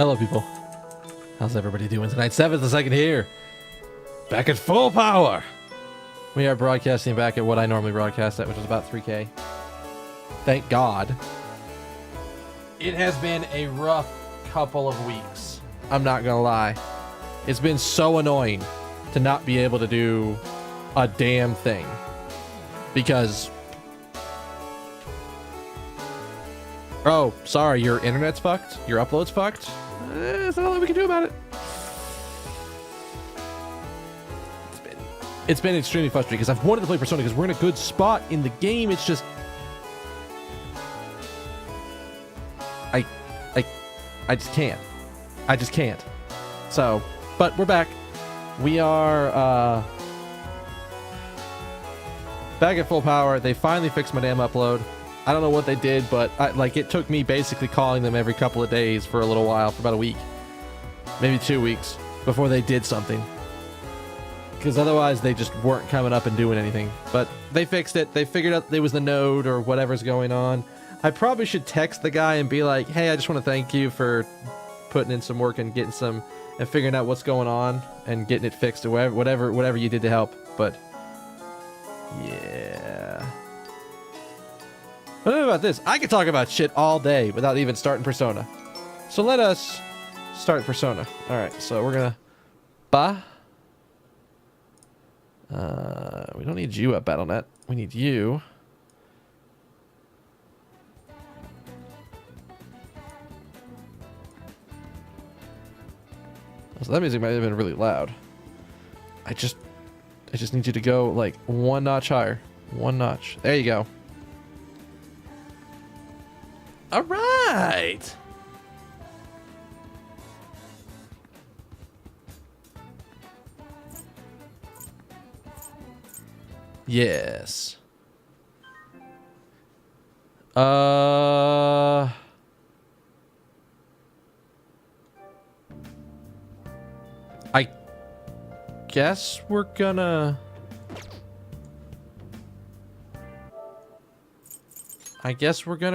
Hello, people. How's everybody doing tonight? 7th the second here. Back at full power. We are broadcasting back at what I normally broadcast at, which is about 3K. Thank God. It has been a rough couple of weeks. I'm not gonna lie. It's been so annoying to not be able to do a damn thing. Because... oh, sorry, your internet's fucked? Your upload's fucked? There's not a lot we can do about it. It's been extremely frustrating because I've wanted to play Persona because we're in a good spot in the game. It's just... I just can't. I just can't. So, but we're back. We are back at full power. They finally fixed my damn upload. I don't know what they did, but it took me basically calling them every couple of days for a little while, for about a week, maybe 2 weeks, before they did something. Because otherwise they just weren't coming up and doing anything. But they fixed it. They figured out it was the node or whatever's going on. I probably should text the guy and be like, hey, I just want to thank you for putting in some work and getting some and figuring out what's going on and getting it fixed or whatever you did to help. But yeah. But about this, I could talk about shit all day without even starting Persona. So let us start Persona. All right, so we're gonna we don't need you at Battle.net. We need you. So that music might have been really loud. I just need you to go like one notch higher. One notch. There you go. All right. Yes. I guess we're gonna...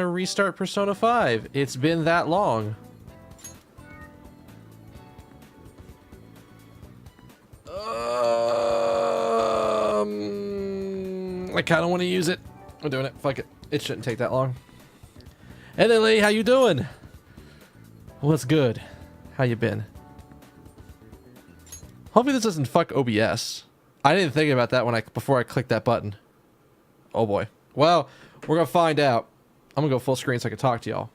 restart Persona 5. It's been that long. I kind of want to use it. We're doing it. Fuck it. It shouldn't take that long. Hey there, Lee. How you doing? What's good? How you been? Hopefully this doesn't fuck OBS. I didn't think about that before I clicked that button. Oh boy. Well, we're gonna find out. I'm gonna go full screen so I can talk to y'all.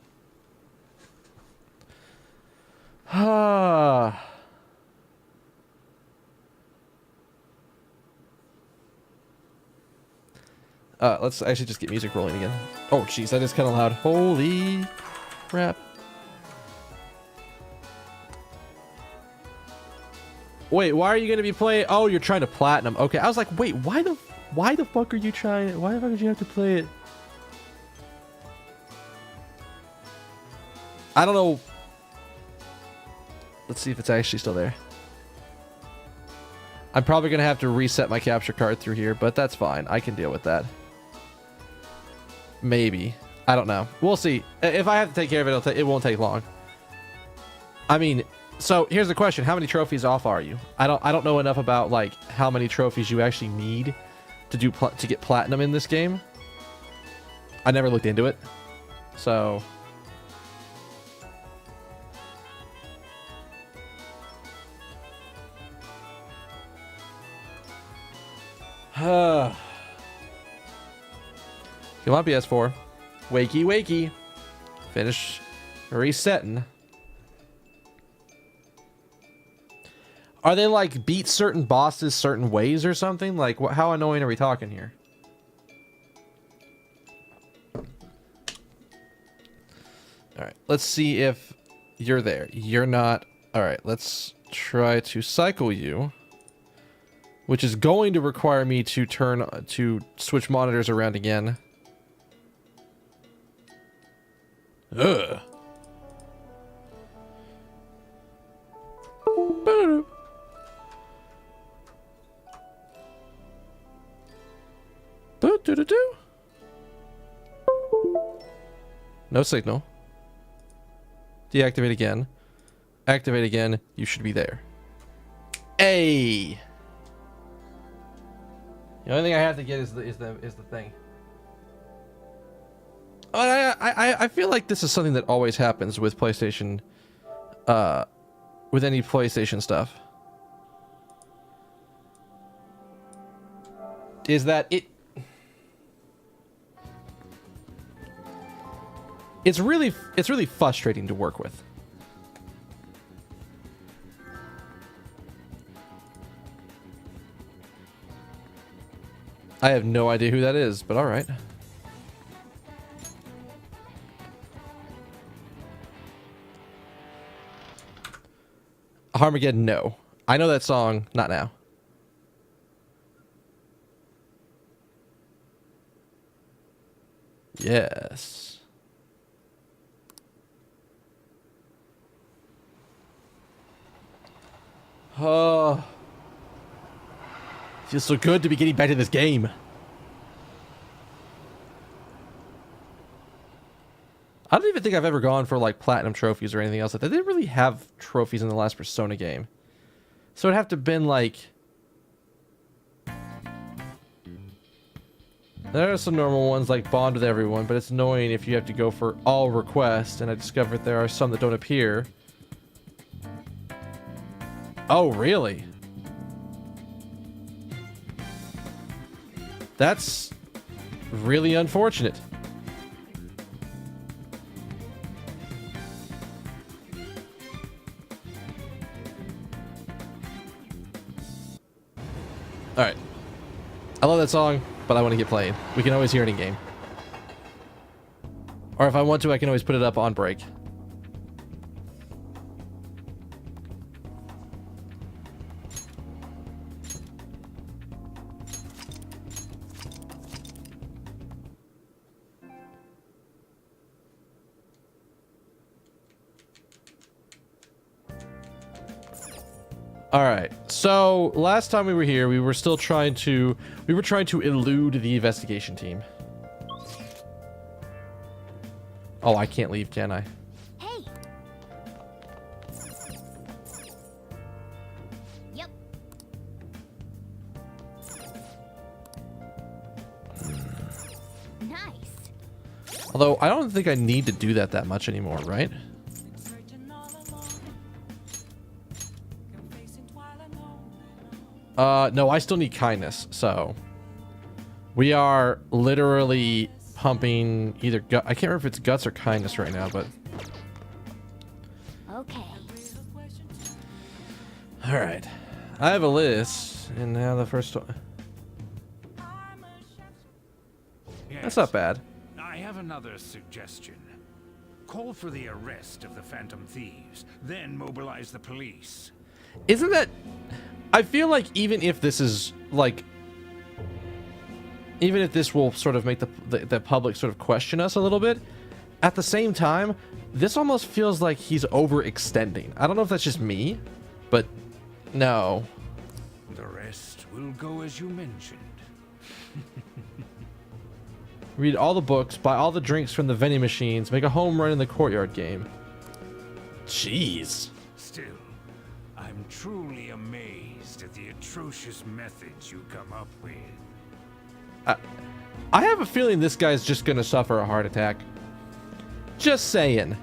Let's actually just get music rolling again. Oh jeez, that is kind of loud. Holy crap. Wait, why are you gonna be playing? Oh, you're trying to platinum. Okay, I was like, wait, why the fuck are you trying? Why the fuck did you have to play it? I don't know. Let's see if it's actually still there. I'm probably gonna have to reset my capture card through here, but that's fine. I can deal with that. Maybe. I don't know. We'll see. If I have to take care of it, it won't take long. I mean, so here's the question: how many trophies off are you? I don't know enough about like how many trophies you actually need to get platinum in this game. I never looked into it, so. Come on, PS4. Wakey, wakey. Finish resetting. Are they like beat certain bosses certain ways or something? Like, how annoying are we talking here? Alright, let's see if you're there. You're not. Alright, let's try to cycle you. Which is going to require me to switch monitors around again. Ugh. No signal. Deactivate again. Activate again. You should be there. Hey. The only thing I have to get is the thing. I feel like this is something that always happens with PlayStation, with any PlayStation stuff. Is that it's really frustrating to work with. I have no idea who that is, but all right. Armageddon, no. I know that song, not now. Yes. Oh. Feels so good to be getting back to this game. I don't even think I've ever gone for like platinum trophies or anything else. They didn't really have trophies in the last Persona game. So it'd have to have been like... There are some normal ones like Bond with Everyone, but it's annoying if you have to go for all requests, and I discovered there are some that don't appear. Oh, really? That's really unfortunate. Alright. I love that song, but I want to get playing. We can always hear it in game. Or if I want to, I can always put it up on break. All right. So last time we were here, we were trying to elude the investigation team. Oh, I can't leave, can I? Hey. Yep. Nice. Although I don't think I need to do that much anymore, right? No, I still need kindness, so we are literally pumping either gut. I can't remember if it's guts or kindness right now, but okay. All right, I have a list, and now the first one. Yes. That's not bad. I have another suggestion. Call for the arrest of the Phantom Thieves, then mobilize the police. Isn't that? I feel like even if this is like, even if this will sort of make the public sort of question us a little bit, at the same time, this almost feels like he's overextending. I don't know if that's just me, but no. The rest will go as you mentioned. Read all the books, buy all the drinks from the vending machines, make a home run in the courtyard game. Jeez. Still, I'm truly amazed at the atrocious methods you come up with. I have a feeling this guy's just gonna suffer a heart attack. Just saying.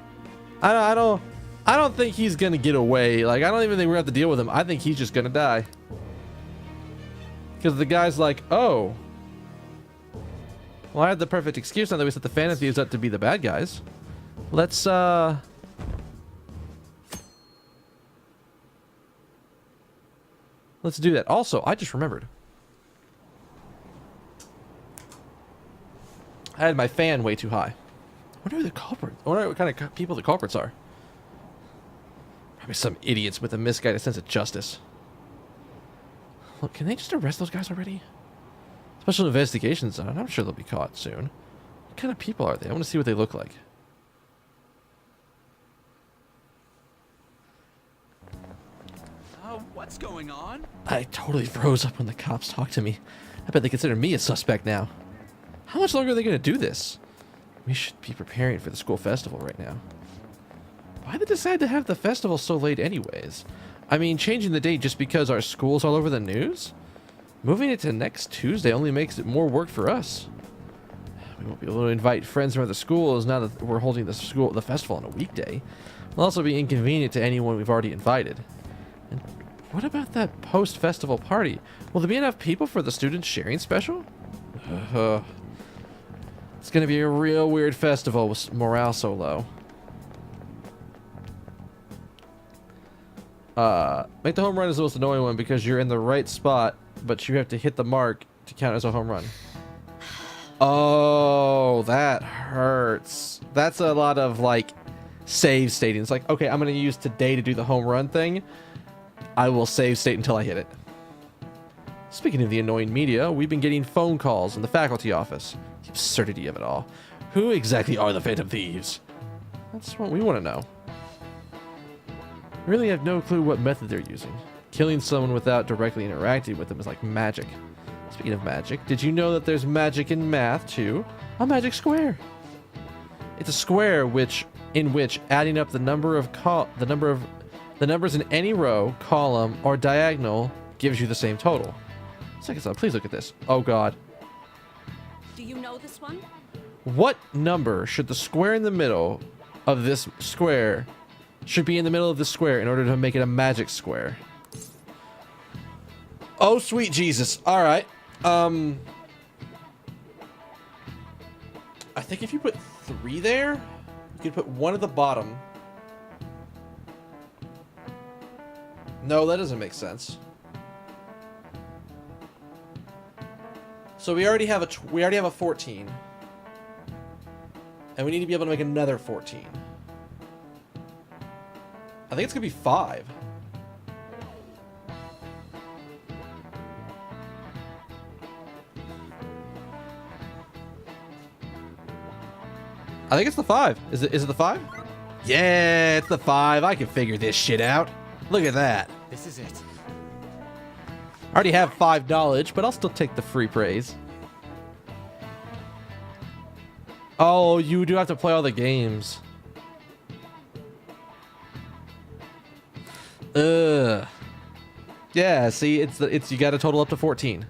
I don't think he's gonna get away. Like, I don't even think we're gonna have to deal with him. I think he's just gonna die. Because the guy's like, oh. Well, I had the perfect excuse now that we set the Phantom Thieves up to be the bad guys. Let's do that. Also, I just remembered. I had my fan way too high. I wonder who the culprit. I wonder what kind of people the culprits are. Probably some idiots with a misguided sense of justice. Look, can they just arrest those guys already? Special investigations zone. I'm sure they'll be caught soon. What kind of people are they? I want to see what they look like. What's going on? I totally froze up when the cops talked to me. I bet they consider me a suspect now. How much longer are they going to do this? We should be preparing for the school festival right now. Why they decide to have the festival so late anyways? I mean, changing the date just because our school's all over the news? Moving it to next Tuesday only makes it more work for us. We won't be able to invite friends from other schools now that we're holding the festival on a weekday. It'll also be inconvenient to anyone we've already invited. And what about that post-festival party? Will there be enough people for the student sharing special? It's gonna be a real weird festival with morale so low. Make the home run is the most annoying one because you're in the right spot, but you have to hit the mark to count as a home run. Oh, that hurts. That's a lot of like save stating. It's like, okay, I'm gonna use today to do the home run thing. I will save state until I hit it. Speaking of the annoying media, we've been getting phone calls in the faculty office. The absurdity of it all. Who exactly are the Phantom Thieves? That's what we want to know. I really have no clue what method they're using. Killing someone without directly interacting with them is like magic. Speaking of magic, did you know that there's magic in math too? A magic square. It's a square in which adding up the numbers in any row, column, or diagonal gives you the same total. Second son, please look at this. Oh god. Do you know this one? What number should the square in the middle of this square should be in the middle of this square in order to make it a magic square? Oh sweet Jesus. All right. I think if you put 3 there, you could put 1 at the bottom. No, that doesn't make sense. So we already have a 14. And we need to be able to make another 14. I think it's gonna be 5. I think it's the 5. Is it the 5? Yeah, it's the 5. I can figure this shit out. Look at that. This is it. I already have 5 knowledge, but I'll still take the free praise. Oh, you do have to play all the games. Yeah, see, it's you got to total up to 14.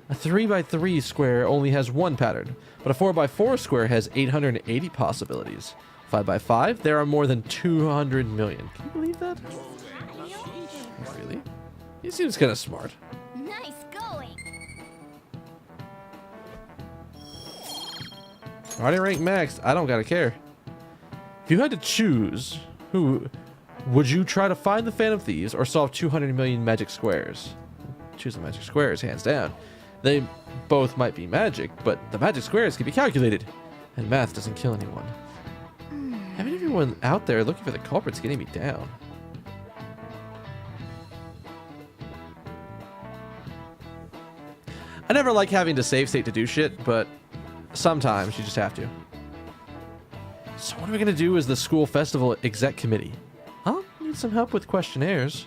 A 3x3 square only has 1 pattern, but a 4x4 square has 880 possibilities. 5x5, there are more than 200 million. Can you believe that? Really? He seems kind of smart. Nice going. Already ranked max. I don't gotta care. If you had to choose, who would you try to find the Phantom Thieves or solve 200 million magic squares? Choose the magic squares, hands down. They both might be magic, but the magic squares can be calculated, and math doesn't kill anyone. Having everyone out there looking for the culprit's getting me down. I never like having to save state to do shit, but sometimes you just have to. So what are we gonna do as the school festival exec committee? Huh? Need some help with questionnaires.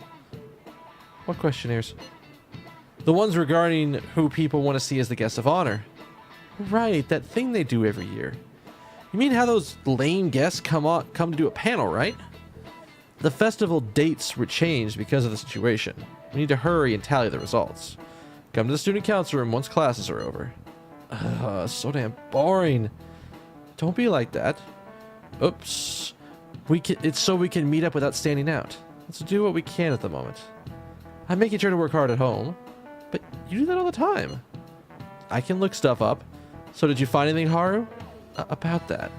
What questionnaires? The ones regarding who people want to see as the guest of honor. Right, that thing they do every year. You mean how those lame guests come to do a panel, right? The festival dates were changed because of the situation. We need to hurry and tally the results. Come to the student council room once classes are over. So damn boring. Don't be like that. Oops. It's so we can meet up without standing out. Let's do what we can at the moment. I'm making sure to work hard at home, but you do that all the time. I can look stuff up. So did you find anything, Haru? About that?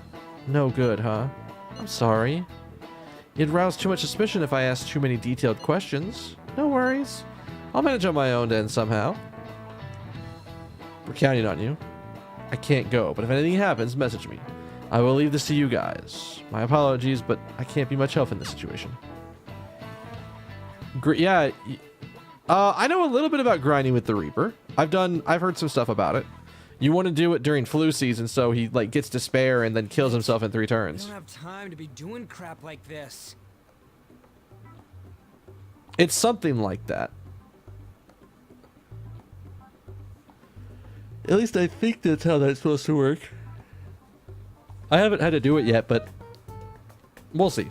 No good, huh? I'm sorry. You'd rouse too much suspicion if I asked too many detailed questions. No worries. I'll manage on my own end somehow. We're counting on you. I can't go, but if anything happens, message me. I will leave this to you guys. My apologies, but I can't be much help in this situation. Yeah, I know a little bit about grinding with the Reaper. I've heard some stuff about it. You want to do it during flu season, so he like gets despair and then kills himself in 3 turns. I don't have time to be doing crap like this. It's something like that. At least I think that's how that's supposed to work. I haven't had to do it yet, but We'll see.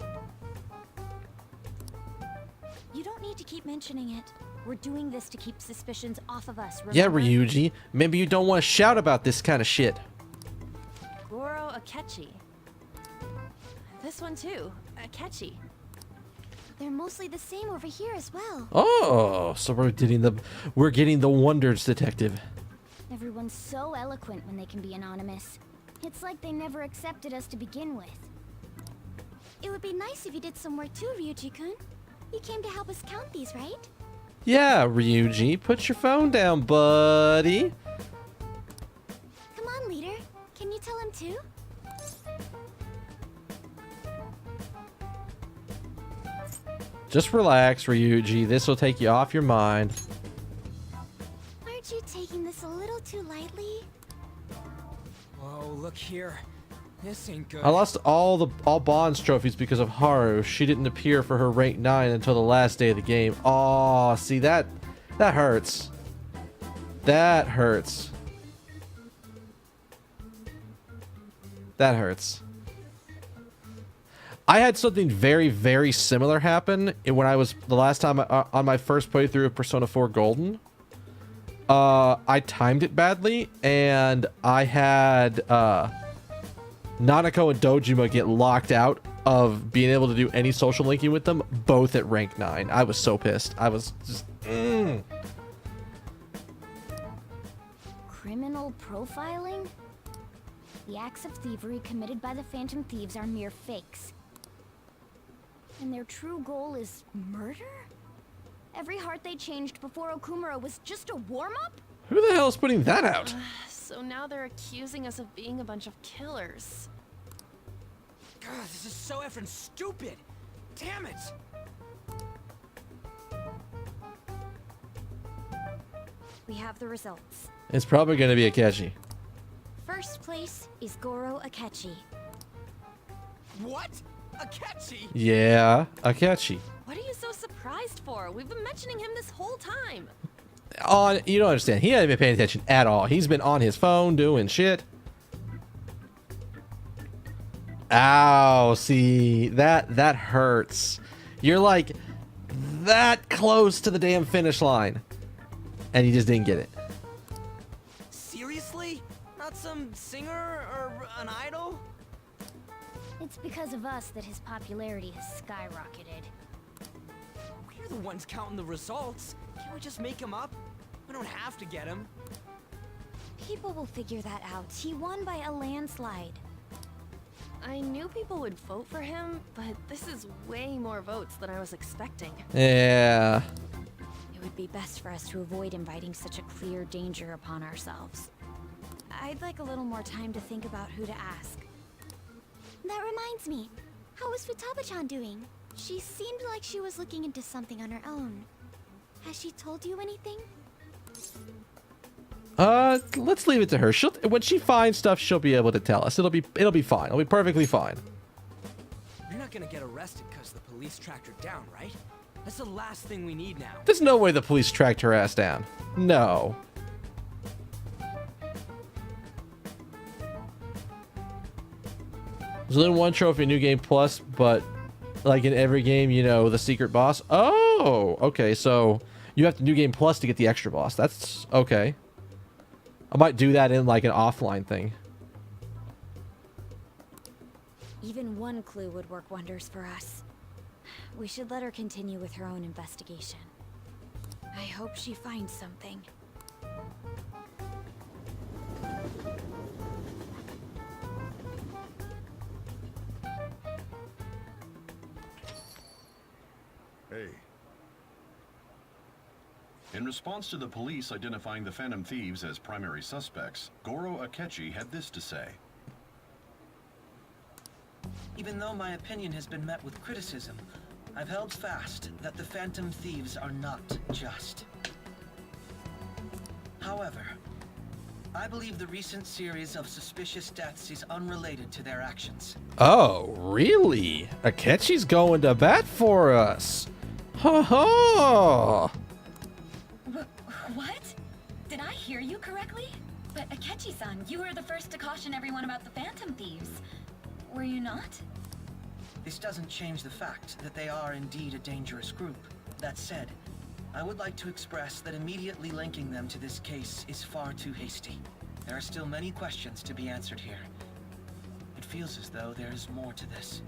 You don't need to keep mentioning it. We're doing this to keep suspicions off of us, Yeah, remember? Ryuji. Maybe you don't want to shout about this kind of shit. Goro Akechi. This one too, Akechi. They're mostly the same over here as well. Oh, so we're getting the Wonders detective. Everyone's so eloquent when they can be anonymous. It's like they never accepted us to begin with. It would be nice if you did some work too, Ryuji-kun. You came to help us count these, right? Yeah, Ryuji, put your phone down, buddy. Come on, leader. Can you tell him too? Just relax, Ryuji. This will take you off your mind. Aren't you taking this a little too lightly? Whoa, look here. This ain't good. I lost all Bonds trophies because of Haru. She didn't appear for her rank 9 until the last day of the game. Oh, see that hurts. That hurts. That hurts. I had something very, very similar happen when I was the last time on my first playthrough of Persona 4 Golden. I timed it badly, and I had Nanako and Dojima get locked out of being able to do any social linking with them, both at rank 9. I was so pissed. I was just... Criminal profiling? The acts of thievery committed by the Phantom Thieves are mere fakes. And their true goal is murder? Every heart they changed before Okumura was just a warm-up? Who the hell is putting that out? So now they're accusing us of being a bunch of killers. God, this is so effing stupid. Damn it. We have the results. It's probably going to be Akechi. First place is Goro Akechi. What? Akechi? Yeah, Akechi. What are you so surprised for? We've been mentioning him this whole time. You don't understand. He hasn't been paying attention at all. He's been on his phone doing shit. Ow, see, that hurts. You're like that close to the damn finish line, and you just didn't get it. Seriously? Not some singer or an idol? It's because of us that his popularity has skyrocketed. We're the ones counting the results. Can't we just make him up? We don't have to get him. People will figure that out. He won by a landslide. I knew people would vote for him, but this is way more votes than I was expecting. Yeah. It would be best for us to avoid inviting such a clear danger upon ourselves. I'd like a little more time to think about who to ask. That reminds me. How is Futaba-chan doing? She seemed like she was looking into something on her own. Has she told you anything? Let's leave it to her. When she finds stuff, she'll be able to tell us. It'll be fine. It'll be perfectly fine. You're not gonna get arrested because the police tracked her down, right? That's the last thing we need now. There's no way the police tracked her ass down. No. There's only one trophy, New Game Plus, but like in every game, you know, the secret boss. Oh, okay. So you have to New Game Plus to get the extra boss. That's okay. I might do that in like an offline thing. Even one clue would work wonders for us. We should let her continue with her own investigation. I hope she finds something. Hey. In response to the police identifying the Phantom Thieves as primary suspects, Goro Akechi had this to say. Even though my opinion has been met with criticism, I've held fast that the Phantom Thieves are not just. However, I believe the recent series of suspicious deaths is unrelated to their actions. Oh, really? Akechi's going to bat for us. Ha ha! What? Did I hear you correctly? But Akechi-san, you were the first to caution everyone about the Phantom Thieves. Were you not? This doesn't change the fact that they are indeed a dangerous group. That said, I would like to express that immediately linking them to this case is far too hasty. There are still many questions to be answered here. It feels as though there is more to this.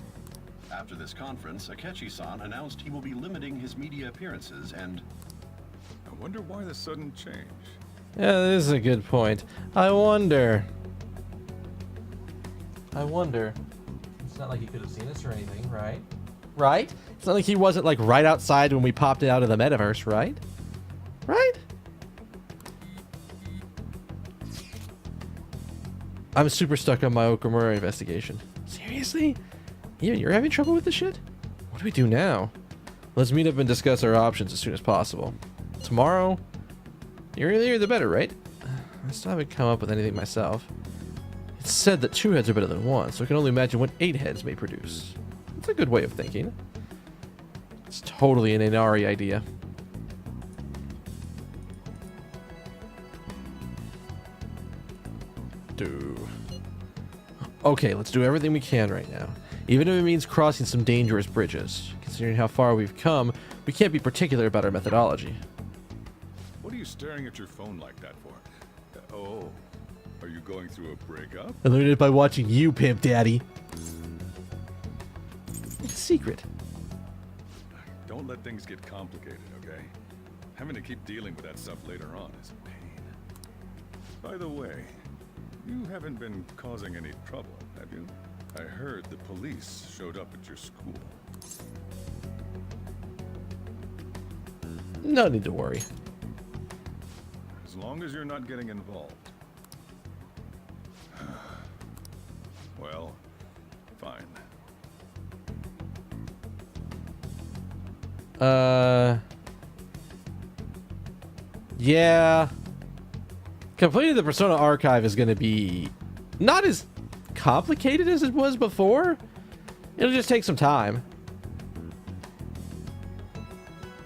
After this conference, Akechi-san announced he will be limiting his media appearances and... I wonder why the sudden change. Yeah, this is a good point. I wonder. It's not like he could have seen us or anything, right? Right? It's not like he wasn't like right outside when we popped out of the metaverse, right? Right? I'm super stuck on my Okamura investigation. Seriously? Even you're having trouble with this shit? What do we do now? Let's meet up and discuss our options as soon as possible. Tomorrow? The earlier the better, right? I still haven't come up with anything myself. It's said that 2 heads are better than 1, so I can only imagine what 8 heads may produce. It's a good way of thinking. It's totally an Inari idea. Okay, let's do everything we can right now. Even if it means crossing some dangerous bridges. Considering how far we've come, we can't be particular about our methodology. What are you staring at your phone like that for? Oh, are you going through a breakup? I learned it by watching you, Pimp Daddy. It's a secret. Don't let things get complicated, okay? Having to keep dealing with that stuff later on is a pain. By the way, you haven't been causing any trouble, have you? I heard the police showed up at your school. No need to worry. As long as you're not getting involved. Well, fine. Yeah. Completing the Persona Archive is going to be not as complicated as it was before. It'll just take some time.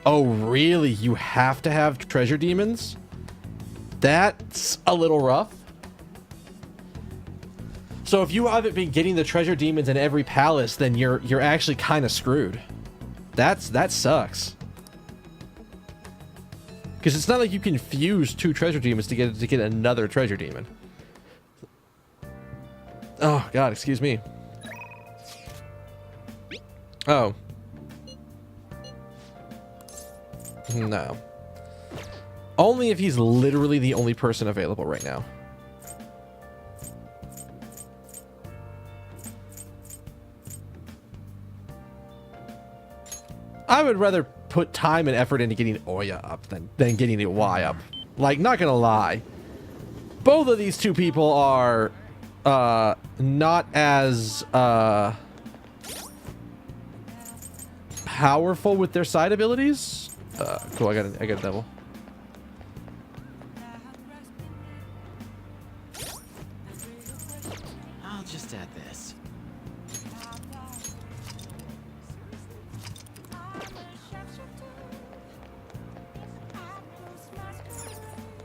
Oh, really? You have to have treasure demons? That's a little rough. So if you haven't been getting the treasure demons in every palace, then you're actually kind of screwed. That sucks. Because it's not like you can fuse 2 treasure demons to get another treasure demon. Oh god, excuse me. Oh. No. Only if he's literally the only person available right now. I would rather put time and effort into getting Oya up than getting the Y up. Like, not gonna lie. Both of these 2 people are not as powerful with their side abilities. Cool, I got a devil. I'll just add this.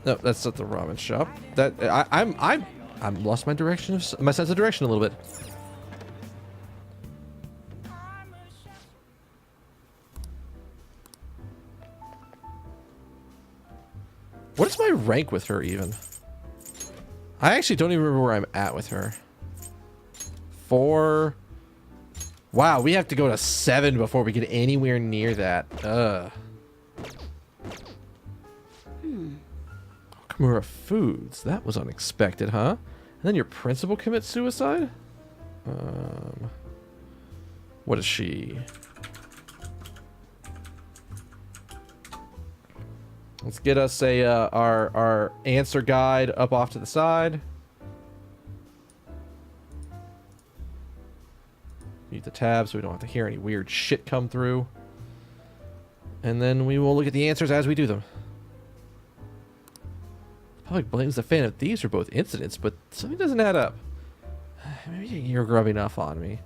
No, that's not the ramen shop. That I'm lost my direction of my sense of direction a little bit. What is my rank with her even? I actually don't even remember where I'm at with her. 4. Wow, we have to go to 7 before we get anywhere near that. Okamura Foods. That was unexpected, huh? And then your principal commits suicide? What is she? Let's get us a our answer guide up off to the side. Mute the tab so we don't have to hear any weird shit come through. And then we will look at the answers as we do them. The public blames the Phantom Thieves for both incidents, but something doesn't add up. Maybe you're grubbing off on me.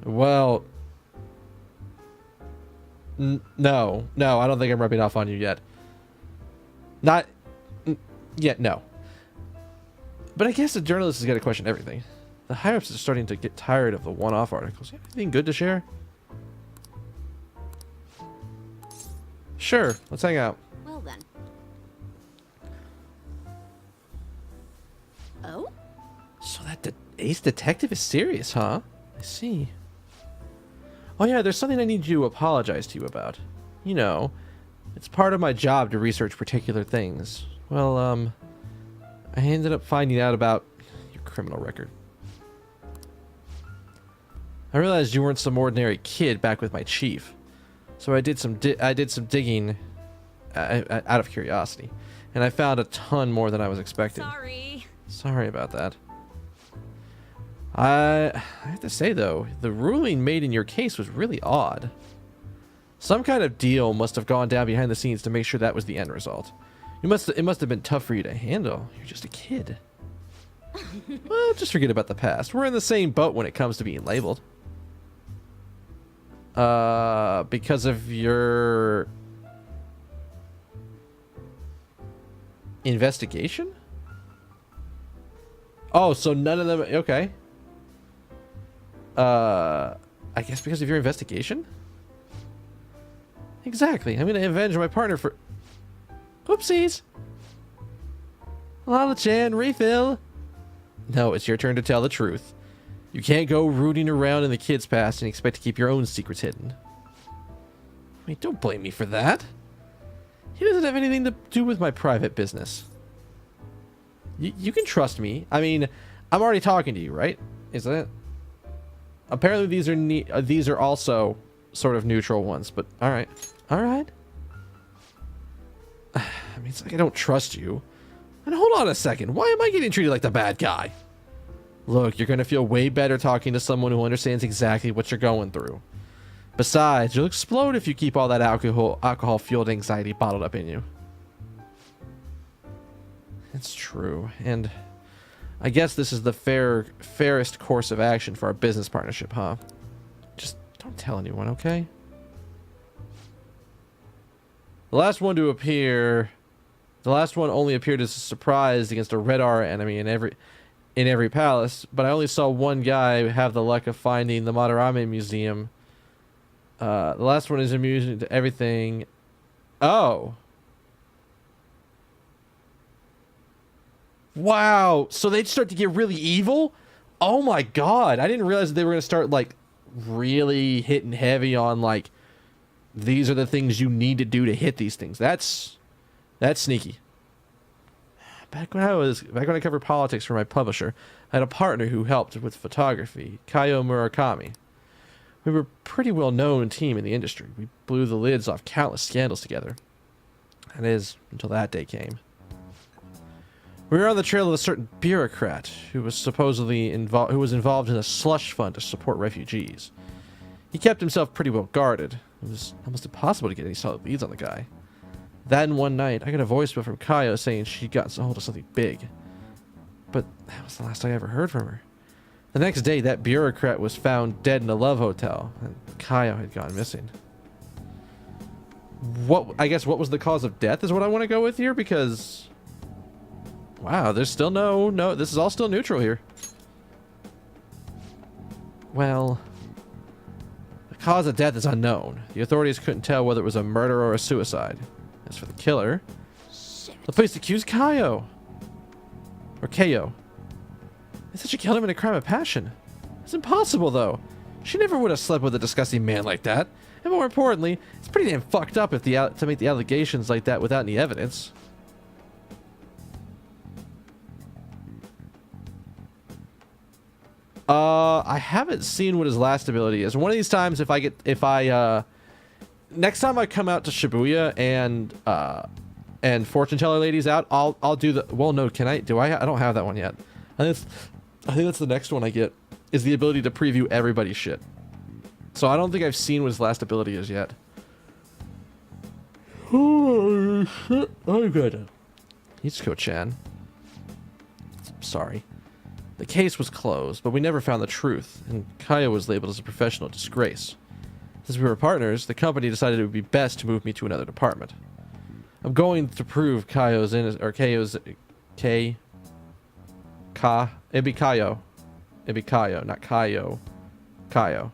Well, no, I don't think I'm rubbing off on you yet. Not yet, no. But I guess the journalist is going to question everything. The higher-ups are starting to get tired of the one-off articles. You have anything good to share? Sure, let's hang out. Well then. Oh? So that ace detective is serious, huh? I see. Oh yeah, there's something I need you to apologize to you about. You know, it's part of my job to research particular things. Well, I ended up finding out about your criminal record. I realized you weren't some ordinary kid back with my chief, so I did some digging out of curiosity, and I found a ton more than I was expecting. Sorry about that. I have to say though, the ruling made in your case was really odd. Some kind of deal must have gone down behind the scenes to make sure that was the end result. It must have been tough for you to handle. You're just a kid. Well, just forget about the past. We're in the same boat when it comes to being labeled. Because of your investigation? Oh, so none of them, okay. I guess because of your investigation? Exactly. I'm gonna avenge my partner for... Oopsies. Lala-chan, refill. No, it's your turn to tell the truth. You can't go rooting around in the kid's past and expect to keep your own secrets hidden. Wait, don't blame me for that. He doesn't have anything to do with my private business. You can trust me. I mean, I'm already talking to you, right? Isn't it? Apparently these are also sort of neutral ones, but all right. All right. I mean, it's like I don't trust you. And hold on a second. Why am I getting treated like the bad guy? Look, you're going to feel way better talking to someone who understands exactly what you're going through. Besides, you'll explode if you keep all that alcohol-fueled anxiety bottled up in you. It's true, and I guess this is the fairest course of action for our business partnership, huh? Just don't tell anyone, okay? The last one only appeared as a surprise against a Red Aura enemy in every palace, but I only saw one guy have the luck of finding the Madarame Museum. The last one is immune to everything. Oh. Wow. So they'd start to get really evil? Oh my god. I didn't realize that they were going to start like really hitting heavy on like these are the things you need to do to hit these things. That's sneaky. Back when I covered politics for my publisher, I had a partner who helped with photography, Kaio Murakami. We were a pretty well-known team in the industry. We blew the lids off countless scandals together. That is, until that day came. We were on the trail of a certain bureaucrat who was supposedly involved in a slush fund to support refugees. He kept himself pretty well guarded. It was almost impossible to get any solid leads on the guy. Then one night, I got a voicemail from Kaio saying she'd gotten a hold of something big. But that was the last I ever heard from her. The next day, that bureaucrat was found dead in a love hotel, and Kaio had gone missing. I guess what was the cause of death is what I want to go with here, because... Wow, there's still no, this is all still neutral here. Well... The cause of death is unknown. The authorities couldn't tell whether it was a murder or a suicide. As for the killer, the police accused Kaio. Or Kaio. They said she killed him in a crime of passion. It's impossible, though. She never would have slept with a disgusting man like that. And more importantly, it's pretty damn fucked up to make the allegations like that without any evidence. I haven't seen what his last ability is. One of these times, next time I come out to Shibuya and fortune teller lady's out, I'll do the. Well, no, can I? Do I? I don't have that one yet. I think that's the next one I get. Is the ability to preview everybody's shit. So I don't think I've seen what his last ability is yet. Oh shit! I'm good. Ichiko-chan. Sorry. The case was closed, but we never found the truth, and Kaio was labeled as a professional disgrace. Since we were partners, the company decided it would be best to move me to another department. I'm going to prove Kaio's innocent, or Kaio's, it'd be Kaio. It'd be Kaio, not Kaio. Kaio.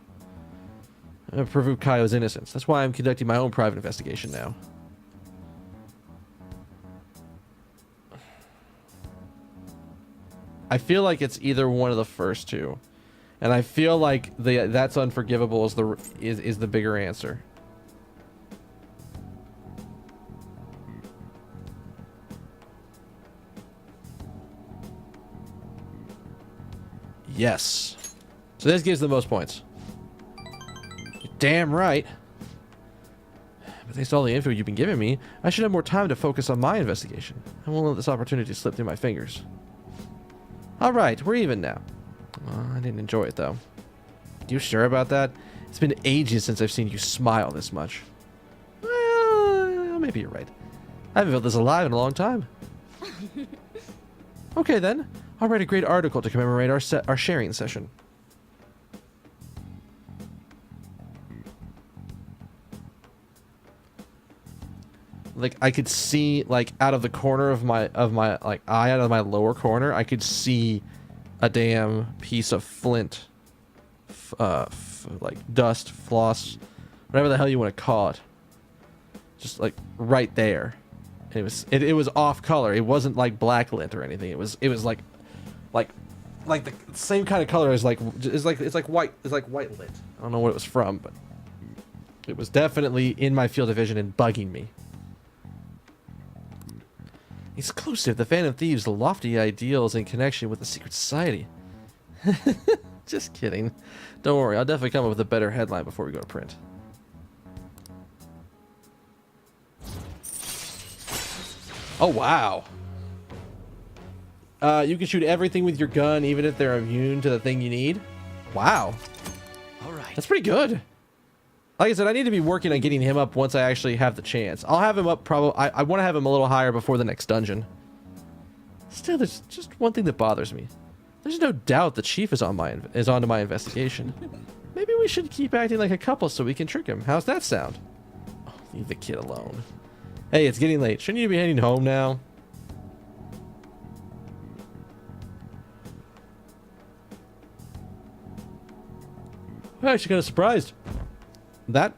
I'm going to prove Kaio's innocence. That's why I'm conducting my own private investigation now. I feel like it's either one of the first two, and I feel like that's unforgivable is the bigger answer. Yes. So this gives the most points. You're damn right. But thanks to all the info you've been giving me, I should have more time to focus on my investigation. I won't let this opportunity slip through my fingers. Alright, we're even now. I didn't enjoy it, though. You sure about that? It's been ages since I've seen you smile this much. Well, maybe you're right. I haven't felt this alive in a long time. Okay, then. I'll write a great article to commemorate our sharing session. Like, I could see, like, out of the corner of my like eye, out of my lower corner, I could see a damn piece of flint, like dust, floss, whatever the hell you want to call it, just like right there. And it was off color. It wasn't like black lint or anything. It was like the same kind of color as it's like white lint. I don't know what it was from, but it was definitely in my field of vision and bugging me. Exclusive, the Phantom Thieves' lofty ideals in connection with the secret society. Just kidding. Don't worry, I'll definitely come up with a better headline before we go to print. Oh, wow. You can shoot everything with your gun, even if they're immune to the thing you need. Wow. All right. That's pretty good. Like I said, I need to be working on getting him up once I actually have the chance. I'll have him up probably... I want to have him a little higher before the next dungeon. Still, there's just one thing that bothers me. There's no doubt the chief is onto my investigation. Maybe we should keep acting like a couple so we can trick him. How's that sound? Oh, leave the kid alone. Hey, it's getting late. Shouldn't you be heading home now? I'm actually kind of surprised. That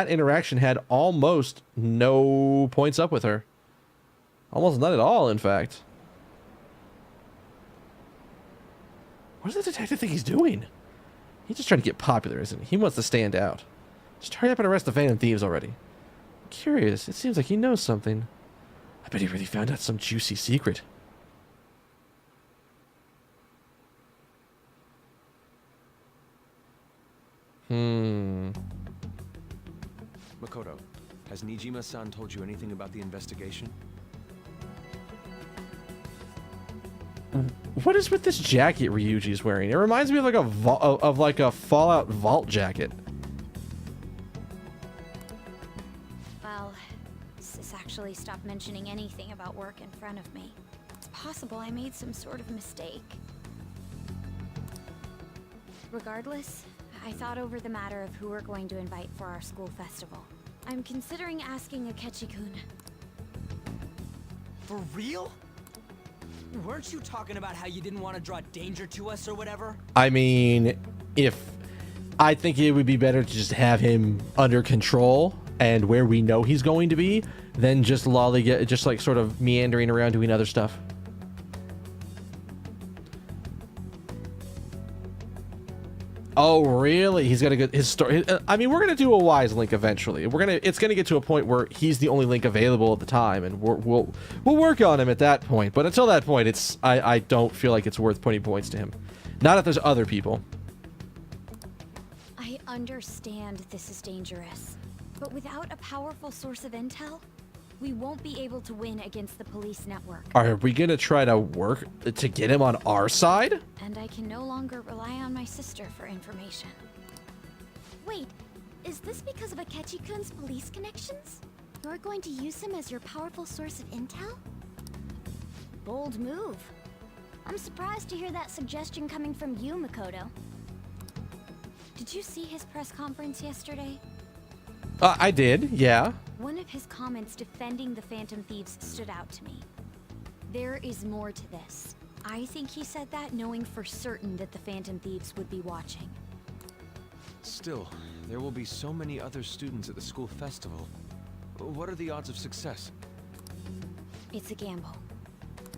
interaction had almost no points up with her. Almost none at all, in fact. What does the detective think he's doing? He's just trying to get popular, isn't he? He wants to stand out. Just hurry up and arrest the Phantom Thieves already. I'm curious. It seems like he knows something. I bet he really found out some juicy secret. Makoto, has Nijima-san told you anything about the investigation? What is with this jacket Ryuji's wearing? It reminds me of like a Fallout Vault jacket. Well, Sis actually stopped mentioning anything about work in front of me. It's possible I made some sort of mistake. Regardless, I thought over the matter of who we're going to invite for our school festival. I'm considering asking Akechi-kun. For real? Weren't you talking about how you didn't want to draw danger to us or whatever? I mean, I think it would be better to just have him under control and where we know he's going to be than just just like sort of meandering around doing other stuff. Oh, really? He's got to get his story. I mean, we're going to do a wise link eventually. It's going to get to a point where he's the only link available at the time, and we'll work on him at that point. But until that point, I don't feel like it's worth putting points to him. Not if there's other people. I understand this is dangerous, but without a powerful source of intel, we won't be able to win against the police network. Are we going to try to work to get him on our side? And I can no longer rely on my sister for information. Wait, is this because of Akechi-kun's police connections? You're going to use him as your powerful source of intel? Bold move. I'm surprised to hear that suggestion coming from you, Makoto. Did you see his press conference yesterday? I did, yeah. One of his comments defending the Phantom Thieves stood out to me. There is more to this. I think he said that knowing for certain that the Phantom Thieves would be watching. Still, there will be so many other students at the school festival. What are the odds of success? It's a gamble.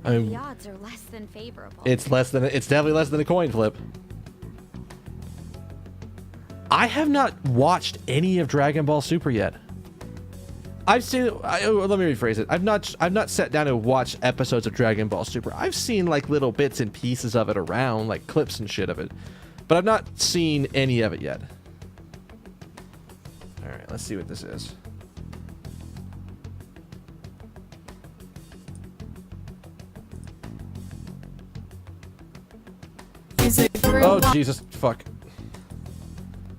I mean, The odds are less than favorable. it's definitely less than a coin flip. I have not watched any of Dragon Ball Super yet. I've seen. Let me rephrase it. I've not sat down and watched episodes of Dragon Ball Super. I've seen like little bits and pieces of it around, like clips and shit of it, but I've not seen any of it yet. All right, let's see what this is. Oh Jesus, fuck.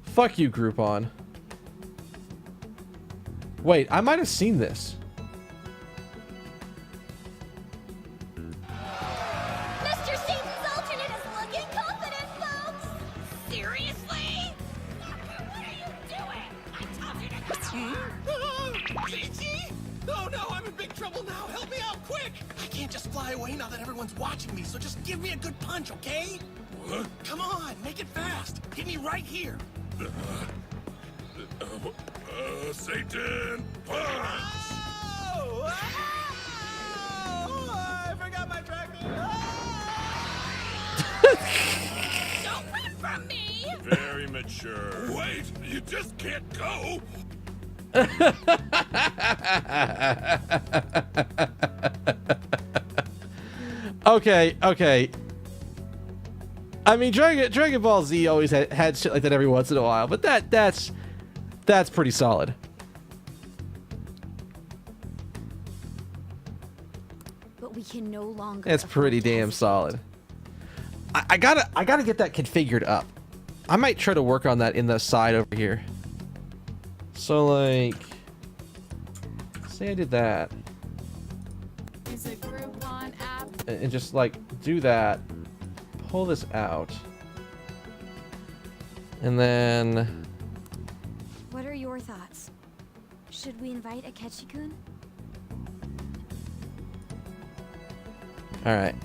Fuck you, Groupon. Wait, I might have seen this. Mr. Seaton's alternate is looking confident, folks! Seriously? What are you doing? I told you to... Peachy? Oh no, I'm in big trouble now. Help me out, quick! I can't just fly away now that everyone's watching me, so just give me a good punch, okay? What? Come on, make it fast. Hit me right here. Satan, punch! Oh! I forgot my tracking. Don't run from me! Very mature. Wait, you just can't go. Okay. I mean, Dragon Ball Z always had shit like that every once in a while, but that's pretty solid. But we can no longer... It's pretty damn solid. I gotta get that configured up. I might try to work on that in the side over here. So like, say I did that. Is it Groupon app? And just like do that. Pull this out. And then... What are your thoughts? Should we invite Akechi-kun? Alright,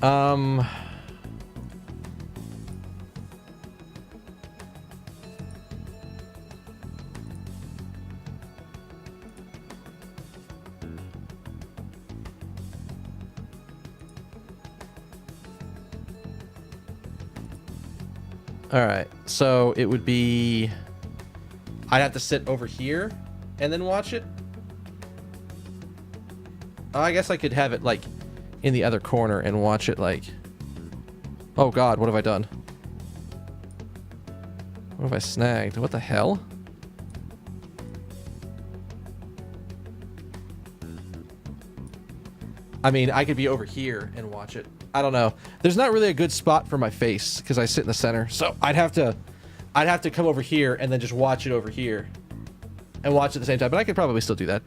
Alright, so it would be... I'd have to sit over here and then watch it? I guess I could have it, like, in the other corner and watch it, like... Oh god, what have I done? What have I snagged? What the hell? I mean, I could be over here and watch it. I don't know. There's not really a good spot for my face because I sit in the center. So I'd have to come over here and then just watch it over here and watch it at the same time. But I could probably still do that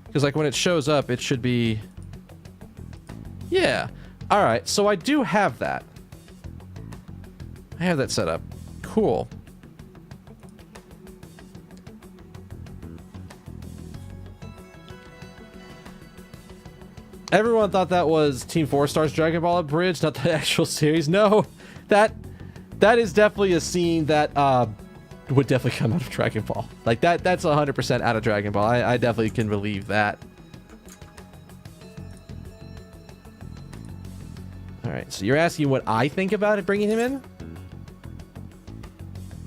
because like when it shows up, it should be... Yeah. All right. So I do have that. I have that set up. Cool. Everyone thought that was Team 4 Star's Dragon Ball Abridged, not the actual series. No, that is definitely a scene that would definitely come out of Dragon Ball. Like that's 100% out of Dragon Ball. I definitely can believe that. All right, so you're asking what I think about it bringing him in?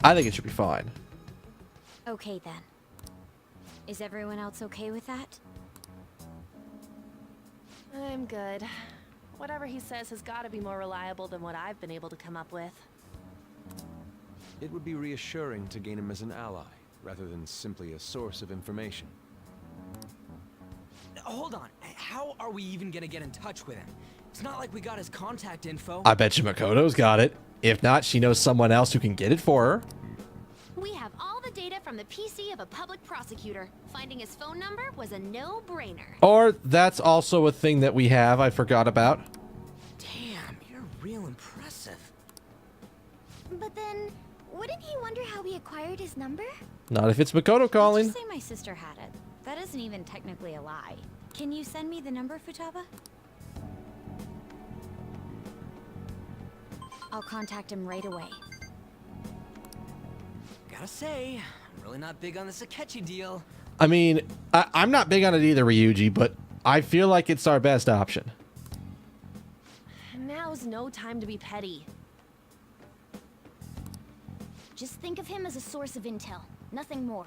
I think it should be fine. Okay then. Is everyone else okay with that? I'm good. Whatever he says has got to be more reliable than what I've been able to come up with. It would be reassuring to gain him as an ally, rather than simply a source of information. Hold on. How are we even gonna get in touch with him? It's not like we got his contact info. I bet you Makoto's got it. If not, she knows someone else who can get it for her. We have all the data from the PC of a public prosecutor. Finding his phone number was a no-brainer. Or that's also a thing that we have I forgot about. Damn, you're real impressive. But then, wouldn't he wonder how we acquired his number? Not if it's Makoto calling. Let's just say my sister had it. That isn't even technically a lie. Can you send me the number, Futaba? I'll contact him right away. Gotta say, I'm really not big on this Akechi deal. I mean, I'm not big on it either, Ryuji, but I feel like it's our best option. Now's no time to be petty. Just think of him as a source of intel, nothing more.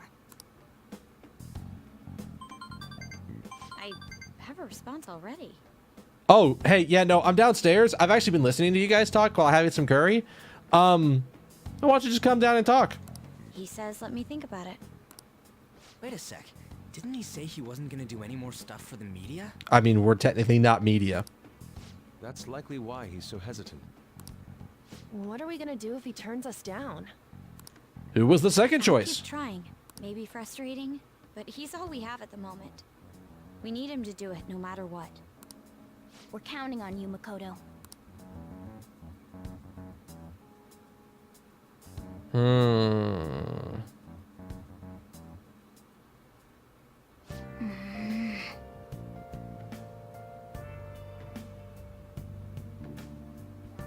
I have a response already. Oh, hey, yeah, no, I'm downstairs. I've actually been listening to you guys talk while having some curry. Why don't you just come down and talk? He says let me think about it. Wait a sec. Didn't he say he wasn't gonna do any more stuff for the media? I mean, we're technically not media. That's likely why he's so hesitant. What are we gonna do if he turns us down? Who was the second choice? Keep trying. Maybe frustrating, but he's all we have at the moment. We need him to do it no matter what. We're counting on you, Makoto.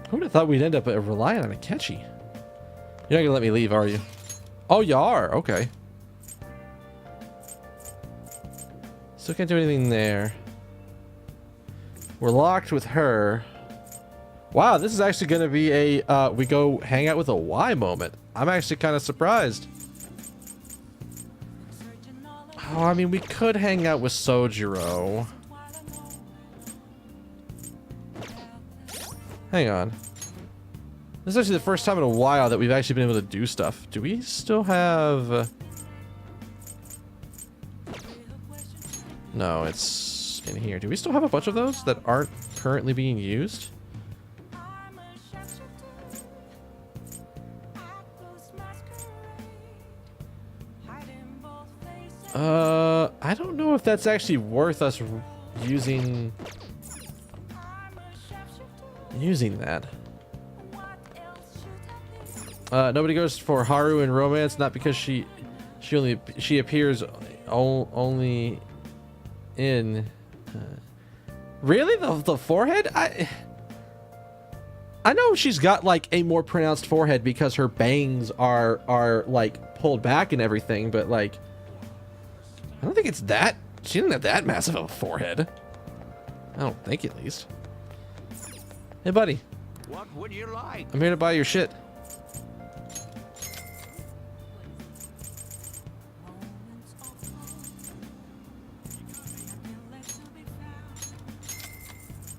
Who would have thought we'd end up relying on Akechi? You're not gonna let me leave, are you? Oh, you are? Okay. Still can't do anything there. We're locked with her. Wow, this is actually gonna be a we go hang out with a Y moment. I'm actually kind of surprised. Oh, I mean, we could hang out with Sojiro. Hang on. This is actually the first time in a while that we've actually been able to do stuff. Do we still have... No, it's in here. Do we still have a bunch of those that aren't currently being used? I don't know if that's actually worth us using that. Nobody goes for Haru in romance, not because she appears only in really the forehead. I know she's got like a more pronounced forehead because her bangs are like pulled back and everything, but like I don't think it's that. She doesn't have that massive of a forehead. I don't think, at least. Hey, buddy. What would you like? I'm here to buy your shit.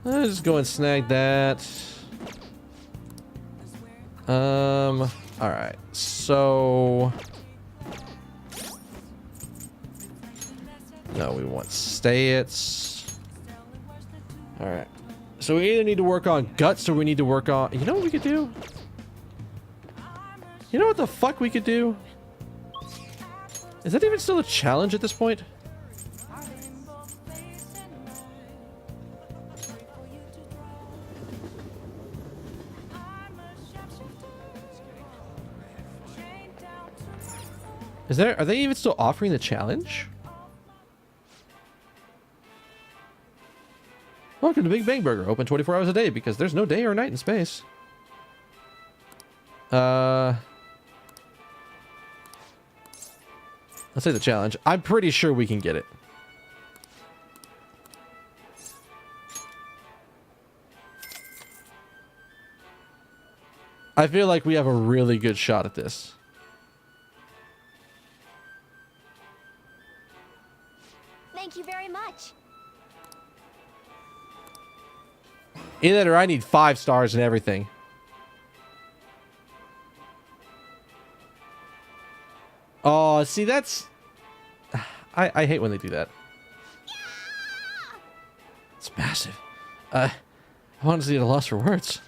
Let's just go and snag that. All right. So no, we want stay it. All right. So we either need to work on guts or we need to work on... You know what we could do? You know what the fuck we could do? Is that even still a challenge at this point? Are they even still offering the challenge? Welcome to Big Bang Burger, open 24 hours a day because there's no day or night in space. Let's say the challenge. I'm pretty sure we can get it. I feel like we have a really good shot at this. Thank you very much. Either that or I need 5 stars and everything. Oh, see, that's... I hate when they do that. It's massive. I'm honestly at a loss for words.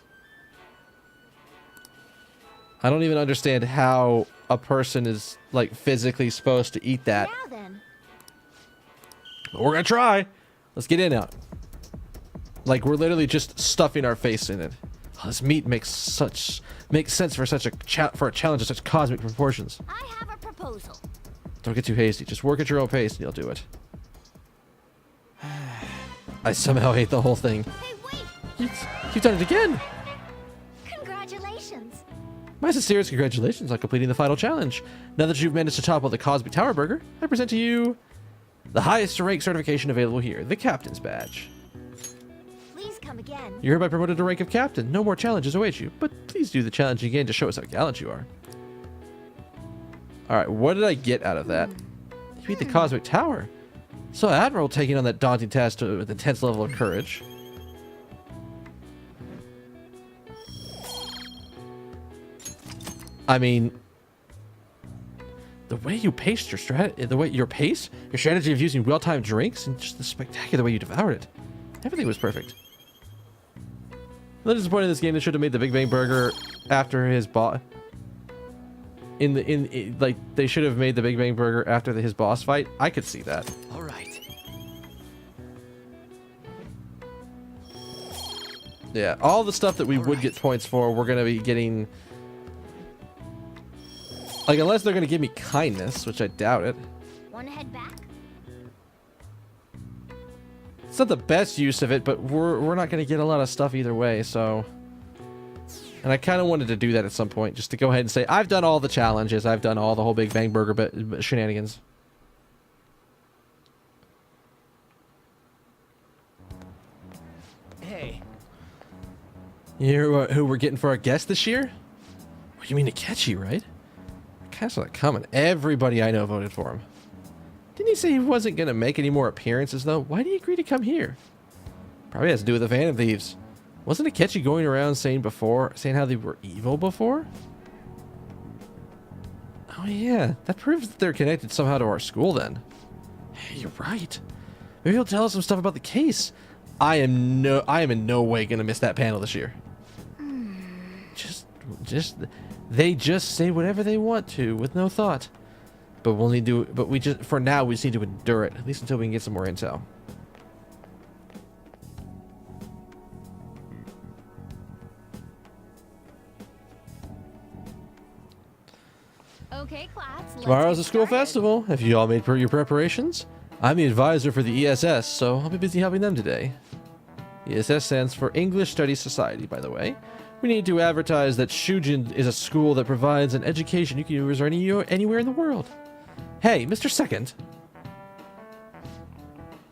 I don't even understand how a person is, like, physically supposed to eat that. Now then. But we're gonna try. Let's get in out. Like, we're literally just stuffing our face in it. Oh, this meat makes sense for such a challenge of such cosmic proportions. I have a proposal. Don't get too hasty. Just work at your own pace and you'll do it. I somehow hate the whole thing. Hey, wait! You've done it again! Congratulations! My sincerest congratulations on completing the final challenge. Now that you've managed to topple the Cosmic Tower Burger, I present to you the highest rank certification available here, the Captain's Badge. Please come come again. You're hereby promoted to rank of captain. No more challenges await you, but please do the challenge again to show us how gallant you are. Alright, what did I get out of that? You beat the Cosmic Tower. So Admiral taking on that daunting task with an intense level of courage. I mean, the way you paced your your strategy of using well-timed drinks, and just the spectacular way you devoured it. Everything was perfect. A little disappointed in this game. They should have made the Big Bang Burger after his boss. Like they should have made the Big Bang Burger after his boss fight. I could see that. All right. Yeah, all the stuff that we would get points for, we're gonna be getting. Like, unless they're gonna give me kindness, which I doubt it. Wanna head back? It's not the best use of it, but we're not gonna get a lot of stuff either way, so. And I kind of wanted to do that at some point, just to go ahead and say, I've done all the challenges, I've done all the whole Big Bang Burger shenanigans. Hey. You hear who we're getting for our guest this year? What, you mean Akechi, right? I kind of saw that coming. Everybody I know voted for him. Didn't he say he wasn't going to make any more appearances, though? Why did he agree to come here? Probably has to do with the Phantom Thieves. Wasn't Akechi going around saying how they were evil before? Oh yeah, that proves that they're connected somehow to our school then. Hey, you're right. Maybe he'll tell us some stuff about the case. I am in no way going to miss that panel this year. They just say whatever they want to with no thought. But for now we just need to endure it, at least until we can get some more intel. Okay, class. Tomorrow's a school festival. Have you all made your preparations? I'm the advisor for the ESS, so I'll be busy helping them today. ESS stands for English Studies Society, by the way. We need to advertise that Shujin is a school that provides an education you can use anywhere in the world. Hey, Mr. Second.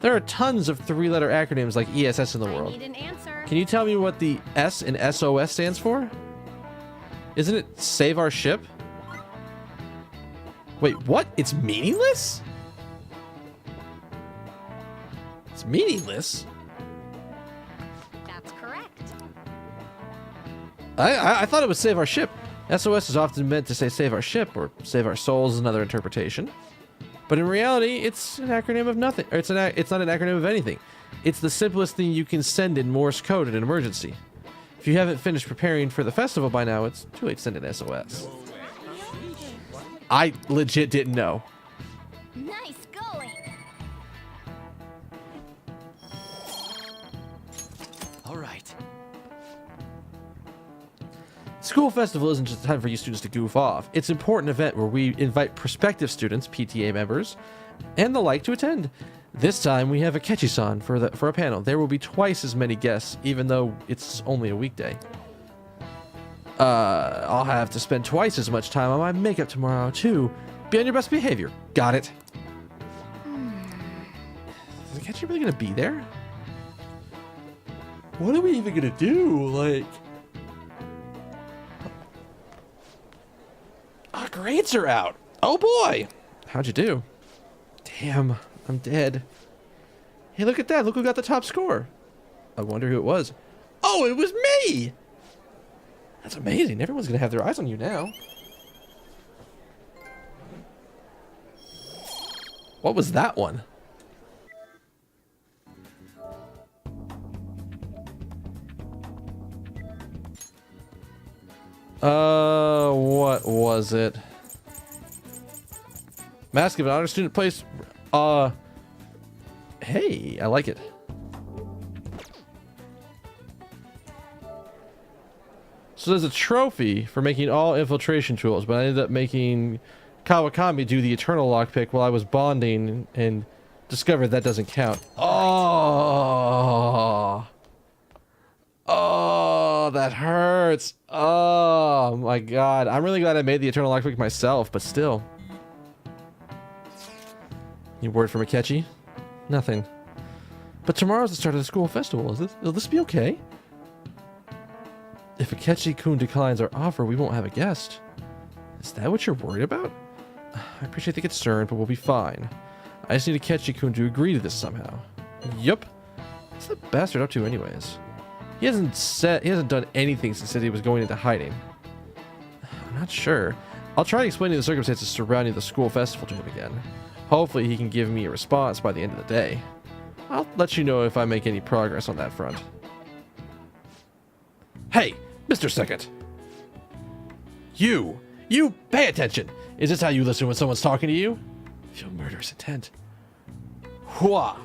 There are tons of three-letter acronyms like ESS in the world. I need an answer. Can you tell me what the S in SOS stands for? Isn't it Save Our Ship? Wait, what? It's meaningless? It's meaningless? That's correct. I thought it was Save Our Ship. SOS is often meant to say Save Our Ship or Save Our Souls is another interpretation. But in reality, it's an acronym of nothing. Or it's not an acronym of anything. It's the simplest thing you can send in Morse code in an emergency. If you haven't finished preparing for the festival by now, it's too late to send an SOS. I legit didn't know. Nice going. All right. School festival isn't just a time for you students to goof off. It's an important event where we invite prospective students, PTA members, and the like to attend. This time we have Akechi-san for a panel. There will be twice as many guests, even though it's only a weekday. I'll have to spend twice as much time on my makeup tomorrow, too. Be on your best behavior. Got it. Is Akechi really gonna be there? What are we even gonna do? Like... Our grades are out. Oh boy. How'd you do? Damn, I'm dead. Hey, look at that. Look who got the top score. I wonder who it was. Oh, it was me! That's amazing. Everyone's gonna have their eyes on you now. What was that one? What was it? Mask of an honor student place. Hey, I like it. So there's a trophy for making all infiltration tools, but I ended up making Kawakami do the eternal lockpick while I was bonding and discovered that doesn't count. Oh. Oh, that hurts. Oh my god. I'm really glad I made the eternal lockpick myself, but still. Any word from Akechi? Nothing. But tomorrow's the start of the school festival. Will this be okay? If Akechi-kun declines our offer, we won't have a guest. Is that what you're worried about? I appreciate the concern, but we'll be fine. I just need Akechi-kun to agree to this somehow. Yup. What's the bastard up to anyways? He hasn't done anything since he said he was going into hiding. I'm not sure. I'll try explaining the circumstances surrounding the school festival to him again. Hopefully he can give me a response by the end of the day. I'll let you know if I make any progress on that front. Hey, Mr. Second. You pay attention. Is this how you listen when someone's talking to you? Feel murderous intent. Hua.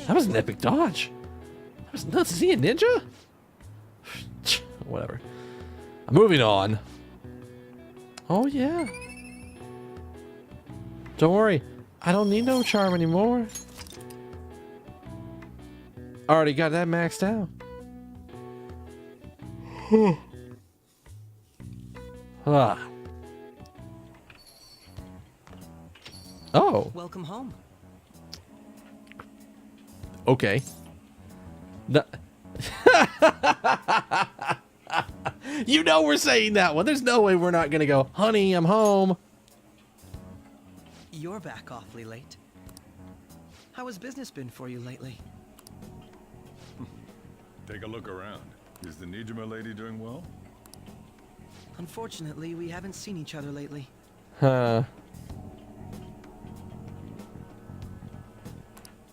That was an epic dodge. That was nuts. Is he a ninja? Whatever. Moving on. Oh, yeah. Don't worry. I don't need no charm anymore. Already got that maxed out. Ah. Oh. Welcome home. Okay. You know we're saying that one. There's no way we're not gonna go, honey, I'm home. You're back awfully late. How has business been for you lately? Take a look around. Is the Nijima lady doing well? Unfortunately, we haven't seen each other lately. Huh.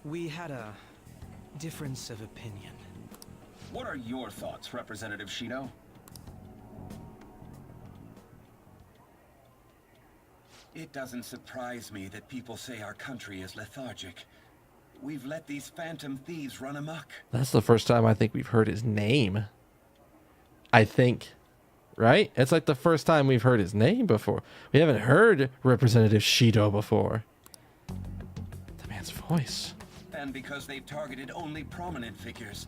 We had a difference of opinion. What are your thoughts, Representative Shido? It doesn't surprise me that people say our country is lethargic. We've let these phantom thieves run amok. That's the first time I think we've heard his name. I think. Right? It's like the first time we've heard his name before. We haven't heard Representative Shido before. The man's voice. And because they've targeted only prominent figures,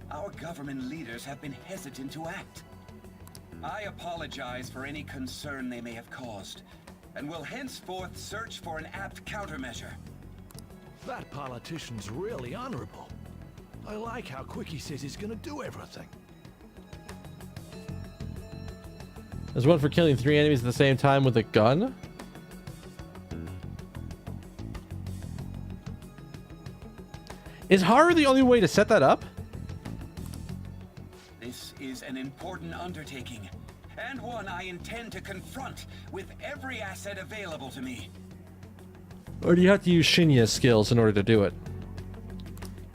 our government leaders have been hesitant to act. I apologize for any concern they may have caused, and will henceforth search for an apt countermeasure. That politician's really honorable. I like how quick he says he's gonna do everything. There's one for killing 3 enemies at the same time with a gun? Is horror the only way to set that up? This is an important undertaking, and one I intend to confront with every asset available to me. Or do you have to use Shinya's skills in order to do it?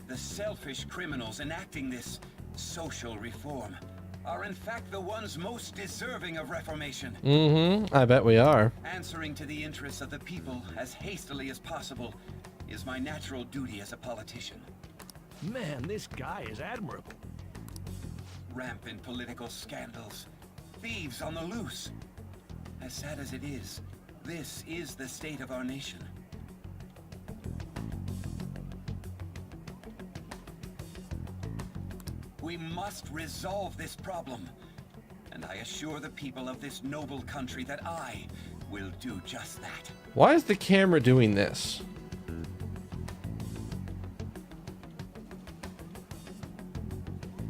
The selfish criminals enacting this social reform are in fact the ones most deserving of reformation. I bet we are. Answering to the interests of the people as hastily as possible is my natural duty as a politician. Man, this guy is admirable. Rampant political scandals, thieves on the loose. As sad as it is, this is the state of our nation. We must resolve this problem, and I assure the people of this noble country that I will do just that. Why is the camera doing this?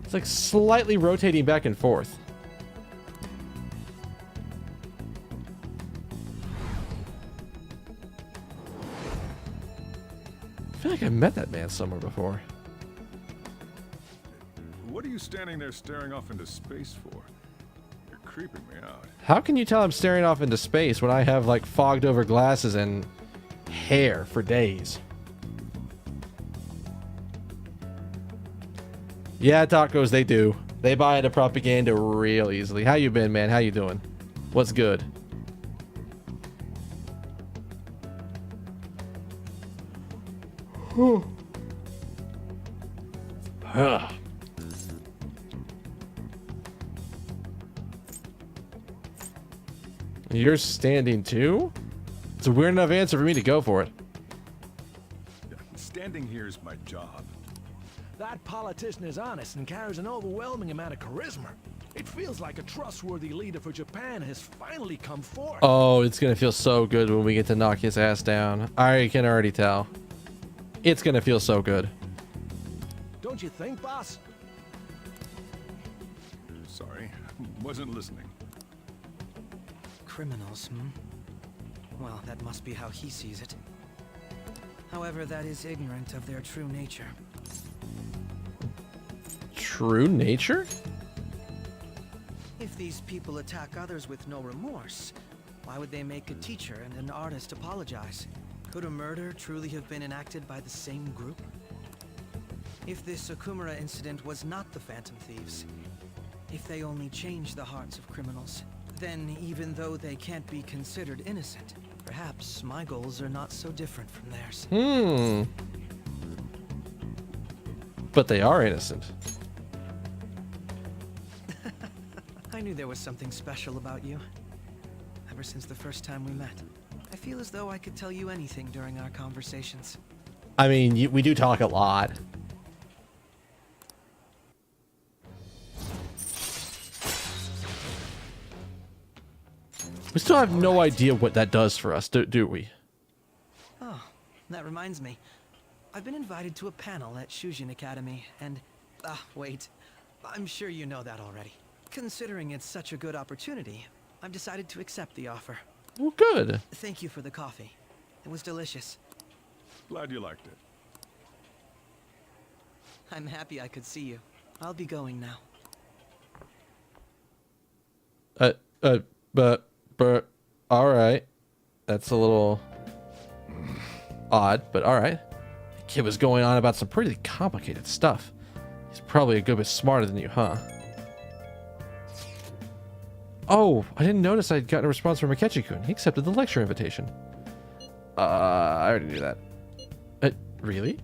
It's like slightly rotating back and forth. I feel like I met that man somewhere before. What are you standing there staring off into space for? You're creeping me out. How can you tell I'm staring off into space when I have like fogged over glasses and hair for days? Yeah, tacos, they do. They buy into propaganda real easily. How you been, man? How you doing? What's good? You're standing too? It's a weird enough answer for me to go for it. Standing here is my job. That politician is honest and carries an overwhelming amount of charisma. It feels like a trustworthy leader for Japan has finally come forth. Oh, it's gonna feel so good when we get to knock his ass down. I can already tell. It's gonna feel so good. Don't you think, boss? Sorry, wasn't listening. Criminals, hmm? Well, that must be how he sees it. However, that is ignorant of their true nature. True nature? If these people attack others with no remorse, why would they make a teacher and an artist apologize? Could a murder truly have been enacted by the same group? If this Okumura incident was not the Phantom Thieves, if they only changed the hearts of criminals, then even though they can't be considered innocent, perhaps my goals are not so different from theirs. But they are innocent. I knew there was something special about you. Ever since the first time we met. I feel as though I could tell you anything during our conversations. I mean, we do talk a lot. We still have no idea what that does for us, do we? Oh, that reminds me. I've been invited to a panel at Shujin Academy, and... wait. I'm sure you know that already. Considering it's such a good opportunity, I've decided to accept the offer. Well, good. Thank you for the coffee. It was delicious. Glad you liked it. I'm happy I could see you. I'll be going now. But, all right. That's a little odd, but all right. The kid was going on about some pretty complicated stuff. He's probably a good bit smarter than you, huh? Oh, I didn't notice I'd gotten a response from Akechi-kun. He accepted the lecture invitation. I already knew that. Really?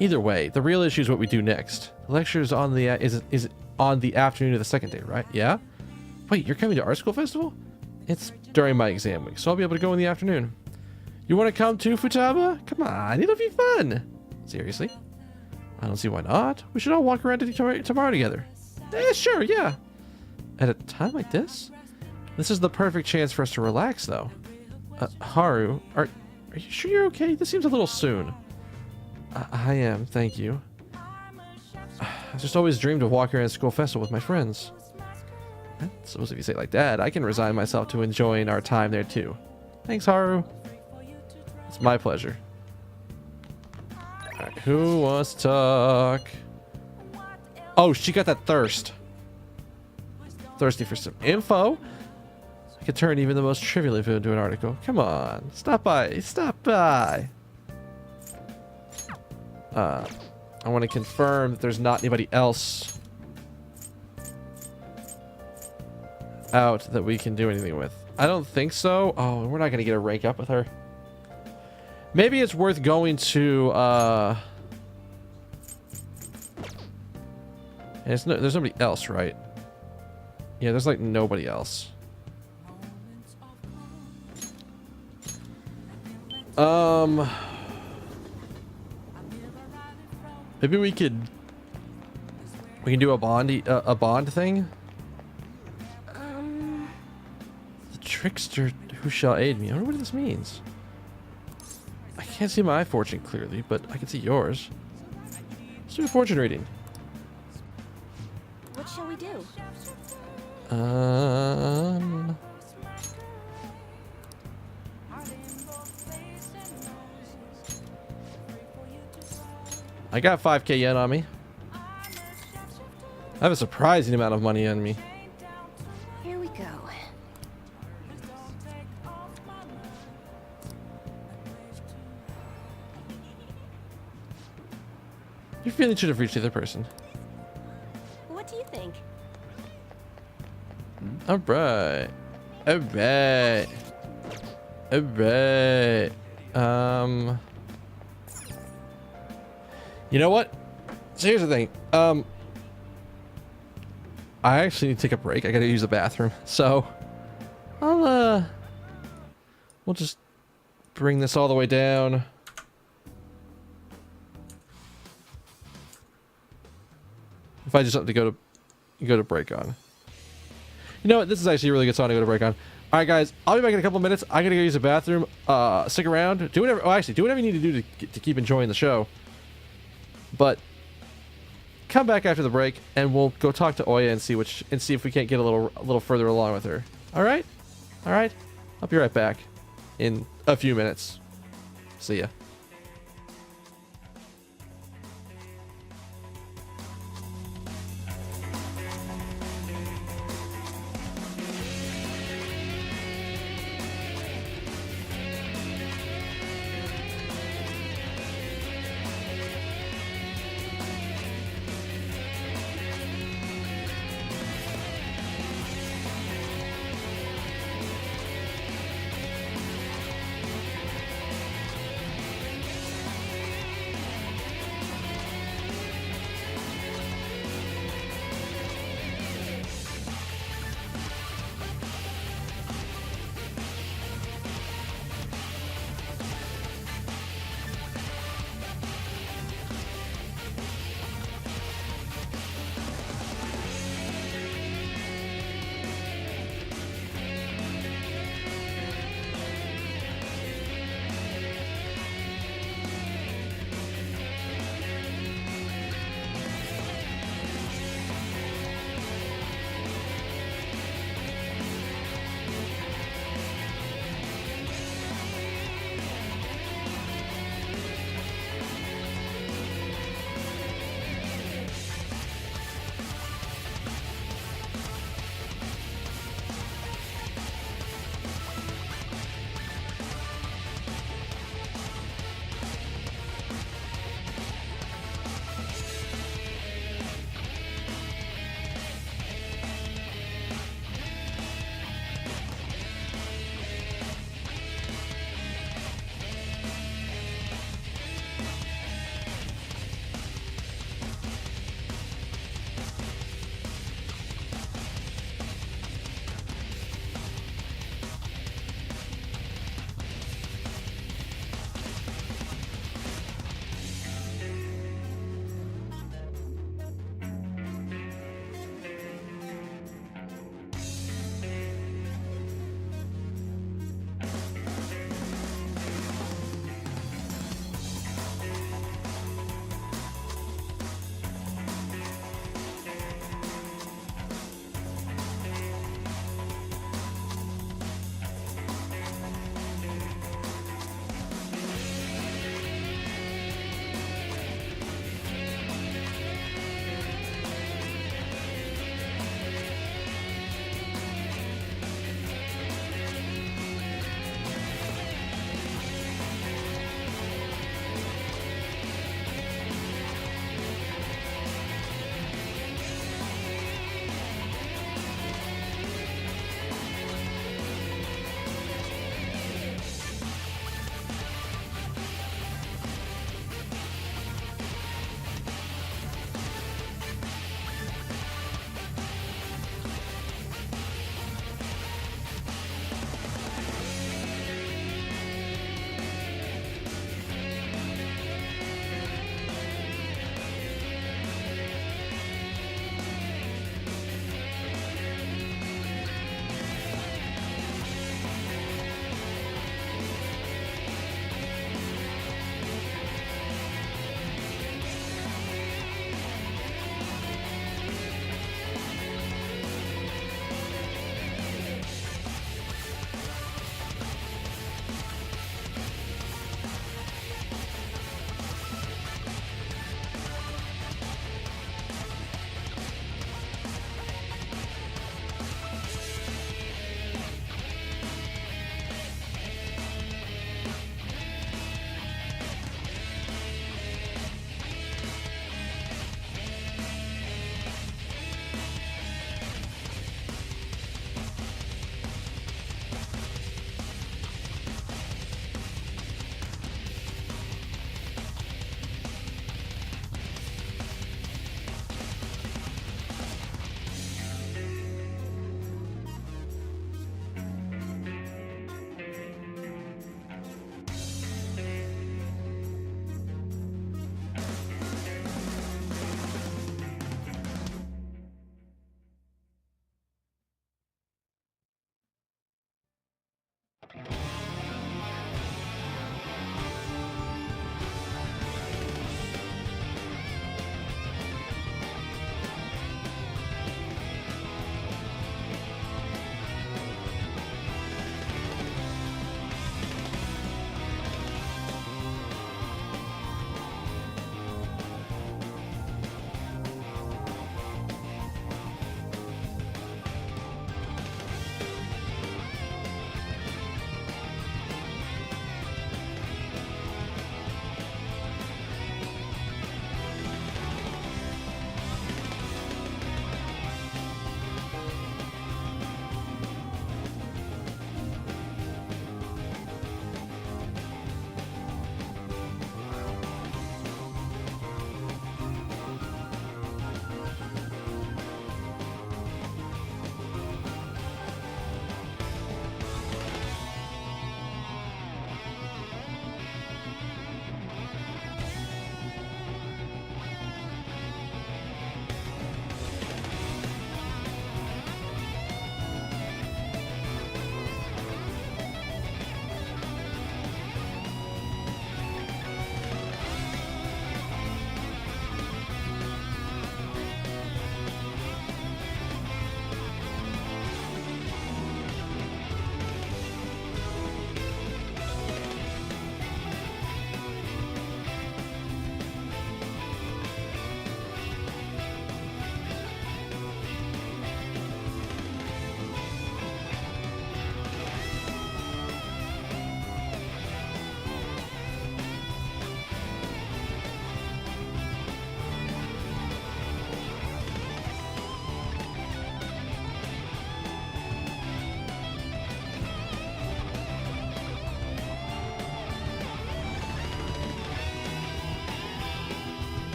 Either way, the real issue is what we do next. The lecture is on the is on the afternoon of the second day, right? Yeah. Wait, you're coming to Art School Festival? It's during my exam week, so I'll be able to go in the afternoon. You want to come too, Futaba? Come on, it'll be fun. Seriously? I don't see why not. We should all walk around tomorrow together. Sure, yeah. At a time like this? This is the perfect chance for us to relax, though. Haru, are you sure you're okay? This seems a little soon. I am, thank you. I just always dreamed of walking around school festival with my friends. I suppose if you say it like that, I can resign myself to enjoying our time there too. Thanks, Haru. It's my pleasure. Alright, who wants to talk? Oh, she got that thirst. Thirsty for some info? I could turn even the most trivial info into an article. Come on, stop by. Stop by. I want to confirm that there's not anybody else out that we can do anything with. I don't think so. Oh, we're not going to get a rank up with her. Maybe it's worth going to, there's nobody else, right? Yeah, there's like nobody else. Maybe we can do a bond thing. The trickster who shall aid me. I wonder what this means. I can't see my fortune clearly, but I can see yours. Let's do a fortune reading. What shall we do? I got 5k yen on me. I have a surprising amount of money on me. Here we go. Your feeling should have reached the other person. What do you think? All right. All right. All right. You know what? So here's the thing. I actually need to take a break. I gotta use the bathroom. So we'll just bring this all the way down. If I just have to go to go to break on. You know what? This is actually a really good song to go to break on. All right, guys. I'll be back in a couple of minutes. I gotta go use the bathroom. Stick around. Do whatever. Oh, actually, do whatever you need to do to keep enjoying the show. But come back after the break, and we'll go talk to Oya and see if we can't get a little further along with her. All right. All right. I'll be right back in a few minutes. See ya.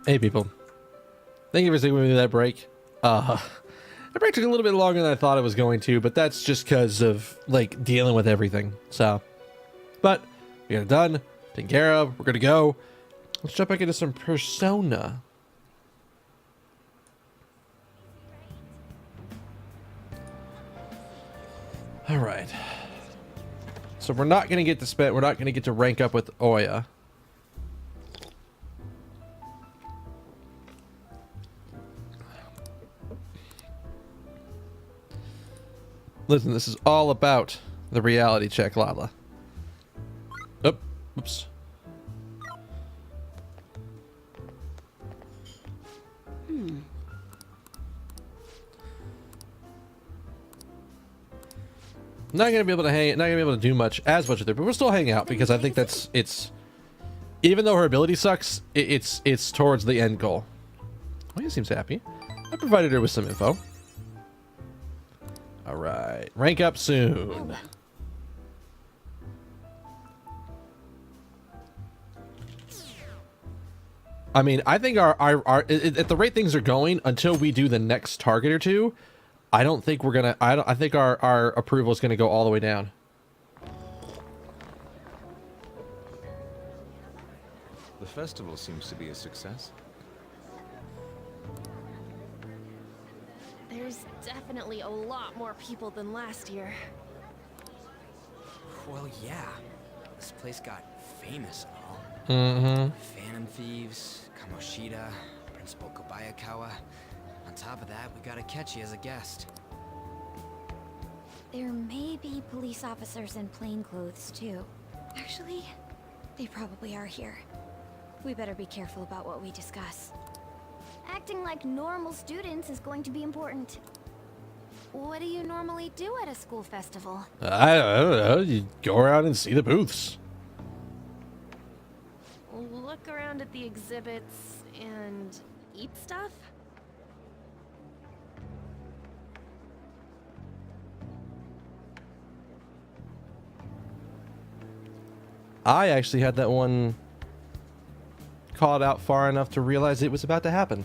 Hey people, thank you for sticking with me through that break. The break took a little bit longer than I thought it was going to, but that's just because of like dealing with everything. So, but we got it done, taken care of. We're gonna go. Let's jump back into some Persona. All right. So we're not gonna get to spend. We're not gonna get to rank up with Oya. Listen, this is all about the reality check, Lala. Oh, oops. Not gonna be able to hang. Not gonna be able to do as much with her, but we'll still hang out because I think it's. Even though her ability sucks, it's towards the end goal. Oya seems happy. I provided her with some info. All right, rank up soon. I mean, I think our at the rate things are going, until we do the next target or two, I don't think we're gonna. I think our approval is gonna go all the way down. The festival seems to be a success. There's definitely a lot more people than last year. Well, yeah. This place got famous and all. Mm-hmm. Phantom Thieves, Kamoshida, Principal Kobayakawa. On top of that, we got Akechi as a guest. There may be police officers in plainclothes, too. Actually, they probably are here. We better be careful about what we discuss. Acting like normal students is going to be important. What do you normally do at a school festival? I don't know. You go around and see the booths. Look around at the exhibits and eat stuff? I actually had that one called out far enough to realize it was about to happen.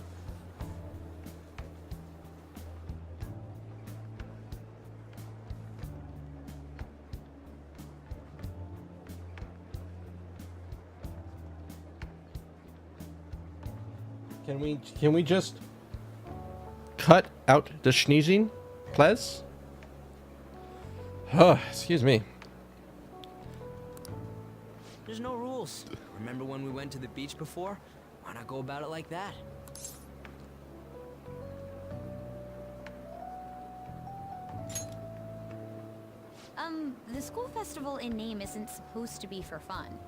Can we just cut out the sneezing, please? Oh, excuse me. There's no rules. Remember when we went to the beach before? Why not go about it like that? The school festival in name isn't supposed to be for fun.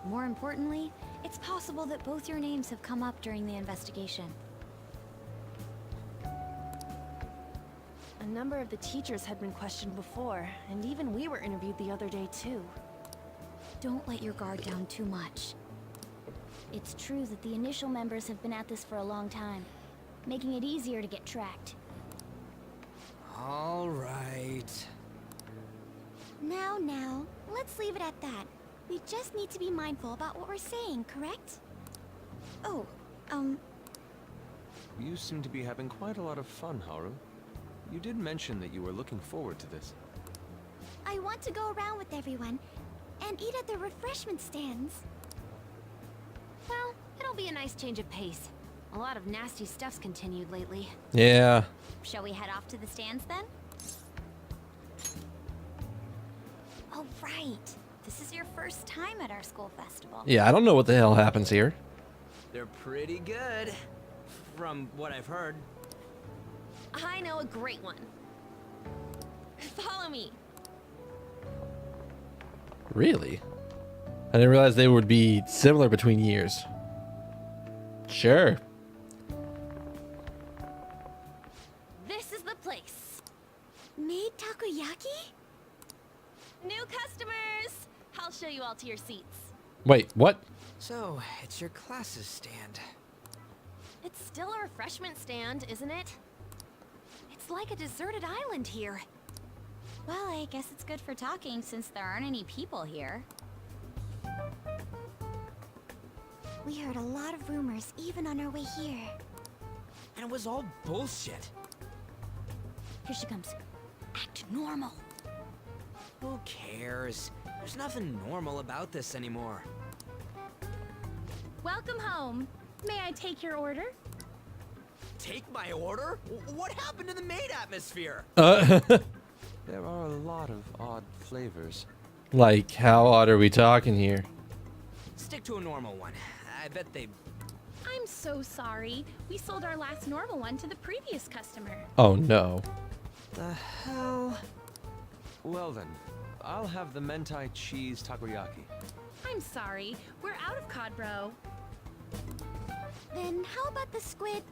More importantly, it's possible that both your names have come up during the investigation. A number of the teachers had been questioned before, and even we were interviewed the other day too. Don't let your guard down too much. It's true that the initial members have been at this for a long time, making it easier to get tracked. All right. Now, let's leave it at that. We just need to be mindful about what we're saying, correct? Oh, You seem to be having quite a lot of fun, Haru. You did mention that you were looking forward to this. I want to go around with everyone and eat at the refreshment stands. Well, it'll be a nice change of pace. A lot of nasty stuff's continued lately. Yeah. Shall we head off to the stands then? Oh, right. This is your first time at our school festival. Yeah, I don't know what the hell happens here. They're pretty good, from what I've heard. I know a great one. Follow me. Really? I didn't realize they would be similar between years. Sure. This is the place. Made takoyaki? New customers! I'll show you all to your seats. Wait, what? So, it's your class's stand. It's still a refreshment stand, isn't it? It's like a deserted island here. Well, I guess it's good for talking since there aren't any people here. We heard a lot of rumors even on our way here. And it was all bullshit. Here she comes. Act normal. Who cares? There's nothing normal about this anymore. Welcome home. May I take your order? Take my order? What happened to the maid atmosphere? There are a lot of odd flavors. Like, how odd are we talking here? Stick to a normal one. I bet they... I'm so sorry. We sold our last normal one to the previous customer. Oh no. The hell? Well then, I'll have the mentai cheese takoyaki. I'm sorry. We're out of cod, bro. Then how about the squid?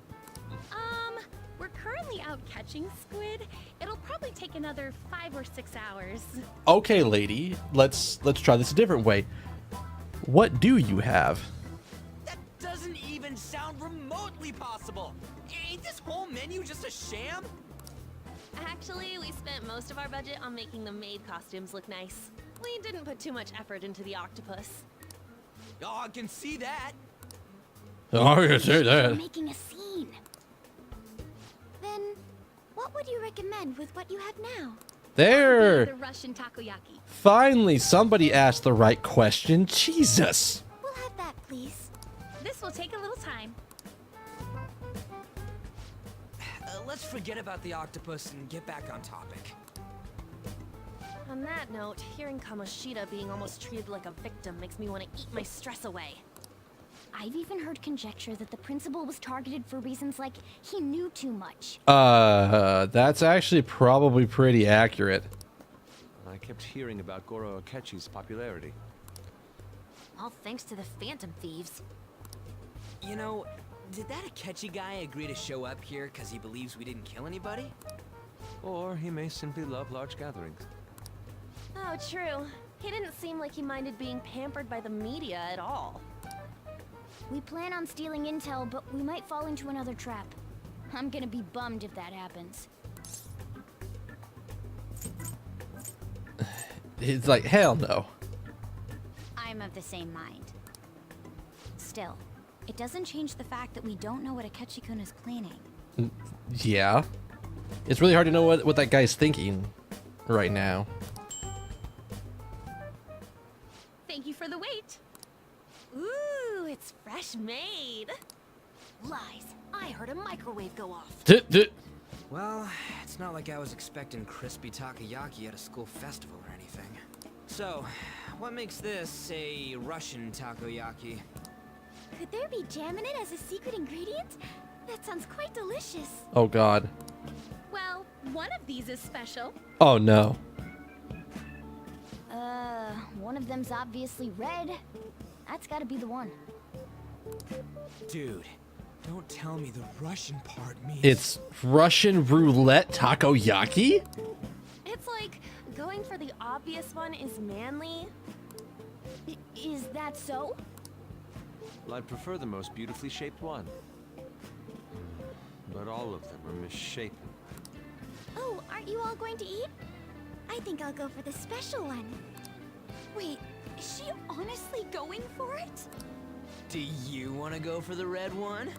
We're currently out catching squid. It'll probably take another 5 or 6 hours. Okay, lady. Let's try this a different way. What do you have? That doesn't even sound remotely possible. Ain't this whole menu just a sham? Actually, we spent most of our budget on making the maid costumes look nice. We didn't put too much effort into the octopus. Oh, I can see that. Oh, you say We're that. making a scene. Then, what would you recommend with what you have now? There. The Russian takoyaki. Finally, somebody asked the right question. Jesus. We'll have that, please. This will take a little time. Let's forget about the octopus and get back on topic. On that note, hearing Kamoshida being almost treated like a victim makes me want to eat my stress away. I've even heard conjecture that the principal was targeted for reasons like he knew too much. That's actually probably pretty accurate. I kept hearing about Goro Akechi's popularity. All thanks to the Phantom Thieves. You know, did that Akechi guy agree to show up here because he believes we didn't kill anybody? Or he may simply love large gatherings. Oh, true. He didn't seem like he minded being pampered by the media at all. We plan on stealing intel, but we might fall into another trap. I'm gonna be bummed if that happens. It's like, hell no. I'm of the same mind. Still, it doesn't change the fact that we don't know what Akechi-kun is planning. Yeah. It's really hard to know what that guy's thinking right now. Thank you for the wait. Ooh, it's fresh made. Lies. I heard a microwave go off. Well, it's not like I was expecting crispy takoyaki at a school festival or anything. So, what makes this a Russian takoyaki? Could there be jam in it as a secret ingredient? That sounds quite delicious. Oh god. Well, one of these is special. Oh no. One of them's obviously red. That's gotta be the one. Dude, don't tell me the Russian part means... It's Russian roulette takoyaki? It's like going for the obvious one is manly. Is that so? Well, I'd prefer the most beautifully shaped one. But all of them are misshapen. Oh, aren't you all going to eat? I think I'll go for the special one. Wait, is she honestly going for it? Do you want to go for the red one?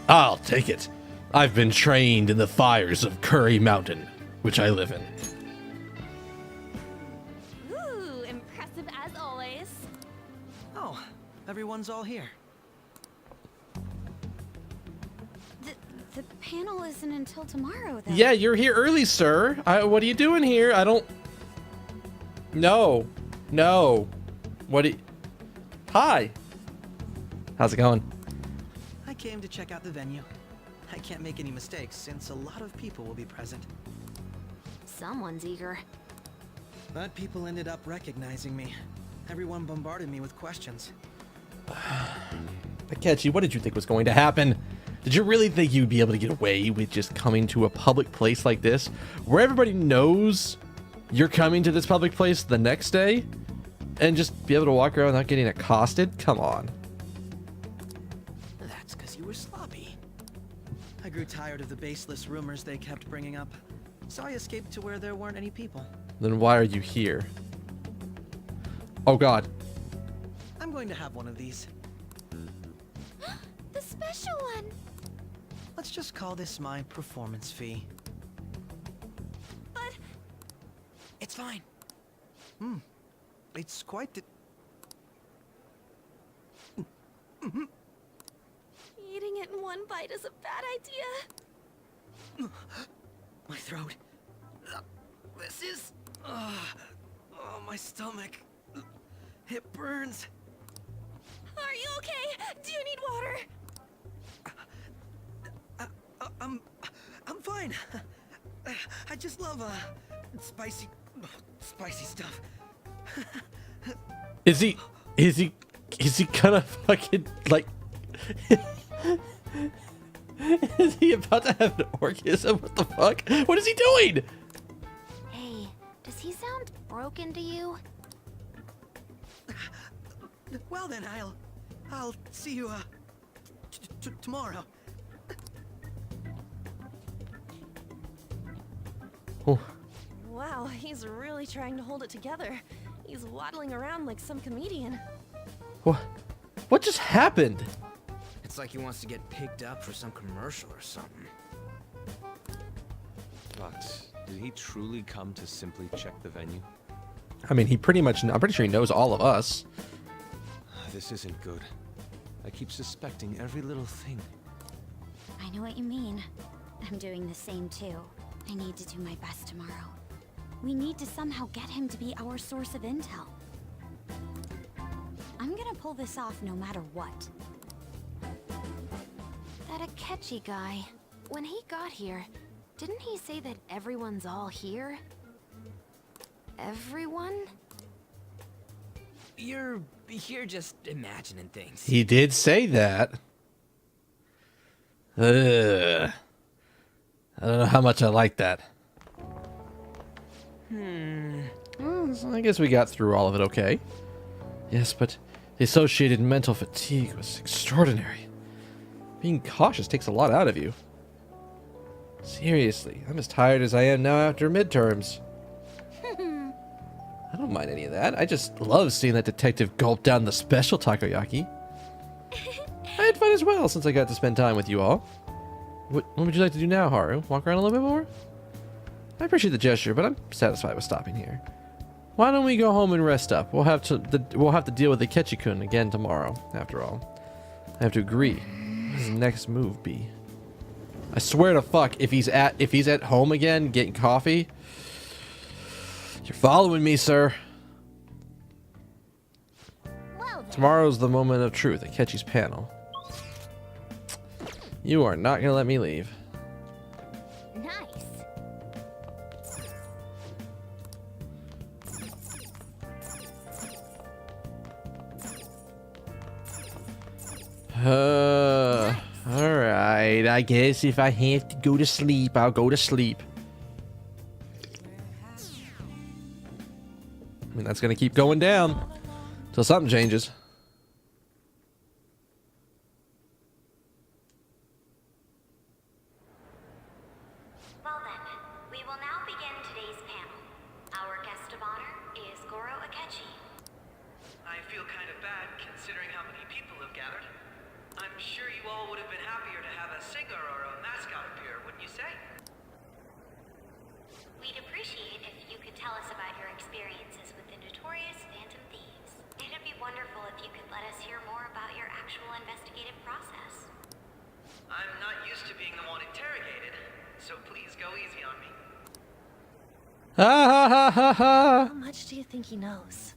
I'll take it. I've been trained in the fires of Curry Mountain, which I live in. Ooh, impressive as always. Oh, everyone's all here. The panel isn't until tomorrow, though. Yeah, you're here early, sir. What are you doing here? I don't... No. No. What do you... Hi. How's it going? I came to check out the venue. I can't make any mistakes since a lot of people will be present. Someone's eager. But people ended up recognizing me. Everyone bombarded me with questions. Akechi, what did you think was going to happen? Did you really think you'd be able to get away with just coming to a public place like this, where everybody knows you're coming to this public place the next day, and just be able to walk around without getting accosted? Come on. That's because you were sloppy. I grew tired of the baseless rumors they kept bringing up, so I escaped to where there weren't any people. Then why are you here? Oh god. I'm going to have one of these. The special one! Let's just call this my performance fee. But... It's fine. It's quite the... Eating it in one bite is a bad idea. My throat. This is... oh, my stomach. It burns. Are you okay? Do you need water? I'm fine. I just love, spicy stuff. Is he gonna fucking, like... Is he about to have an orgasm? What the fuck? What is he doing? Hey, does he sound broken to you? Well then, I'll see you, tomorrow. Oh. Wow, he's really trying to hold it together. He's waddling around like some comedian. What just happened? It's like he wants to get picked up for some commercial or something. But did he truly come to simply check the venue? I mean, I'm pretty sure he knows all of us. This isn't good. I keep suspecting every little thing. I know what you mean. I'm doing the same too. I need to do my best tomorrow. We need to somehow get him to be our source of intel. I'm gonna pull this off no matter what. That Akechi guy, when he got here, didn't he say that everyone's all here? Everyone? You're just imagining things. He did say that. Ugh. I don't know how much I like that. So I guess we got through all of it okay. Yes, but the associated mental fatigue was extraordinary. Being cautious takes a lot out of you. Seriously, I'm as tired as I am now after midterms. I don't mind any of that. I just love seeing that detective gulp down the special takoyaki. I had fun as well since I got to spend time with you all. What would you like to do now, Haru? Walk around a little bit more? I appreciate the gesture, but I'm satisfied with stopping here. Why don't we go home and rest up? We'll have to deal with Akechi-kun again tomorrow, after all. I have to agree. What does the next move be? I swear to fuck, if he's at home again getting coffee, you're following me, sir. Well, Tomorrow's the moment of truth, Akechi's panel. You are not gonna let me leave. nice. Alright, I guess if I have to go to sleep, I'll go to sleep. I mean, that's gonna keep going down till something changes. Well then, we will now begin today's panel. Our guest of honor is Goro Akechi. I feel kind of bad considering how many people have gathered. I'm sure you all would have been happier to have a singer or a mascot appear, wouldn't you say? We'd appreciate if you could tell us about your experiences with the notorious Phantom Thieves. It'd be wonderful if you could let us hear more about your actual investigative process. I'm not used to being the one interrogated, so please go easy on me. Ha ha ha ha ha! How much do you think he knows?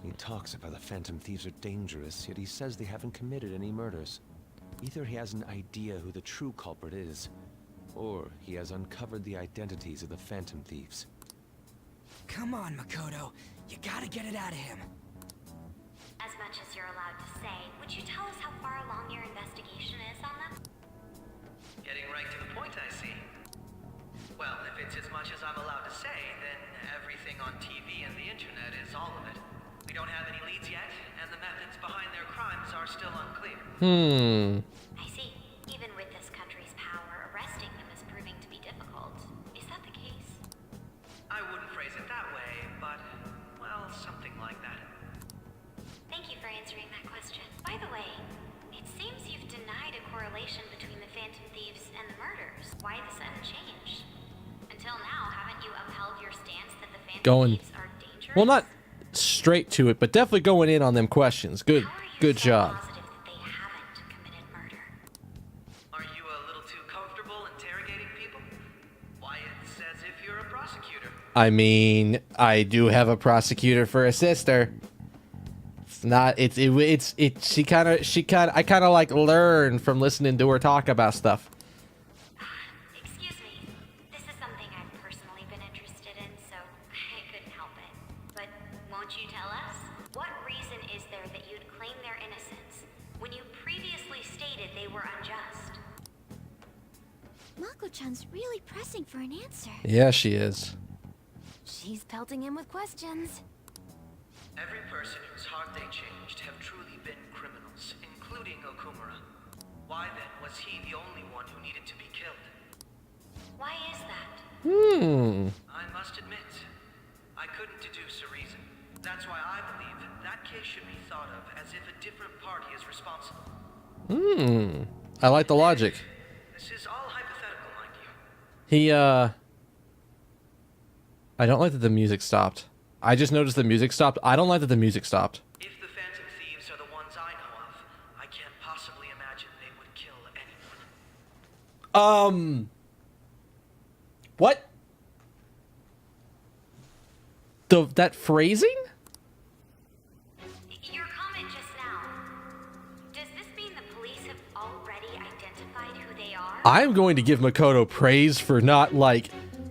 He talks about the Phantom Thieves are dangerous, yet he says they haven't committed any murders. Either he has an idea who the true culprit is, or he has uncovered the identities of the Phantom Thieves. Come on, Makoto. You gotta get it out of him. As much as you're allowed to say, would you tell us how far along your investigation is on them? Getting right to the point, I see. Well, if it's as much as I'm allowed to say, then everything on TV and the internet is all of it. We don't have any leads yet, and the methods behind their crimes are still unclear. I see. Even with this country's power, arresting them is proving to be difficult. Is that the case? I wouldn't phrase it that way, but, well, something like that. Thank you for answering correlation between the Phantom Thieves and the murders. Why the sudden change? Until now, haven't you upheld your stance that the Phantom Thieves are dangerous? Well, not straight to it, but definitely going in on them questions. Good job. Positive that they haven't committed murder. Are you a little too comfortable interrogating people? Why, it's as if you're a prosecutor. I mean, I do have a prosecutor for a sister. It's not. She kind of. I kind of like learn from listening to her talk about stuff. Excuse me. This is something I've personally been interested in, so I couldn't help it. But won't you tell us? What reason is there that you'd claim their innocence when you previously stated they were unjust? Mako-chan's really pressing for an answer. Yeah, she is. She's pelting him with questions. Every person whose heart they changed have truly been criminals, including Okumura. Why then was he the only one who needed to be killed? Why is that? I must admit, I couldn't deduce a reason. That's why I believe that case should be thought of as if a different party is responsible. I like the logic. This is all hypothetical, mind you. I don't like that the music stopped. I just noticed the music stopped. I don't like that the music stopped. If the Phantom Thieves are the ones I know of, I can't possibly imagine they would kill anyone. What? That phrasing? Your comment just now. Does this mean the police have already identified who they are? I'm going to give Makoto praise for not, like,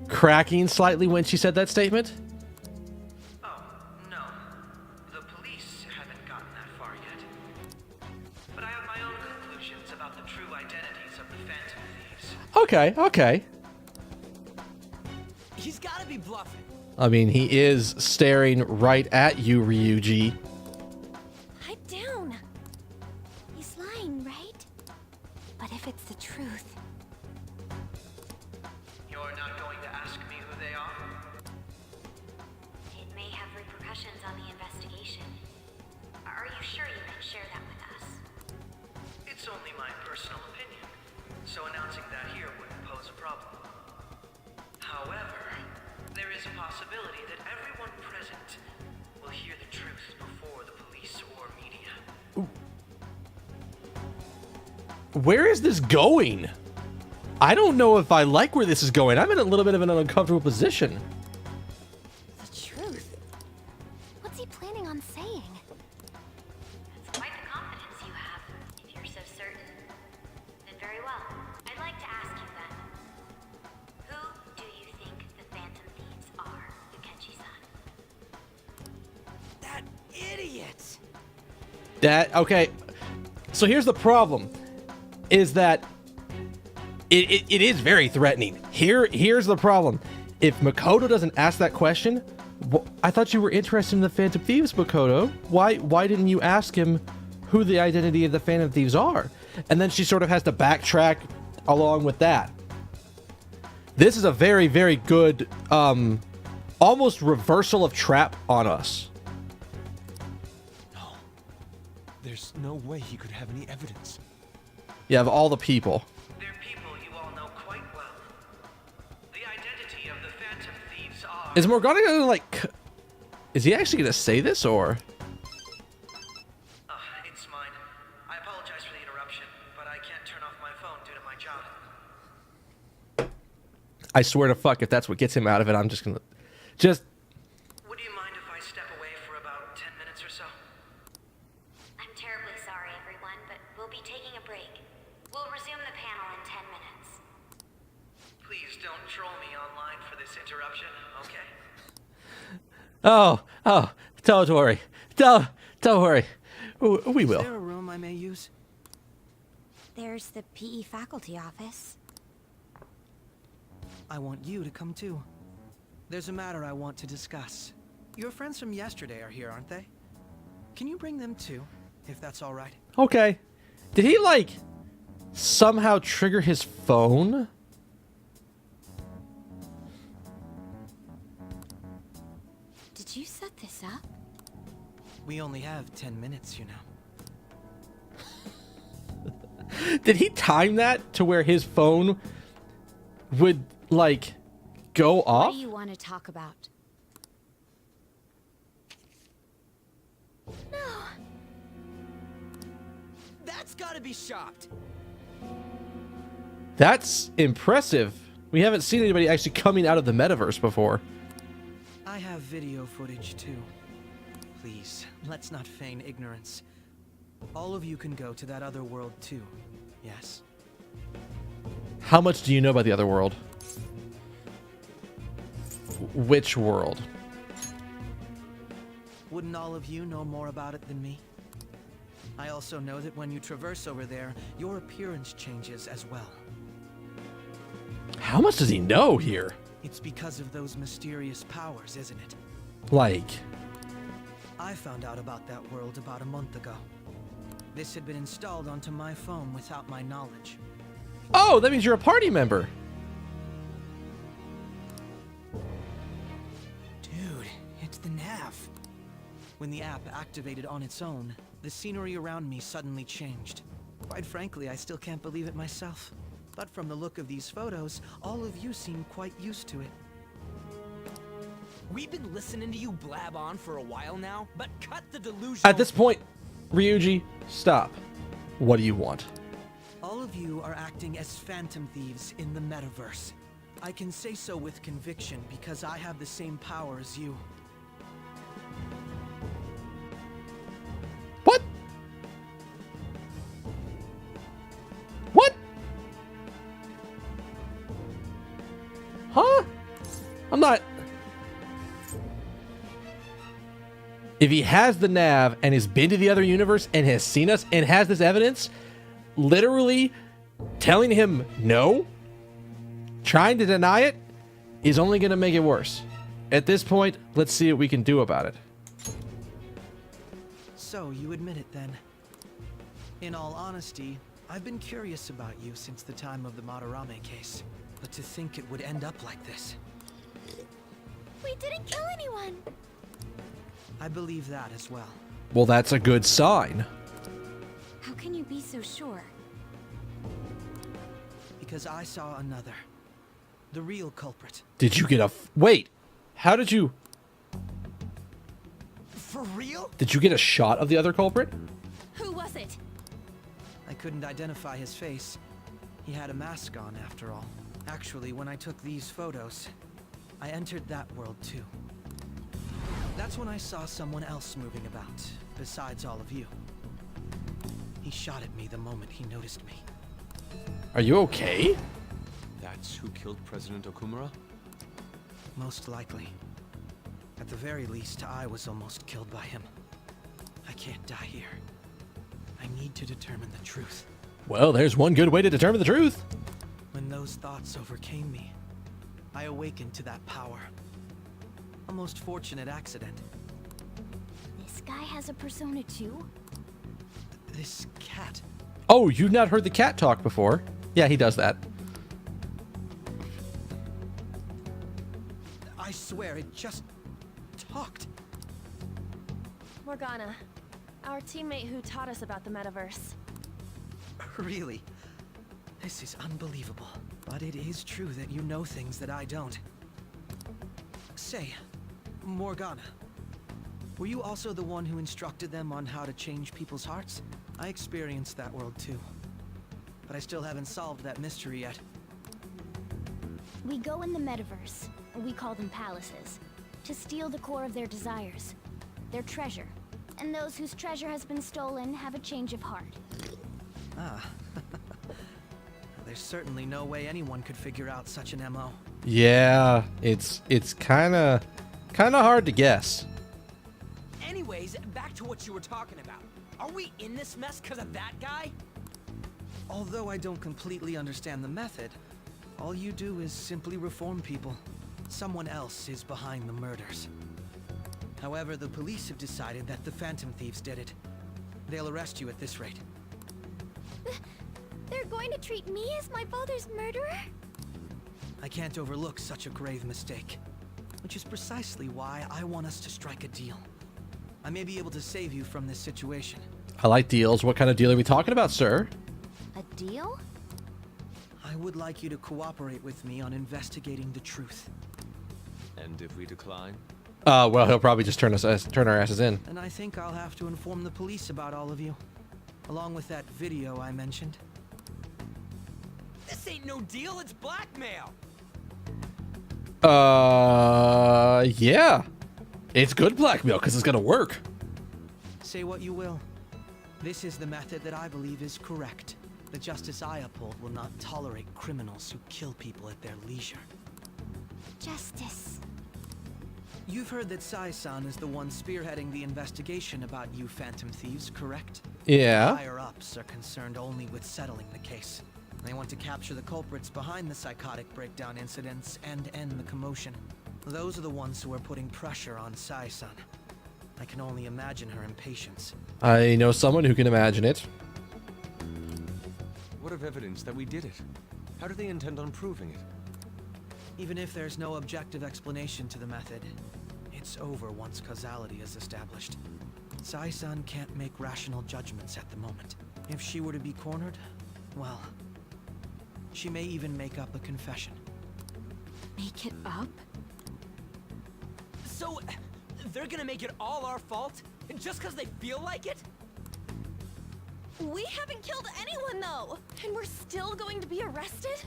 cracking slightly when she said that statement. Okay. He's gotta be bluffing. I mean, he is staring right at you, Ryuji. Pipe down. He's lying, right? But if it's the truth... You're not going to ask me who they are? It may have repercussions on the investigation. Are you sure you can share that with us? It's only my personal opinion, so announcing that here wouldn't pose a problem. However, there is a possibility that everyone present will hear the truth before the police or media. Where is this going? I don't know if I like where this is going. I'm in a little bit of an uncomfortable position. The truth? What's he planning on saying? That's quite the confidence you have. If you're so certain, then very well. I'd like to ask you then. Who do you think the Phantom Thieves are, Yukechi-san? That idiot! Okay. So here's the problem. Is that it is very threatening. Here's the problem. If Makoto doesn't ask that question, I thought you were interested in the Phantom Thieves, Makoto. Why didn't you ask him who the identity of the Phantom Thieves are? And then she sort of has to backtrack along with that. This is a very, very good, almost reversal of trap on us. No. There's no way he could have any evidence. You have all the people. They're people you all know quite well. The identity of the Phantom Thieves are... Is Morgana gonna, like... Is he actually gonna say this, or... It's mine. I apologize for the interruption, but I can't turn off my phone due to my job. I swear to fuck, if that's what gets him out of it, I'm just gonna... Would you mind if I step away for about 10 minutes or so? I'm terribly sorry, everyone, but we'll be taking a break. We'll resume the panel in 10 minutes. Please don't troll me online for this interruption, okay? Oh, don't worry. Don't worry. We will. Is there a room I may use? There's the PE faculty office. I want you to come too. There's a matter I want to discuss. Your friends from yesterday are here, aren't they? Can you bring them too, if that's all right? Okay. Did he, like, somehow trigger his phone? Did you set this up? We only have 10 minutes, you know. Did he time that to where his phone would, like, go What off? do you want to talk about? No. That's gotta be shocked. That's impressive. We haven't seen anybody actually coming out of the metaverse before. I have video footage too. Please, let's not feign ignorance. All of you can go to that other world too. Yes. How much do you know about the other world? Which world? Wouldn't all of you know more about it than me? I also know that when you traverse over there, your appearance changes as well. How much does he know here? It's because of those mysterious powers, isn't it? Like, I found out about that world about a month ago. This had been installed onto my phone without my knowledge. oh, that means you're a party member. Dude, it's the nav. When the app activated on its own, the scenery around me suddenly changed. Quite frankly, I still can't believe it myself. But from the look of these photos, all of you seem quite used to it. We've been listening to you blab on for a while now, but cut the delusion. At this point, Ryuji, stop. What do you want? All of you are acting as phantom thieves in the metaverse. I can say so with conviction because I have the same power as you. What? What? Huh? I'm not... If he has the nav and has been to the other universe and has seen us and has this evidence, literally telling him no, trying to deny it, is only going to make it worse. At this point, let's see what we can do about it. So, you admit it then. In all honesty, I've been curious about you since the time of the Madarame case. But to think it would end up like this. We didn't kill anyone. I believe that as well. Well, that's a good sign. How can you be so sure? Because I saw another. The real culprit. Did you get a... Wait. How did you... For real? Did you get a shot of the other culprit? Who was it? I couldn't identify his face. He had a mask on, after all. Actually, when I took these photos, I entered that world too. That's when I saw someone else moving about, besides all of you. He shot at me the moment he noticed me. Are you okay? That's who killed President Okumura? Most likely. At the very least, I was almost killed by him. I can't die here. I need to determine the truth. Well, there's one good way to determine the truth. When those thoughts overcame me, I awakened to that power. A most fortunate accident. This guy has a persona too? This cat. Oh, you've not heard the cat talk before. Yeah, he does that. I swear, it just talked. Morgana, our teammate who taught us about the metaverse. Really? This is unbelievable. But it is true that you know things that I don't. Say, Morgana, were you also the one who instructed them on how to change people's hearts? I experienced that world too. But I still haven't solved that mystery yet. We go in the metaverse, we call them palaces, to steal the core of their desires, their treasure. And those whose treasure has been stolen have a change of heart. Ah. There's certainly no way anyone could figure out such an MO. Yeah, it's kind of hard to guess. Anyways, back to what you were talking about. Are we in this mess because of that guy? Although I don't completely understand the method, all you do is simply reform people. Someone else is behind the murders. However, the police have decided that the Phantom Thieves did it. They'll arrest you at this rate. They're going to treat me as my father's murderer? I can't overlook such a grave mistake. Which is precisely why I want us to strike a deal. I may be able to save you from this situation. I like deals. What kind of deal are we talking about, sir? A deal? I would like you to cooperate with me on investigating the truth. And if we decline? Well, he'll probably just turn our asses in. And I think I'll have to inform the police about all of you, along with that video I mentioned. This ain't no deal, it's blackmail! Yeah. It's good blackmail, because it's gonna work. Say what you will. This is the method that I believe is correct. The justice I uphold will not tolerate criminals who kill people at their leisure. Justice. You've heard that Sai-san is the one spearheading the investigation about you Phantom Thieves, correct? Yeah. Higher-ups are concerned only with settling the case. They want to capture the culprits behind the psychotic breakdown incidents and end the commotion. Those are the ones who are putting pressure on Sai-san. I can only imagine her impatience. I know someone who can imagine it. What of evidence that we did it? How do they intend on proving it? Even if there's no objective explanation to the method, it's over once causality is established. Sai-san can't make rational judgments at the moment. If she were to be cornered, well, she may even make up a confession. Make it up? So, they're gonna make it all our fault? Just because they feel like it? We haven't killed anyone, though! And we're still going to be arrested?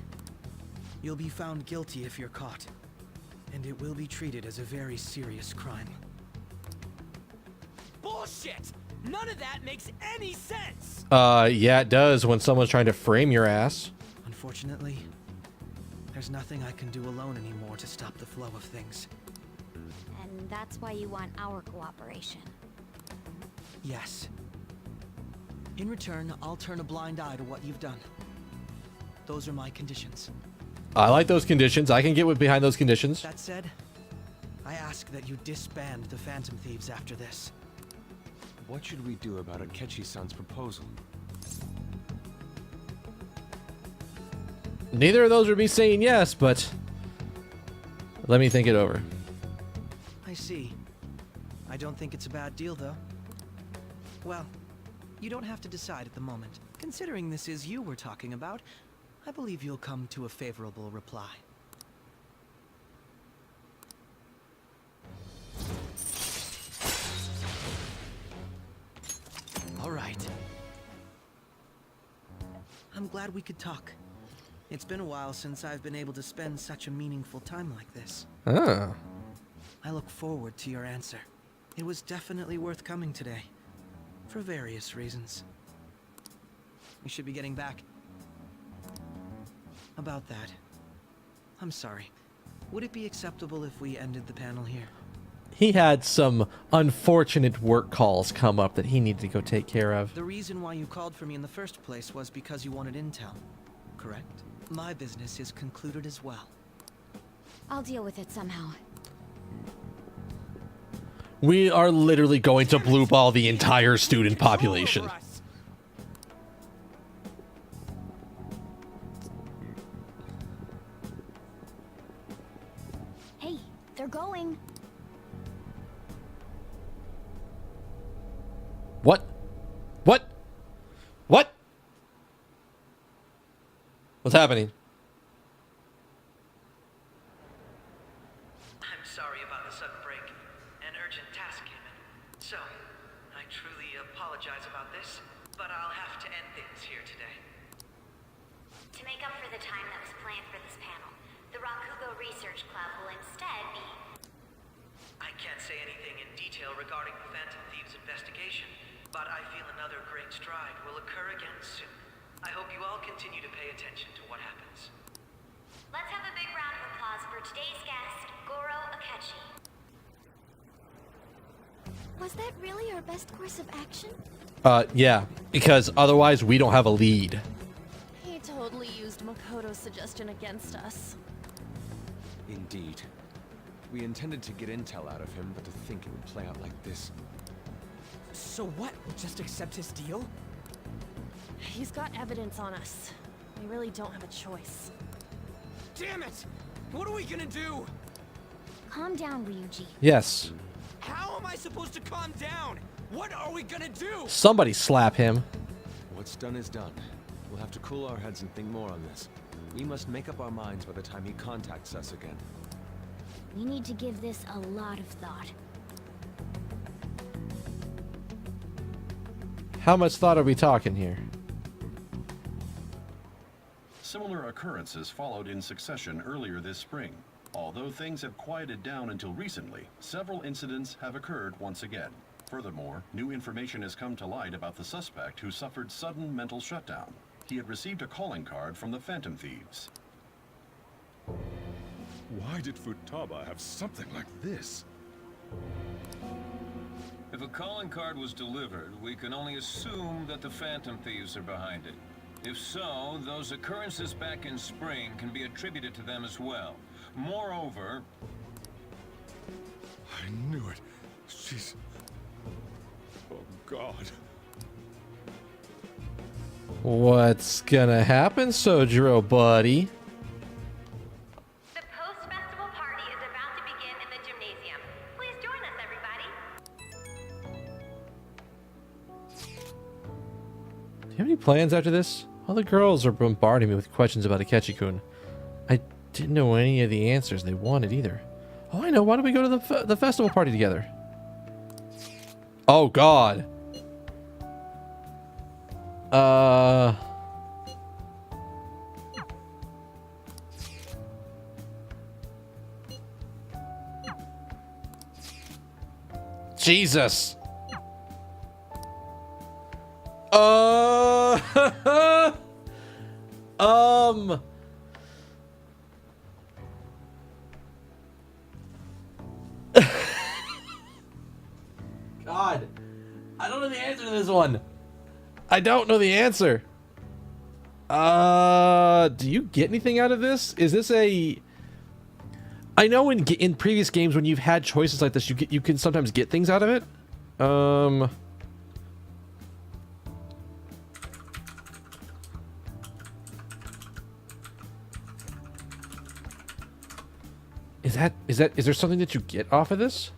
You'll be found guilty if you're caught, and it will be treated as a very serious crime. Bullshit! None of that makes any sense! Yeah, it does when someone's trying to frame your ass. Unfortunately, there's nothing I can do alone anymore to stop the flow of things. And that's why you want our cooperation. Yes. In return, I'll turn a blind eye to what you've done. Those are my conditions. I like those conditions. I can get with behind those conditions. That said, I ask that you disband the Phantom Thieves after this. What should we do about Akechi-san's proposal? Neither of those would be saying yes, but let me think it over. I see. I don't think it's a bad deal, though. Well, you don't have to decide at the moment. Considering this is you we're talking about, I believe you'll come to a favorable reply. All right. I'm glad we could talk. It's been a while since I've been able to spend such a meaningful time like this. Ah. I look forward to your answer. It was definitely worth coming today, for various reasons. We should be getting back. About that, I'm sorry. Would it be acceptable if we ended the panel here? He had some unfortunate work calls come up that he needed to go take care of. The reason why you called for me in the first place was because you wanted intel, correct? My business is concluded as well. I'll deal with it somehow. We are literally going to blue ball the entire student population. Hey, they're going. What? What? What? What's happening? I'm sorry about the sudden break. An urgent task came in. So, I truly apologize about this, but I'll have to end things here today. To make up for the time that was planned for this panel, the Rakugo Research Club will instead be... I can't say anything in detail regarding the Phantom Thieves investigation, but I feel another great stride will occur again soon. I hope you all continue to pay attention to what happens. Let's have a big round of applause for today's guest, Goro Akechi. Was that really our best course of action? Yeah, because otherwise we don't have a lead. He totally used Makoto's suggestion against us. Indeed. We intended to get intel out of him, but to think it would play out like this. So what? Just accept his deal? He's got evidence on us. We really don't have a choice. Damn it! What are we gonna do? Calm down, Ryuji. Yes. How am I supposed to calm down? What are we gonna do? Somebody slap him. What's done is done. We'll have to cool our heads and think more on this. We must make up our minds by the time he contacts us again. We need to give this a lot of thought. How much thought are we talking here? Similar occurrences followed in succession earlier this spring. Although things have quieted down until recently, several incidents have occurred once again. Furthermore, new information has come to light about the suspect who suffered sudden mental shutdown. He had received a calling card from the Phantom Thieves. Why did Futaba have something like this? If a calling card was delivered, we can only assume that the Phantom Thieves are behind it. If so, those occurrences back in spring can be attributed to them as well. Moreover... I knew it. She's... Oh, God. What's gonna happen, Sojiro, buddy? The post-festival party is about to begin in the gymnasium. Please join us, everybody. Do you have any plans after this? All the girls are bombarding me with questions about Akechi-kun. I didn't know any of the answers they wanted either. Oh, I know. Why don't we go to the festival party together? Oh, God. Jesus. God, I don't know the answer to this one. I don't know the answer. Do you get anything out of this? Is this a... I know in previous games when you've had choices like this, you can sometimes get things out of it. Is there something that you get off of this?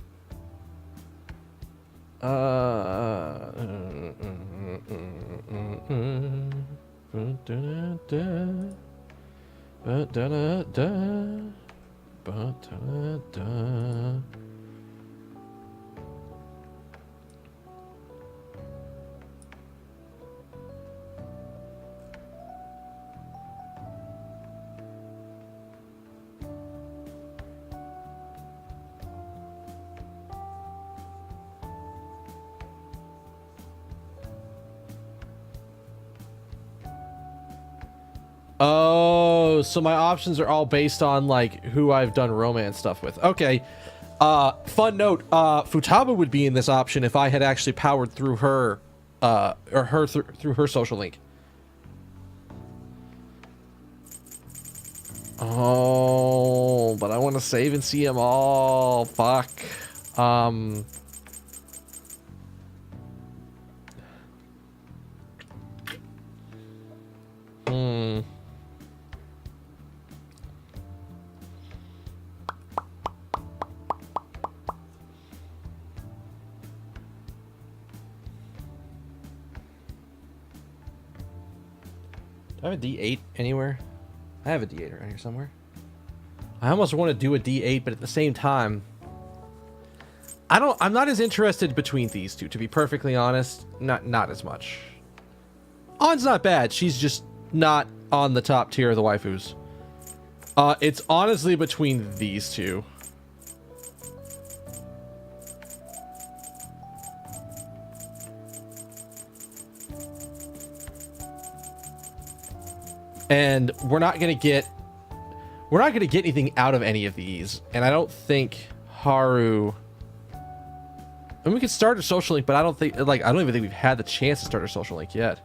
Oh, so my options are all based on like who I've done romance stuff with. Okay. Fun note, Futaba would be in this option if I had actually powered through her through her social link. Oh, but I want to save and see them all. Fuck. Do I have a D8 anywhere? I have a D8 around here somewhere. I almost want to do a D8, but at the same time, I'm not as interested between these two, to be perfectly honest. Not as much. Ann's not bad. She's just not on the top tier of the waifus. It's honestly between these two. And we're not gonna get anything out of any of these. And I don't think Haru. And we could start a social link, but I don't even think we've had the chance to start a social link yet.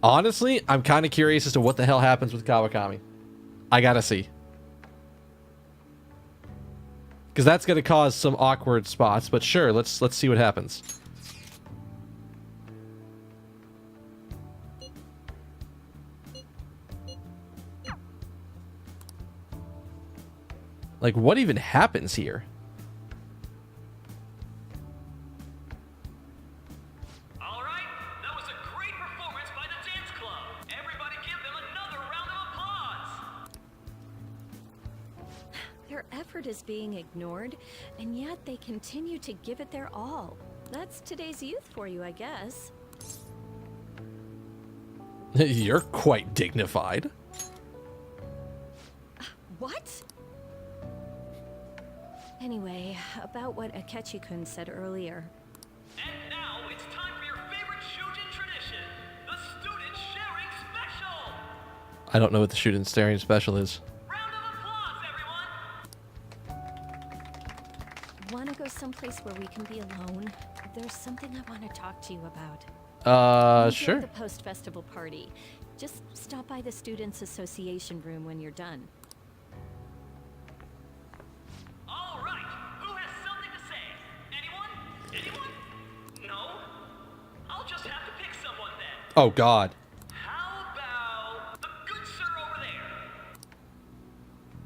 Honestly, I'm kind of curious as to what the hell happens with Kawakami. I gotta see. Because that's going to cause some awkward spots, but sure, let's see what happens. Like, what even happens here? All right, that was a great performance by the dance club. Everybody give them another round of applause. Their effort is being ignored, and yet they continue to give it their all. That's today's youth for you, I guess. You're quite dignified. What? Anyway, about what Akechi-kun said earlier. And now it's time for your favorite Shujin tradition, the student sharing special. I don't know what the shooting staring special is. Want to go someplace where we can be alone? There's something I want to talk to you about. Sure. The post-festival party. Just stop by the Students' Association room when you're done. All right, who has something to say? Anyone? Anyone? No? I'll just have to pick someone then. Oh, God. How about the good sir over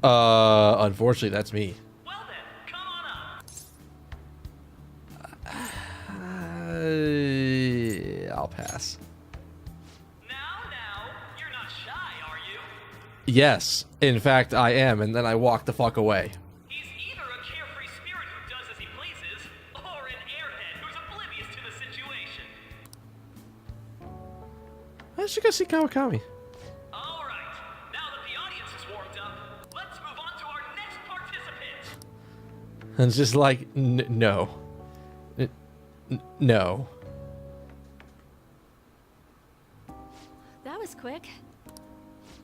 there? Unfortunately, that's me. Well then, come on up. I'll pass. Now, you're not shy, are you? Yes, in fact, I am, and then I walk the fuck away. He's either a carefree spirit who does as he pleases, or an airhead who's oblivious to the situation. I should go see Kawakami. All right, now that the audience is warmed up, let's move on to our next participant. And it's just like, no. No. That was quick.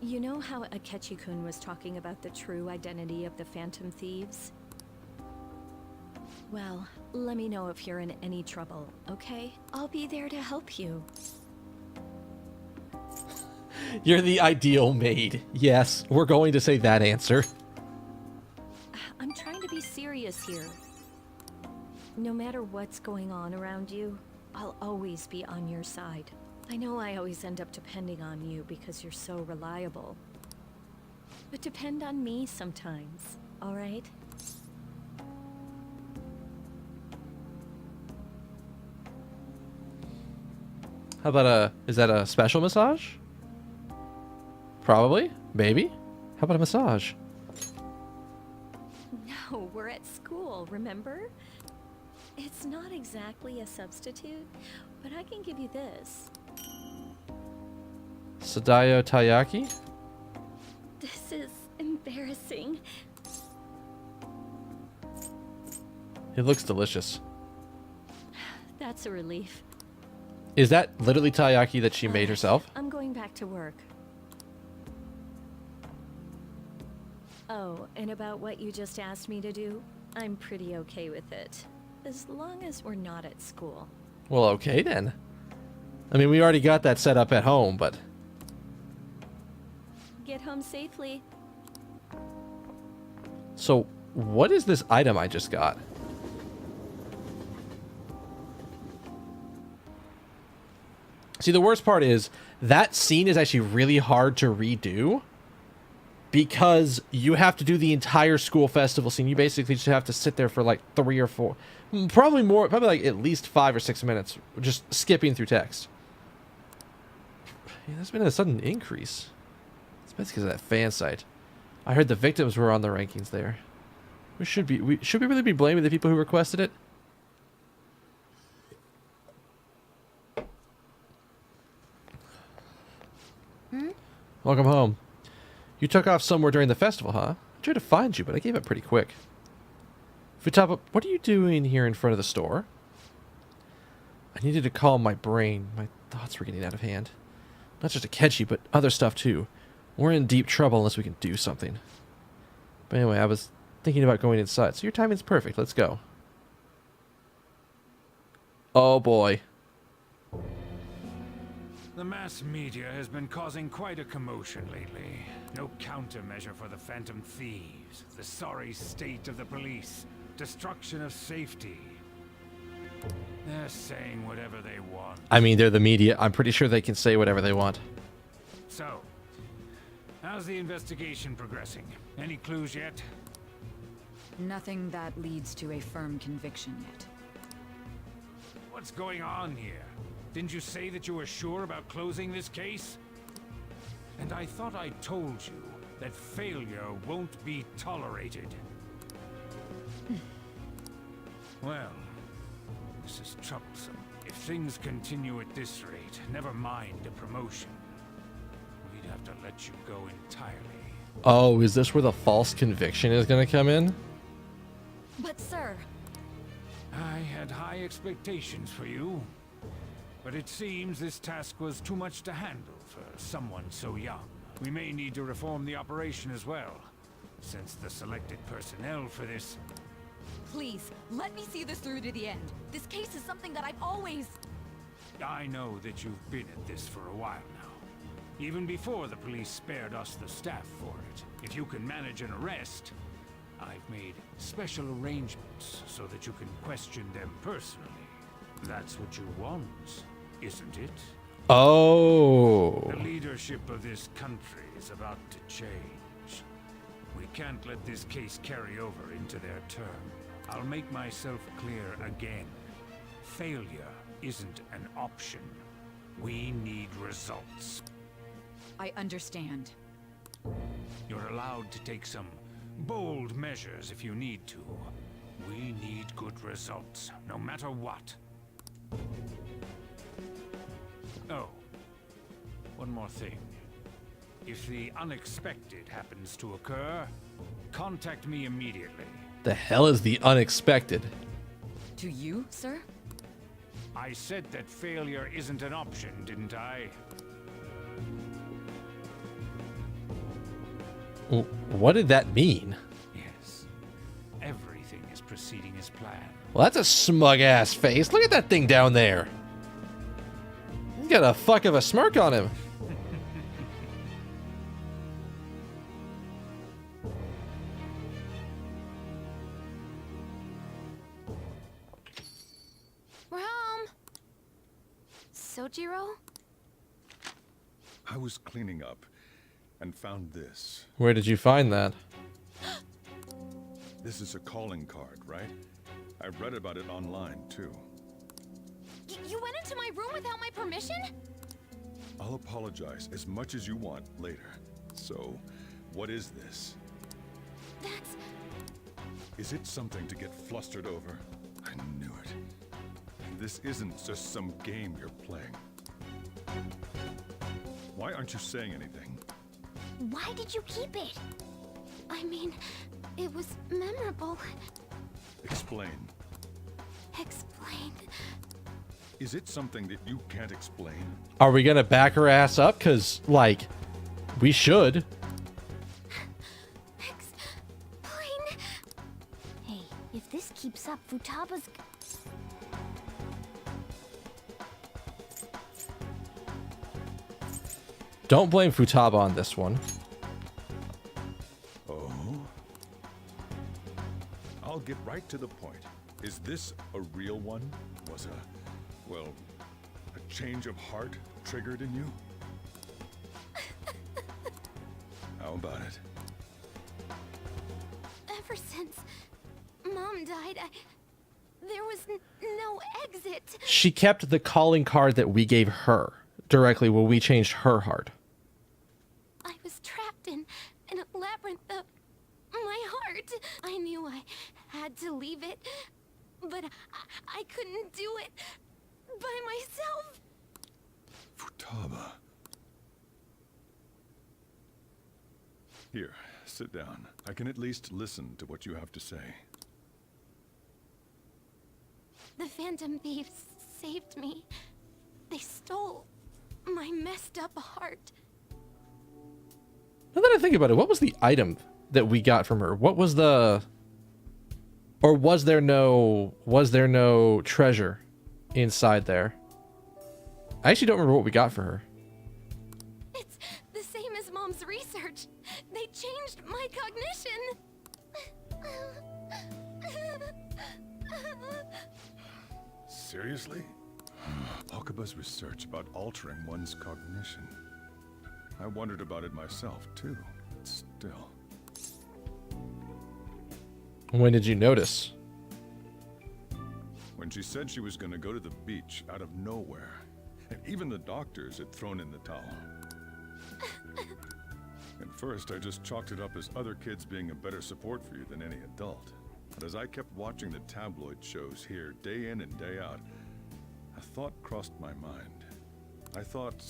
You know how Akechi-kun was talking about the true identity of the Phantom Thieves? Well, let me know if you're in any trouble, okay? I'll be there to help you. You're the ideal maid. Yes, we're going to say that answer. I'm trying to be serious here. No matter what's going on around you, I'll always be on your side. I know I always end up depending on you because you're so reliable. But depend on me sometimes, all right? How about is that a special massage? Probably. Maybe. How about a massage? No, we're at school, remember? It's not exactly a substitute, but I can give you this. Sadayo Taiyaki? This is embarrassing. It looks delicious. That's a relief. Is that literally taiyaki that she made herself? I'm going back to work. Oh, and about what you just asked me to do, I'm pretty okay with it. As long as we're not at school. Well, okay then. I mean, we already got that set up at home, but... Get home safely. So, what is this item I just got? See, the worst part is, that scene is actually really hard to redo. Because you have to do the entire school festival scene. You basically just have to sit there for like 3 or 4... Probably more, probably like at least 5 or 6 minutes. Just skipping through text. Yeah, there's been a sudden increase. It's basically because of that fan site. I heard the victims were on the rankings there. Should we really be blaming the people who requested it? Welcome home. You took off somewhere during the festival, huh? I tried to find you, but I gave up pretty quick. Futaba, what are you doing here in front of the store? I needed to calm my brain. My thoughts were getting out of hand. Not just Akechi, but other stuff too. We're in deep trouble unless we can do something. But anyway, I was thinking about going inside, so your timing's perfect. Let's go. Oh boy. The mass media has been causing quite a commotion lately. No countermeasure for the Phantom Thieves, the sorry state of the police, destruction of safety. They're saying whatever they want. I mean, they're the media. I'm pretty sure they can say whatever they want. So, how's the investigation progressing? Any clues yet? Nothing that leads to a firm conviction yet. What's going on here? Didn't you say that you were sure about closing this case? And I thought I told you that failure won't be tolerated. Well, this is troublesome. If things continue at this rate, never mind a promotion. We'd have to let you go entirely. Oh, is this where the false conviction is going to come in? But sir... I had high expectations for you. But it seems this task was too much to handle for someone so young. We may need to reform the operation as well, since the selected personnel for this... Please, let me see this through to the end. This case is something that I've always... I know that you've been at this for a while now. Even before the police spared us the staff for it. If you can manage an arrest, I've made special arrangements so that you can question them personally. That's what you want, isn't it? Oh. The leadership of this country is about to change. We can't let this case carry over into their term. I'll make myself clear again. Failure isn't an option. We need results. I understand. You're allowed to take some bold measures if you need to. We need good results, no matter what. Oh, one more thing. If the unexpected happens to occur, contact me immediately. The hell is the unexpected? To you, sir? I said that failure isn't an option, didn't I? What did that mean? Yes. Everything is proceeding as planned. Well, that's a smug ass face. Look at that thing down there. He's got a fuck of a smirk on him. We're home. Sojiro? I was cleaning up and found this. Where did you find that? This is a calling card, right? I read about it online, too. You went into my room without my permission? I'll apologize as much as you want later. So, what is this? That's... Is it something to get flustered over? I knew it. This isn't just some game you're playing. Why aren't you saying anything? Why did you keep it? I mean, it was memorable. Explain. Explain. Is it something that you can't explain? Are we gonna back her ass up? Cause, like, we should. Explain. Hey, if this keeps up, Futaba's... Don't blame Futaba on this one. Oh? I'll get right to the point. Is this a real one? Was well, a change of heart triggered in you? How about it? Ever since Mom died, there was no exit. She kept the calling card that we gave her directly when we changed her heart. I was trapped in a labyrinth of my heart. I knew I had to leave it, but I couldn't do it by myself. Futaba. Here, sit down. I can at least listen to what you have to say. The Phantom Thieves saved me. They stole my messed up heart. Now that I think about it, what was the item that we got from her? What was the... Or was there no treasure inside there? I actually don't remember what we got for her. It's the same as Mom's research. They changed my cognition. Seriously? Okaba's research about altering one's cognition. I wondered about it myself, too. But still. When did you notice? When she said she was going to go to the beach out of nowhere. And even the doctors had thrown in the towel. At first, I just chalked it up as other kids being a better support for you than any adult. But as I kept watching the tabloid shows here, day in and day out, a thought crossed my mind. I thought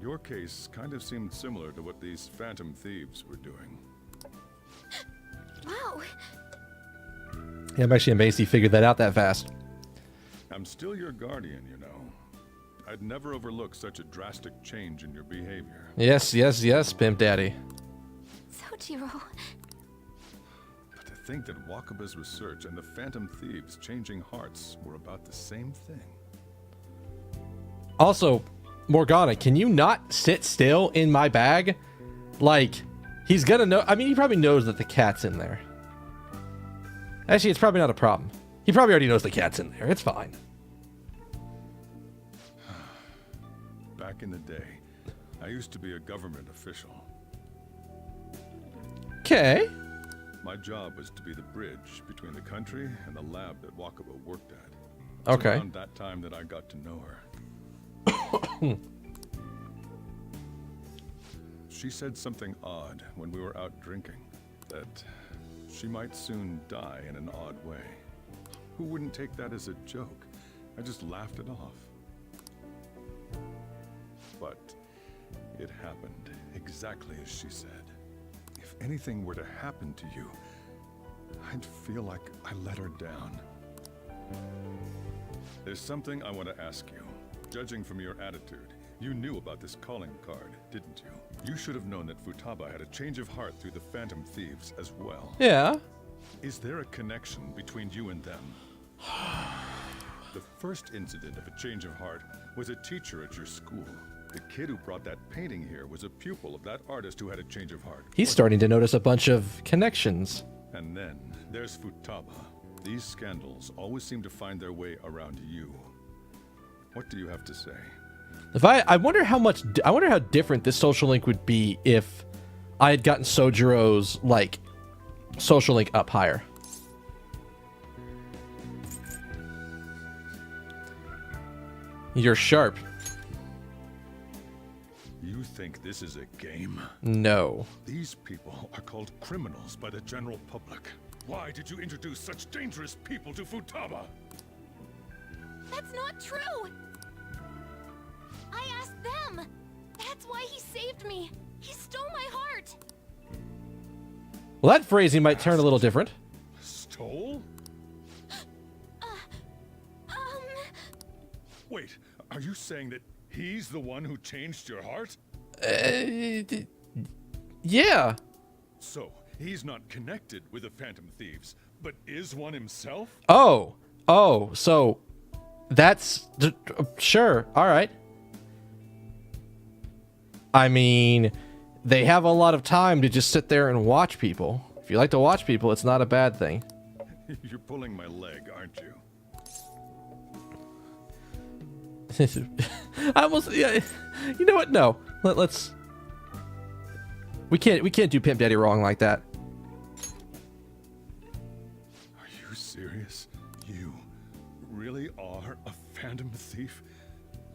your case kind of seemed similar to what these Phantom Thieves were doing. Wow. Yeah, I'm actually amazed he figured that out that fast. I'm still your guardian, you know. I'd never overlook such a drastic change in your behavior. Yes, yes, yes, Pimp Daddy. Sojiro. But to think that Wakaba's research and the Phantom Thieves changing hearts were about the same thing. Also, Morgana, can you not sit still in my bag? Like, he's gonna know. I mean, he probably knows that the cat's in there. Actually, it's probably not a problem. He probably already knows the cat's in there. It's fine. Back in the day, I used to be a government official. Okay. My job was to be the bridge between the country and the lab that Wakaba worked at. It's Okay. around that time that I got to know her. She said something odd when we were out drinking, that she might soon die in an odd way. Who wouldn't take that as a joke? I just laughed it off. But it happened exactly as she said. If anything were to happen to you, I'd feel like I let her down. There's something I want to ask you. Judging from your attitude, you knew about this calling card, didn't you? You should have known that Futaba had a change of heart through the Phantom Thieves as well. Yeah. Is there a connection between you and them? The first incident of a change of heart was a teacher at your school. The kid who brought that painting here was a pupil of that artist who had a change of heart. He's starting to notice a bunch of connections. And then there's Futaba. These scandals always seem to find their way around you. What do you have to say? If I wonder how much, I wonder how different this social link would be if I had gotten Sojiro's, like, social link up higher. You're sharp. You think this is a game? No. These people are called criminals by the general public. Why did you introduce such dangerous people to Futaba? That's not true! I asked them! That's why he saved me! He stole my heart! Well, that phrasing might turn a little different. Stole? Wait, are you saying that he's the one who changed your heart? Yeah. So, he's not connected with the Phantom Thieves, but is one himself? Oh, so that's sure. All right. I mean, they have a lot of time to just sit there and watch people. If you like to watch people, it's not a bad thing. You're pulling my leg, aren't you? I almost, yeah, you know what? No, let's. We can't do Pimp Daddy wrong like that. Are you serious? You really are a Phantom Thief?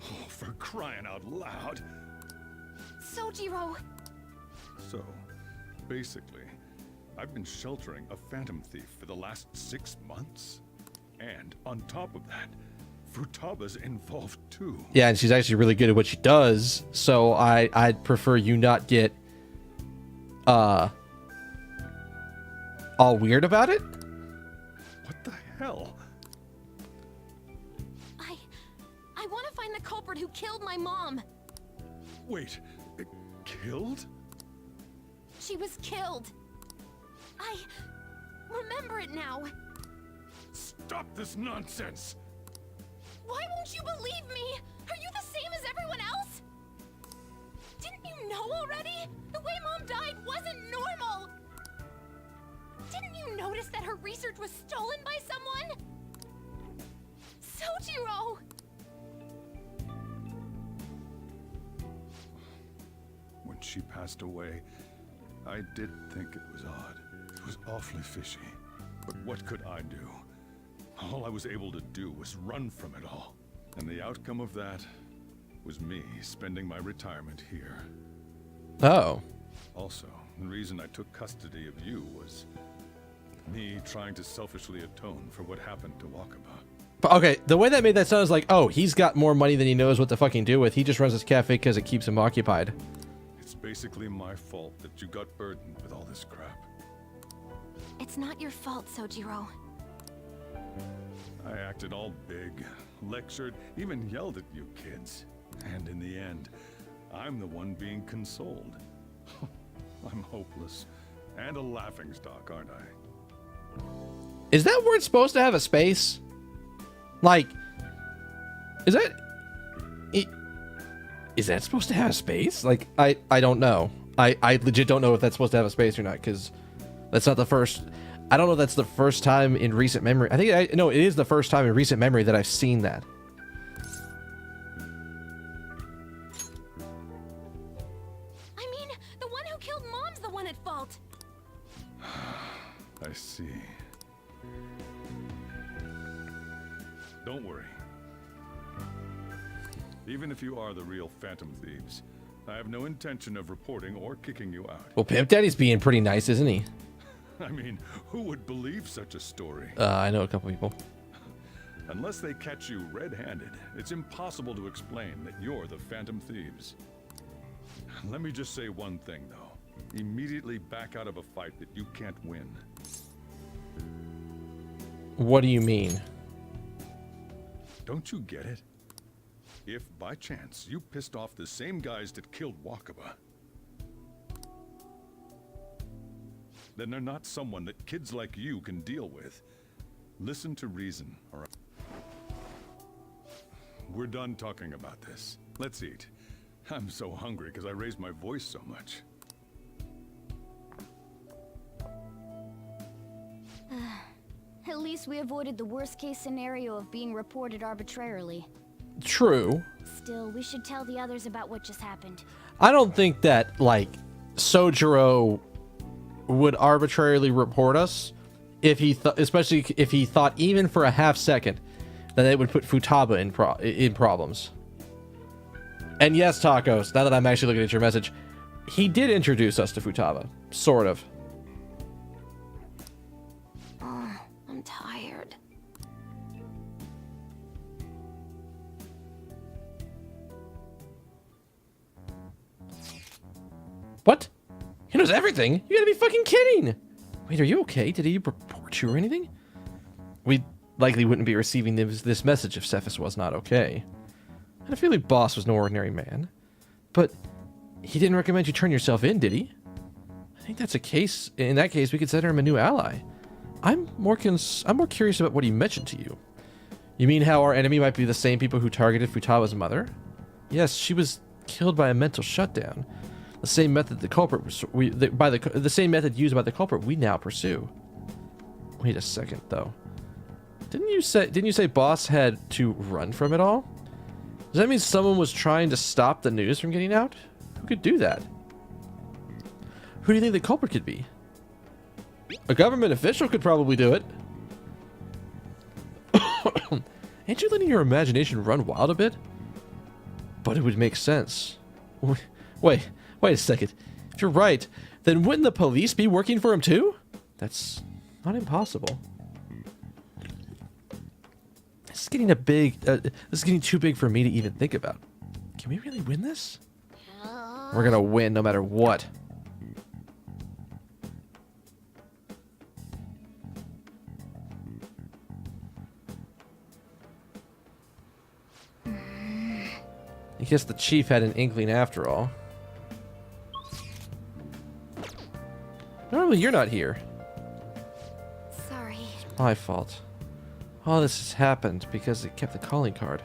Oh, for crying out loud! Sojiro! So, basically, I've been sheltering a Phantom Thief for the last 6 months. And on top of that, Futaba's involved too. Yeah, and she's actually really good at what she does. So I'd prefer you not get all weird about it. What the hell? I want to find the culprit who killed my mom. Wait, killed? She was killed. I remember it now. Stop this nonsense! Why won't you believe me? Are you the same as everyone else? Didn't you know already? The way Mom died wasn't normal. Didn't you notice that her research was stolen by someone? Sojiro! When she passed away, I did think it was odd. It was awfully fishy. But what could I do? All I was able to do was run from it all. And the outcome of that was me spending my retirement here. Oh. Also, the reason I took custody of you was me trying to selfishly atone for what happened to Wakaba. But okay, the way that made that sound is like, oh, he's got more money than he knows what to fucking do with. He just runs his cafe because it keeps him occupied. It's basically my fault that you got burdened with all this crap. It's not your fault, Sojiro. I acted all big, lectured, even yelled at you kids. And in the end, I'm the one being consoled. I'm hopeless and a laughingstock, aren't I? Is that word supposed to have a space? Like, is that supposed to have a space? Like, I don't know. I legit don't know if that's supposed to have a space or not, because that's not the first. I don't know if that's the first time in recent memory. No, it is the first time in recent memory that I've seen that. I mean, the one who killed Mom's the one at fault. I see. Don't worry. Even if you are the real Phantom Thieves, I have no intention of reporting or kicking you out. Well, Pimp Daddy's being pretty nice, isn't he? I mean, who would believe such a story? I know a couple people. Unless they catch you red-handed, it's impossible to explain that you're the Phantom Thieves. Let me just say one thing, though. Immediately back out of a fight that you can't win. What do you mean? Don't you get it? If, by chance, you pissed off the same guys that killed Wakaba, then they're not someone that kids like you can deal with. Listen to reason, all right? We're done talking about this. Let's eat. I'm so hungry because I raised my voice so much. At least we avoided the worst-case scenario of being reported arbitrarily. True. Still, we should tell the others about what just happened. I don't think that, like, Sojiro would arbitrarily report us if he especially if he thought even for a half second that it would put Futaba in problems. And yes, Tacos, now that I'm actually looking at your message, he did introduce us to Futaba, sort of. Oh, I'm tired. What? He knows everything? You gotta be fucking kidding! Wait, are you okay? Did he report you or anything? We likely wouldn't be receiving this message if Cephas was not okay. I had a feeling Boss was no ordinary man. But he didn't recommend you turn yourself in, did he? I think that's a case. In that case, we consider him a new ally. I'm more curious about what he mentioned to you. You mean how our enemy might be the same people who targeted Futaba's mother? Yes, she was killed by a mental shutdown. The same method the same method used by the culprit we now pursue. Wait a second, though. Didn't you say Boss had to run from it all? Does that mean someone was trying to stop the news from getting out? Who could do that? Who do you think the culprit could be? A government official could probably do it. Ain't you letting your imagination run wild a bit? But it would make sense. Wait a second. If you're right, then wouldn't the police be working for him too? That's not impossible. This is getting this is getting too big for me to even think about. Can we really win this? We're gonna win no matter what. I guess the chief had an inkling after all. Normally you're not here. Sorry. My fault. All this has happened because it kept the calling card.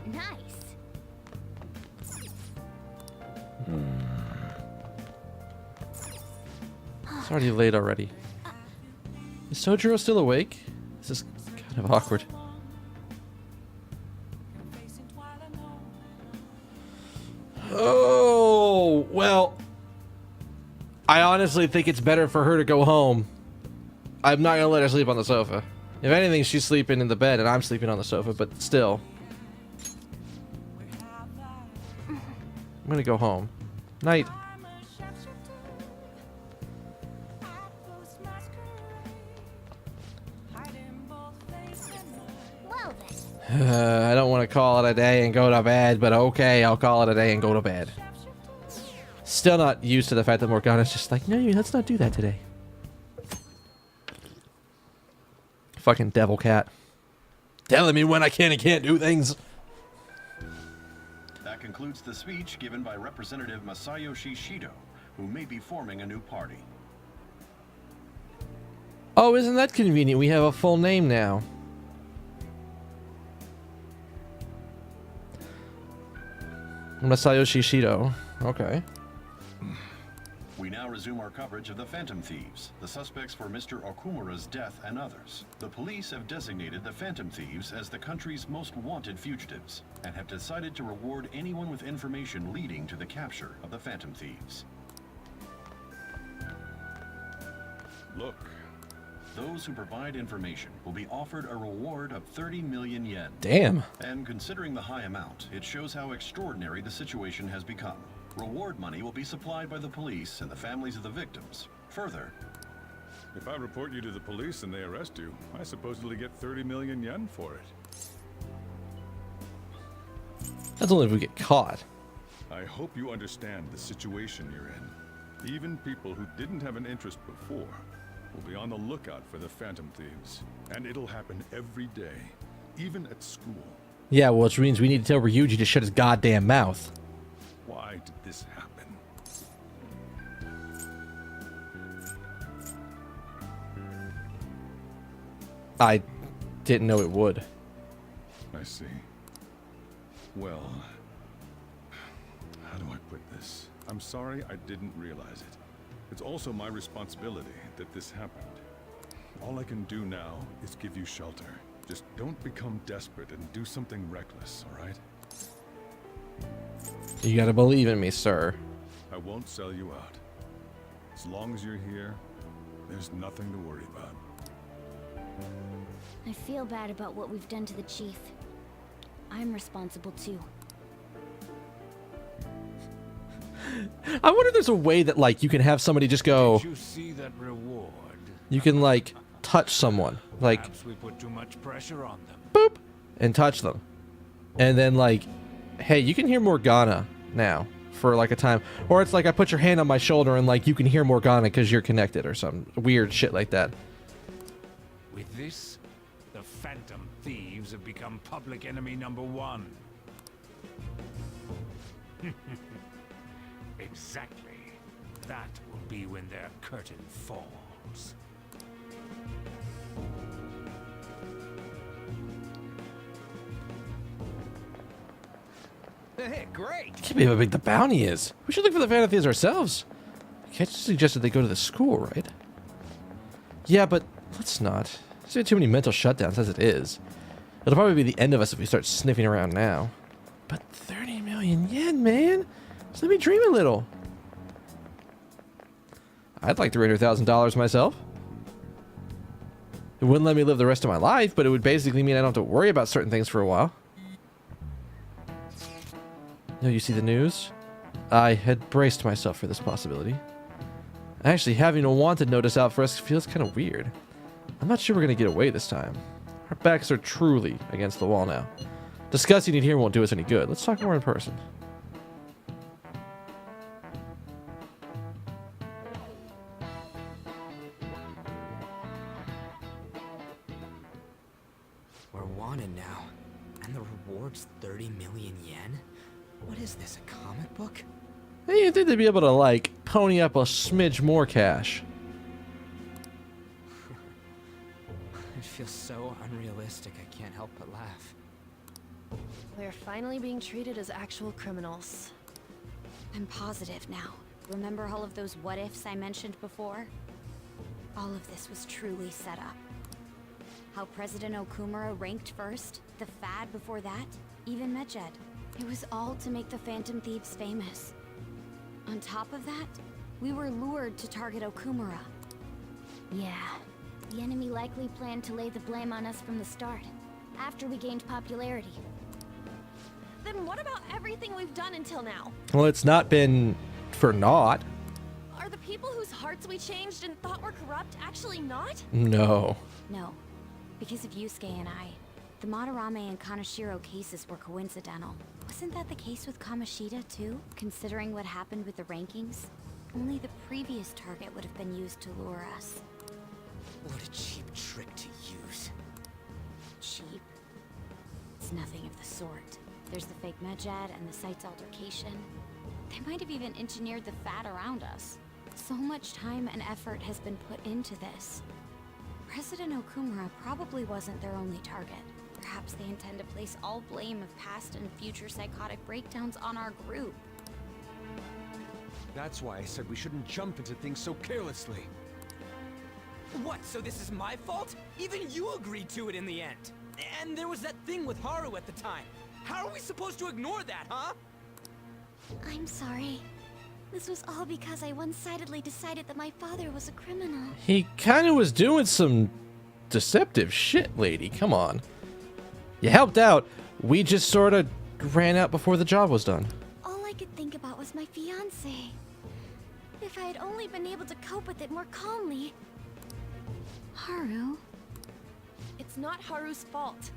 Nice. It's already late already. Is Sojiro still awake? This is kind of awkward. Oh, well. I honestly think it's better for her to go home. I'm not gonna let her sleep on the sofa. If anything, she's sleeping in the bed and I'm sleeping on the sofa, but still. I'm gonna go home. Night. I don't want to call it a day and go to bed, but okay, I'll call it a day and go to bed. Still not used to the fact that Morgana's just like, no, let's not do that today. Fucking devil cat. Telling me when I can and can't do things. That concludes the speech given by Representative Masayoshi Shido, who may be forming a new party. Oh, isn't that convenient? We have a full name now. Masayoshi Shido. Okay. We now resume our coverage of the Phantom Thieves, the suspects for Mr. Okumura's death and others. The police have designated the Phantom Thieves as the country's most wanted fugitives, and have decided to reward anyone with information leading to the capture of the Phantom Thieves. Look. Those who provide information will be offered a reward of 30 million yen. Damn. And considering the high amount, it shows how extraordinary the situation has become. Reward money will be supplied by the police and the families of the victims. Further, if I report you to the police and they arrest you, I supposedly get 30 million yen for it. That's only if we get caught. I hope you understand the situation you're in. Even people who didn't have an interest before will be on the lookout for the Phantom Thieves. And it'll happen every day, even at school. Yeah, well, which means we need to tell Ryuji to shut his goddamn mouth. Why did this happen? I didn't know it would. I see. Well, how do I put this? I'm sorry I didn't realize it. It's also my responsibility that this happened. All I can do now is give you shelter. Just don't become desperate and do something reckless, all right? You gotta believe in me, sir. I won't sell you out. As long as you're here, there's nothing to worry about. I feel bad about what we've done to the chief. I'm responsible too. I wonder if there's a way that, like, you can have somebody just go... Did you see that reward? You can, like, touch someone. Like, Perhaps we put too much pressure on them. boop! And touch them. And then, like, hey, you can hear Morgana now for, like, a time. Or it's like I put your hand on my shoulder and, like, you can hear Morgana because you're connected or some weird shit like that. With this, the Phantom Thieves have become public enemy #1. Exactly. That will be when their curtain falls. Hey, great! I can't believe how big the bounty is. We should look for the Phantom Thieves ourselves. Ketch suggested they go to the school, right? Yeah, but let's not. There's been too many mental shutdowns as it is. It'll probably be the end of us if we start sniffing around now. But 30 million yen, man! Just let me dream a little. I'd like $300,000 myself. It wouldn't let me live the rest of my life, but it would basically mean I don't have to worry about certain things for a while. No, you see the news? I had braced myself for this possibility. Actually, having a wanted notice out for us feels kind of weird. I'm not sure we're going to get away this time. Our backs are truly against the wall now. Discussing it here won't do us any good. Let's talk more in person. We're wanted now, and the reward's 30 million yen? What is this, a comic book? Hey, you'd think they'd be able to, like, pony up a smidge more cash. It feels so unrealistic, I can't help but laugh. We're finally being treated as actual criminals. I'm positive now. Remember all of those what-ifs I mentioned before? All of this was truly set up. How President Okumura ranked first, the Fad before that, even Medjed. It was all to make the Phantom Thieves famous. On top of that, We were lured to target Okumura. Yeah, the enemy likely planned to lay the blame on us from the start, after we gained popularity. Then what about everything we've done until now? Well, it's not been for naught. Are the people whose hearts we changed and thought were corrupt actually not? No. No, because of Yusuke and I. The Madarame and Kaneshiro cases were coincidental. Wasn't that the case with Kamoshida too? Considering what happened with the rankings? Only the previous target would have been used to lure us. What a cheap trick to use. Cheap? It's nothing of the sort. There's the fake Medjed and the site's altercation. They might have even engineered the fat around us. So much time and effort has been put into this. President Okumura probably wasn't their only target. Perhaps they intend to place all blame of past and future psychotic breakdowns on our group. That's why I said we shouldn't jump into things so carelessly. What, so this is my fault? Even you agreed to it in the end. And there was that thing with Haru at the time. How are we supposed to ignore that, huh? I'm sorry. This was all because I one-sidedly decided that my father was a criminal. He kind of was doing some deceptive shit, lady. Come on. You helped out. We just sort of ran out before the job was done. All I could think about was my fiancé. If I had only been able to cope with it more calmly. Haru? It's not Haru's fault.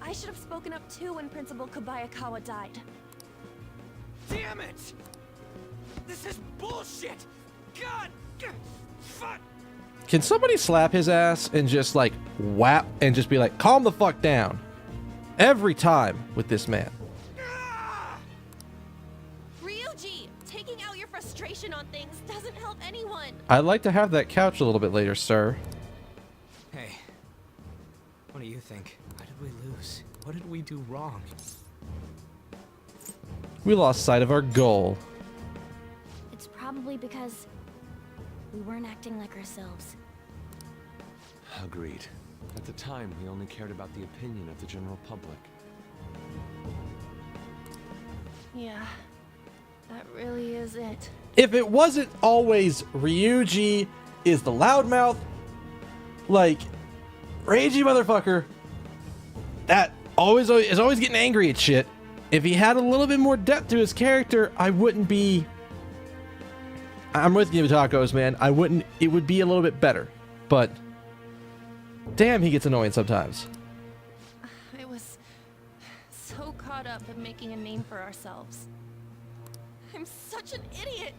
I should have spoken up too when Principal Kobayakawa died. Damn it! This is bullshit! God! Fuck! Can somebody slap his ass and just like whap and just be like, calm the fuck down? Every time with this man. Ryuji, taking out your frustration on things doesn't help anyone. I'd like to have that couch a little bit later, sir. Hey, what do you think? How did we lose? What did we do wrong? We lost sight of our goal. It's probably because we weren't acting like ourselves. Agreed. At the time, we only cared about the opinion of the general public. Yeah, that really is it. If it wasn't always Ryuji is the loudmouth, like, ragey motherfucker, that is always getting angry at shit. If he had a little bit more depth to his character, I wouldn't be... I'm with you, Tacos, man. It would be a little bit better. But, damn, he gets annoying sometimes. I was so caught up in making a name for ourselves. I'm such an idiot.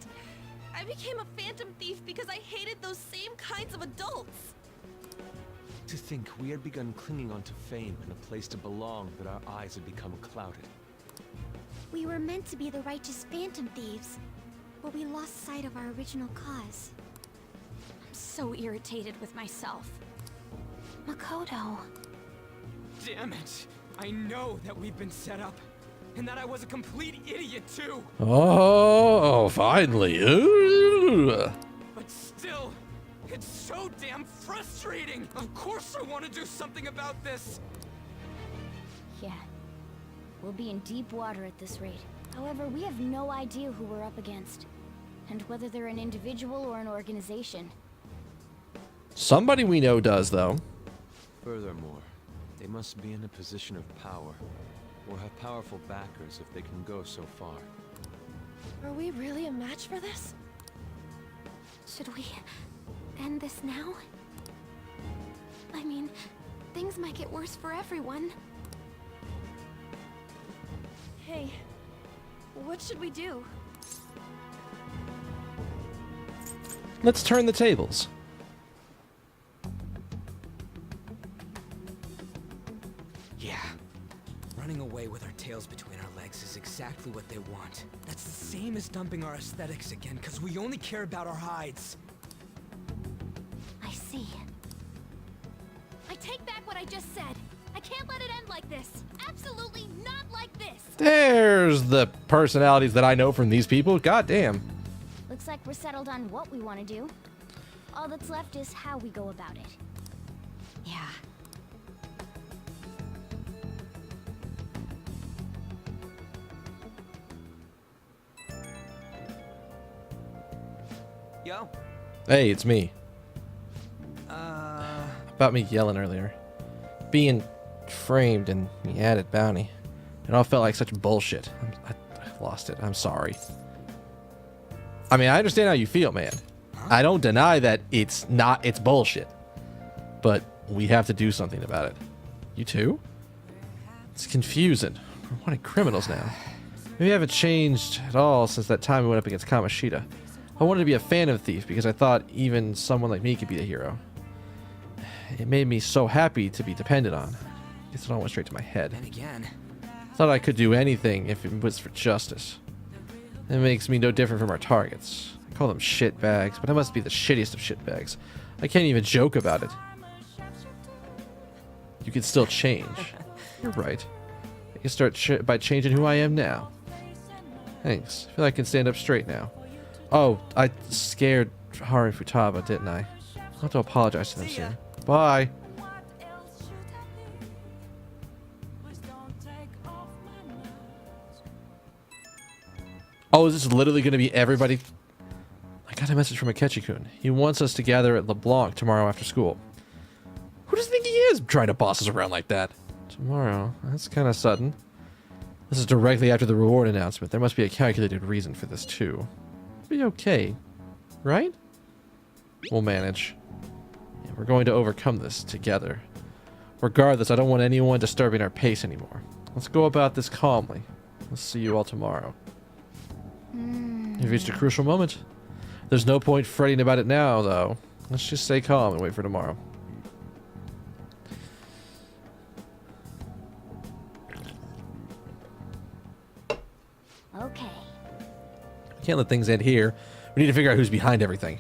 I became a phantom thief because I hated those same kinds of adults. To think we had begun clinging onto fame and a place to belong that our eyes had become clouded. We were meant to be the righteous phantom thieves, but we lost sight of our original cause. I'm so irritated with myself. Makoto. Damn it! I know that we've been set up, and that I was a complete idiot too! Oh, finally. Ooh. But still, it's so damn frustrating! Of course I want to do something about this! Yeah. We'll be in deep water at this rate. However, we have no idea who we're up against, and whether they're an individual or an organization. Somebody we know does, though. Furthermore, they must be in a position of power, or have powerful backers if they can go so far. Are we really a match for this? Should we end this now? I mean, things might get worse for everyone. Hey, what should we do? Let's turn the tables. Yeah. Running away with our tails between our legs is exactly what they want. That's the same as dumping our aesthetics again, because we only care about our hides. I see. I take back what I just said. I can't let it end like this. Absolutely not like this. There's the personalities that I know from these people. God damn. Looks like we're settled on what we want to do. All that's left is how we go about it. Yeah. Yo? Hey, it's me. About me yelling earlier. Being framed and the added bounty. It all felt like such bullshit. I lost it. I'm sorry. I mean, I understand how you feel, man. I don't deny that it's bullshit. But we have to do something about it. You too? It's confusing. We're wanted criminals now. Maybe I haven't changed at all since that time we went up against Kamoshida. I wanted to be a Phantom Thief because I thought even someone like me could be a hero. It made me so happy to be depended on. Guess it all went straight to my head. And again. Thought I could do anything if it was for justice. It makes me no different from our targets. I call them shitbags, but I must be the shittiest of shitbags. I can't even joke about it. You can still change. You're right. I can start by changing who I am now. Thanks. I feel like I can stand up straight now. Oh, I scared Haru and Futaba, didn't I? I'll have to apologize to them soon. Bye. Oh, is this literally going to be everybody? I got a message from Akechi-kun. He wants us to gather at LeBlanc tomorrow after school. Who does he think he is trying to boss us around like that? Tomorrow? That's kind of sudden. This is directly after the reward announcement. There must be a calculated reason for this too. It'll be okay, right? We'll manage. Yeah, we're going to overcome this together. Regardless, I don't want anyone disturbing our pace anymore. Let's go about this calmly. I'll see you all tomorrow. You've reached a crucial moment. There's no point fretting about it now, though. Let's just stay calm and wait for tomorrow. Okay. Can't let things end here. We need to figure out who's behind everything.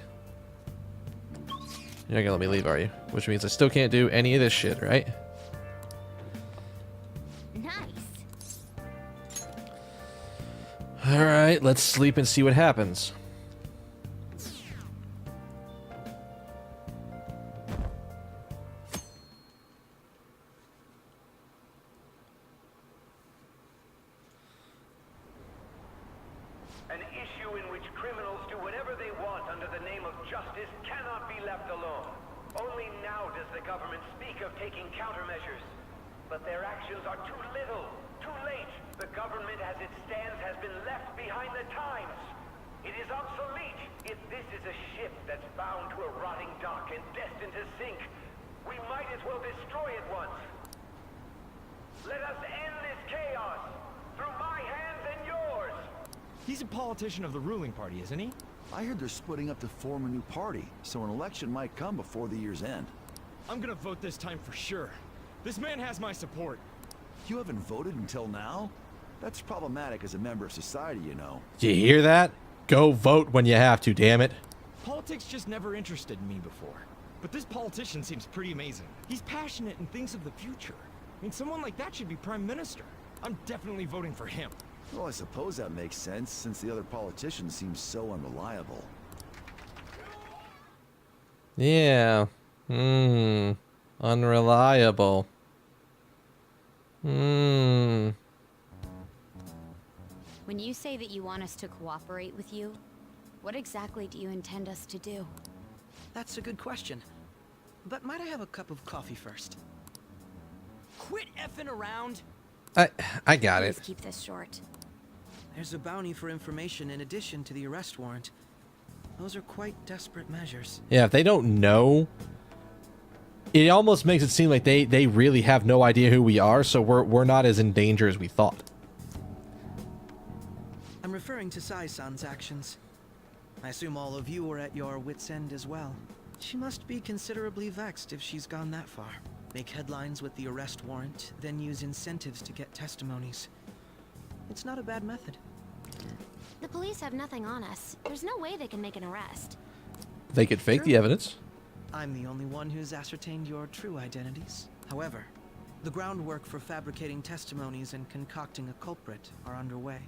You're not gonna let me leave, are you? Which means I still can't do any of this shit, right? Nice. Alright, let's sleep and see what happens. An issue in which criminals do whatever they want under the name of justice cannot be left alone. Only now does the government speak of taking countermeasures. But their actions are too little, too late. The government as it stands has been left behind the times. It is obsolete. If this is a ship that's bound to a rotting dock and destined to sink, we might as well destroy it once. Let us end this chaos through my hands and yours. He's a politician of the ruling party, isn't he? I heard they're splitting up to form a new party, so an election might come before the year's end. I'm gonna vote this time for sure. This man has my support. You haven't voted until now? That's problematic as a member of society, you know. Do you hear that? Go vote when you have to, damn it. Politics just never interested me before. But this politician seems pretty amazing. He's passionate and thinks of the future. I mean, someone like that should be prime minister. I'm definitely voting for him. Well, I suppose that makes sense, since the other politicians seem so unreliable. Yeah. Unreliable. When you say that you want us to cooperate with you, what exactly do you intend us to do? That's a good question. But might I have a cup of coffee first? Quit effing around! I got it. Please keep this short. There's a bounty for information in addition to the arrest warrant. Those are quite desperate measures. Yeah, if they don't know, it almost makes it seem like they really have no idea who we are, so we're not as in danger as we thought. I'm referring to Sai-san's actions. I assume all of you are at your wit's end as well. She must be considerably vexed if she's gone that far. Make headlines with the arrest warrant, then use incentives to get testimonies. It's not a bad method. The police have nothing on us. There's no way they can make an arrest. They could fake the evidence. I'm the only one who's ascertained your true identities. However, the groundwork for fabricating testimonies and concocting a culprit are underway.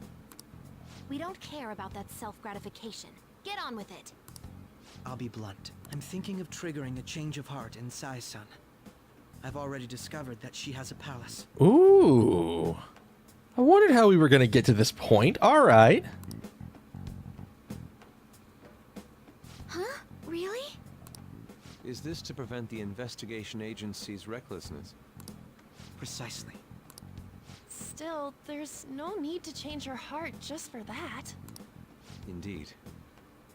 We don't care about that self-gratification. Get on with it. I'll be blunt. I'm thinking of triggering a change of heart in Sai-san. I've already discovered that she has a palace. Ooh. I wondered how we were going to get to this point. All right. Huh? Really? Is this to prevent the investigation agency's recklessness? Precisely. Still, there's no need to change her heart just for that. Indeed.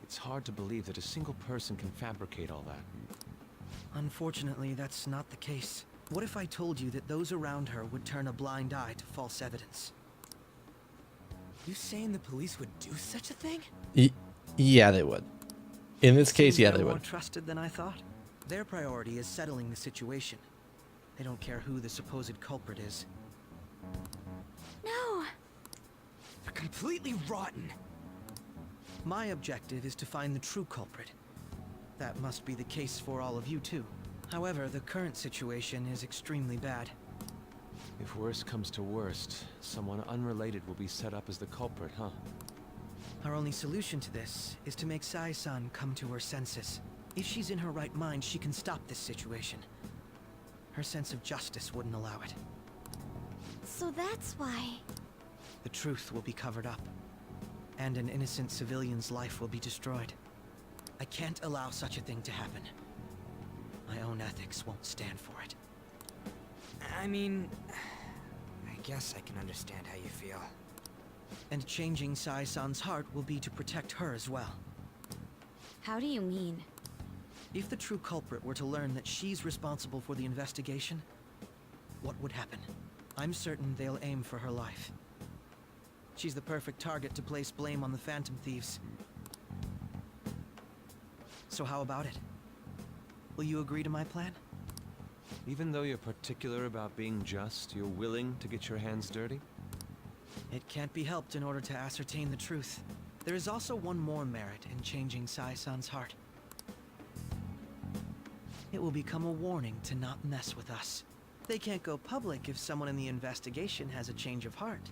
It's hard to believe that a single person can fabricate all that. Unfortunately, that's not the case. What if I told you that those around her would turn a blind eye to false evidence? You saying the police would do such a thing? Yeah, they would. In this case, yeah, they They're more would. trusted than I thought. Their priority is settling the situation. They don't care who the supposed culprit is. No. They're completely rotten. My objective is to find the true culprit. That must be the case for all of you too. However, the current situation is extremely bad. If worst comes to worst, someone unrelated will be set up as the culprit, huh? Our only solution to this is to make Sai-san come to her senses. If she's in her right mind, she can stop this situation. Her sense of justice wouldn't allow it. So that's why. The truth will be covered up, and an innocent civilian's life will be destroyed. I can't allow such a thing to happen. My own ethics won't stand for it. I mean, I guess I can understand how you feel. And changing Sai-san's heart will be to protect her as well. How do you mean? If the true culprit were to learn that she's responsible for the investigation, what would happen? I'm certain they'll aim for her life. She's the perfect target to place blame on the Phantom Thieves. So how about it? Will you agree to my plan? Even though you're particular about being just, you're willing to get your hands dirty? It can't be helped in order to ascertain the truth. There is also one more merit in changing Sai-san's heart. It will become a warning to not mess with us. They can't go public if someone in the investigation has a change of heart.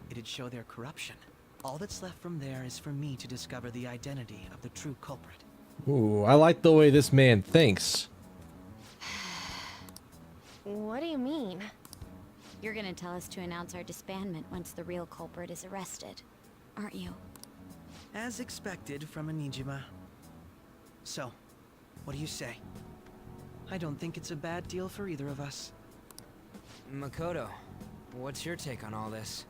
It'd show their corruption. All that's left from there is for me to discover the identity of the true culprit. Ooh, I like the way this man thinks. What do you mean? You're gonna tell us to announce our disbandment once the real culprit is arrested, aren't you? As expected from Onijima. So, what do you say? I don't think it's a bad deal for either of us. Makoto, what's your take on all this?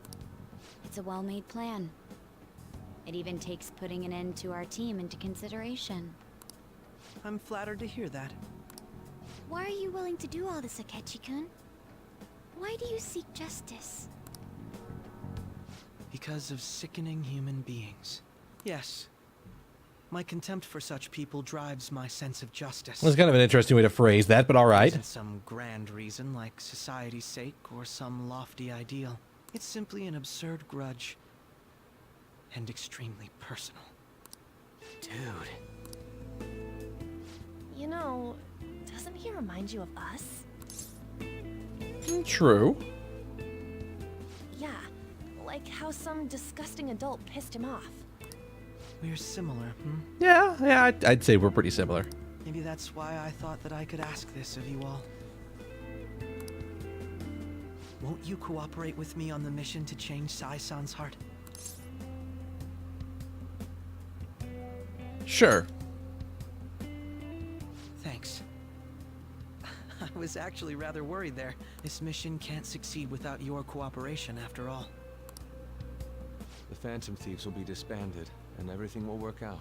It's a well-made plan. It even takes putting an end to our team into consideration. I'm flattered to hear that. Why are you willing to do all this, Akechi-kun? Why do you seek justice? Because of sickening human beings. Yes. My contempt for such people drives my sense of justice. That's kind of an interesting way to phrase that, but alright. It isn't some grand reason like society's sake or some lofty ideal. It's simply an absurd grudge. And extremely personal. Dude. You know, doesn't he remind you of us? True. Yeah, like how some disgusting adult pissed him off. We're similar, Yeah, I'd say we're pretty similar. Maybe that's why I thought that I could ask this of you all. Won't you cooperate with me on the mission to change Sai-san's heart? Sure. Thanks. I was actually rather worried there. This mission can't succeed without your cooperation, after all. The Phantom Thieves will be disbanded, and everything will work out.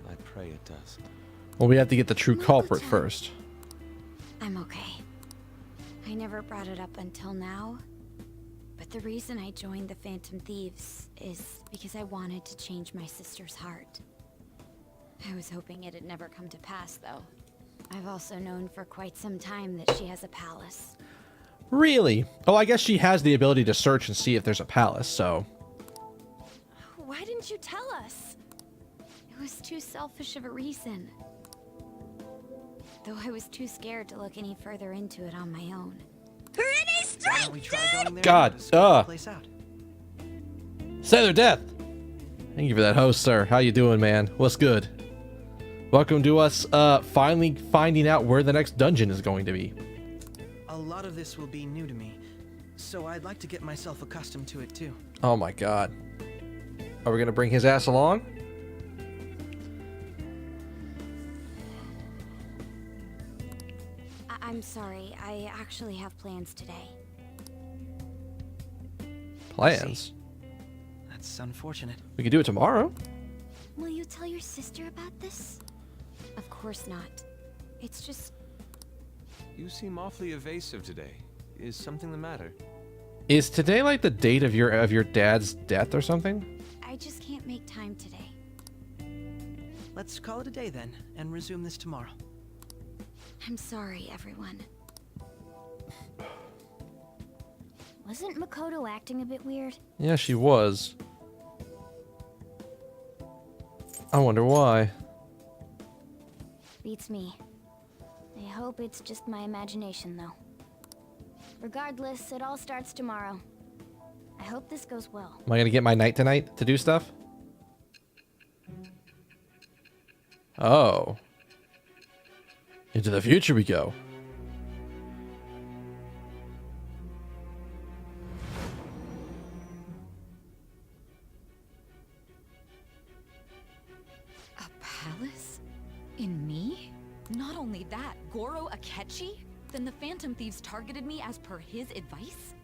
I pray it does. Well, we have to get the true culprit first. I'm okay. I never brought it up until now, but the reason I joined the Phantom Thieves is because I wanted to change my sister's heart. I was hoping it had never come to pass, though. I've also known for quite some time that she has a palace. Really? Oh, I guess she has the ability to search and see if there's a palace, so... Why didn't you tell us? It was too selfish of a reason. Though I was too scared to look any further into it on my own. Why don't we try going there God, and scope the place out? Say their death! Thank you for that host, sir. How you doing, man? What's good? Welcome to us, finally finding out where the next dungeon is going to be. A lot of this will be new to me, so I'd like to get myself accustomed to it too. Oh my god. Are we gonna bring his ass along? sorry. I actually have plans today. Plans? That's unfortunate. We could do it tomorrow. Will you tell your sister about this? Of course not. It's just... You seem awfully evasive today. Is something the matter? Is today like the date of your dad's death or something? I just can't make time today. Let's call it a day then, and resume this tomorrow. I'm sorry, everyone. Wasn't Makoto acting a bit weird? Yeah, she was. I wonder why. Beats me. I hope it's just my imagination, though. Regardless, it all starts tomorrow. I hope this goes well. Am I gonna get my knight tonight to do stuff? Oh. Into the future we go. A palace? In me? Not only that, Goro Akechi? Then the Phantom Thieves targeted me as per his advice?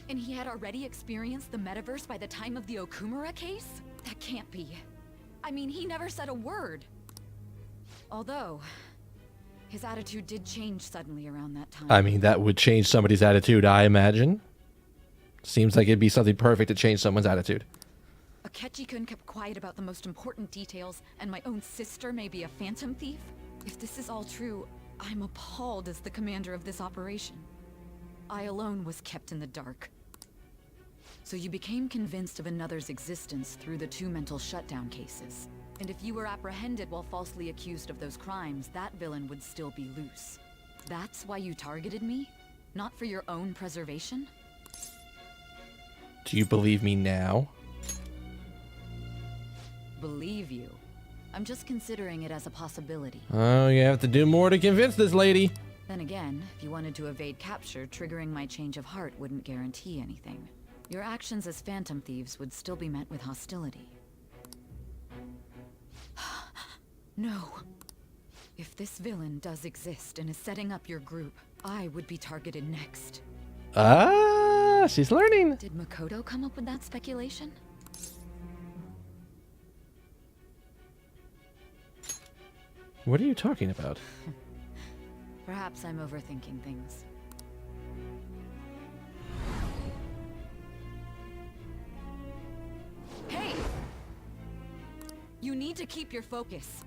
And he had already experienced the metaverse by the time of the Okumura case? That can't be. I mean, he never said a word. Although, his attitude did change suddenly around that time. I mean, that would change somebody's attitude, I imagine. Seems like it'd be something perfect to change someone's attitude. Akechi-kun kept quiet about the most important details, and my own sister may be a Phantom Thief? If this is all true, I'm appalled as the commander of this operation. I alone was kept in the dark. So you became convinced of another's existence through the 2 mental shutdown cases. And if you were apprehended while falsely accused of those crimes, that villain would still be loose. That's why you targeted me? Not for your own preservation? Do you believe me now? Believe you? I'm just considering it as a possibility. Oh, you have to do more to convince this lady. Then again, if you wanted to evade capture, triggering my change of heart wouldn't guarantee anything. Your actions as Phantom Thieves would still be met with hostility. No. If this villain does exist and is setting up your group, I would be targeted next. Ah, she's learning. Did Makoto come up with that speculation? What are you talking about? Perhaps I'm overthinking things. Hey! You need to keep your focus.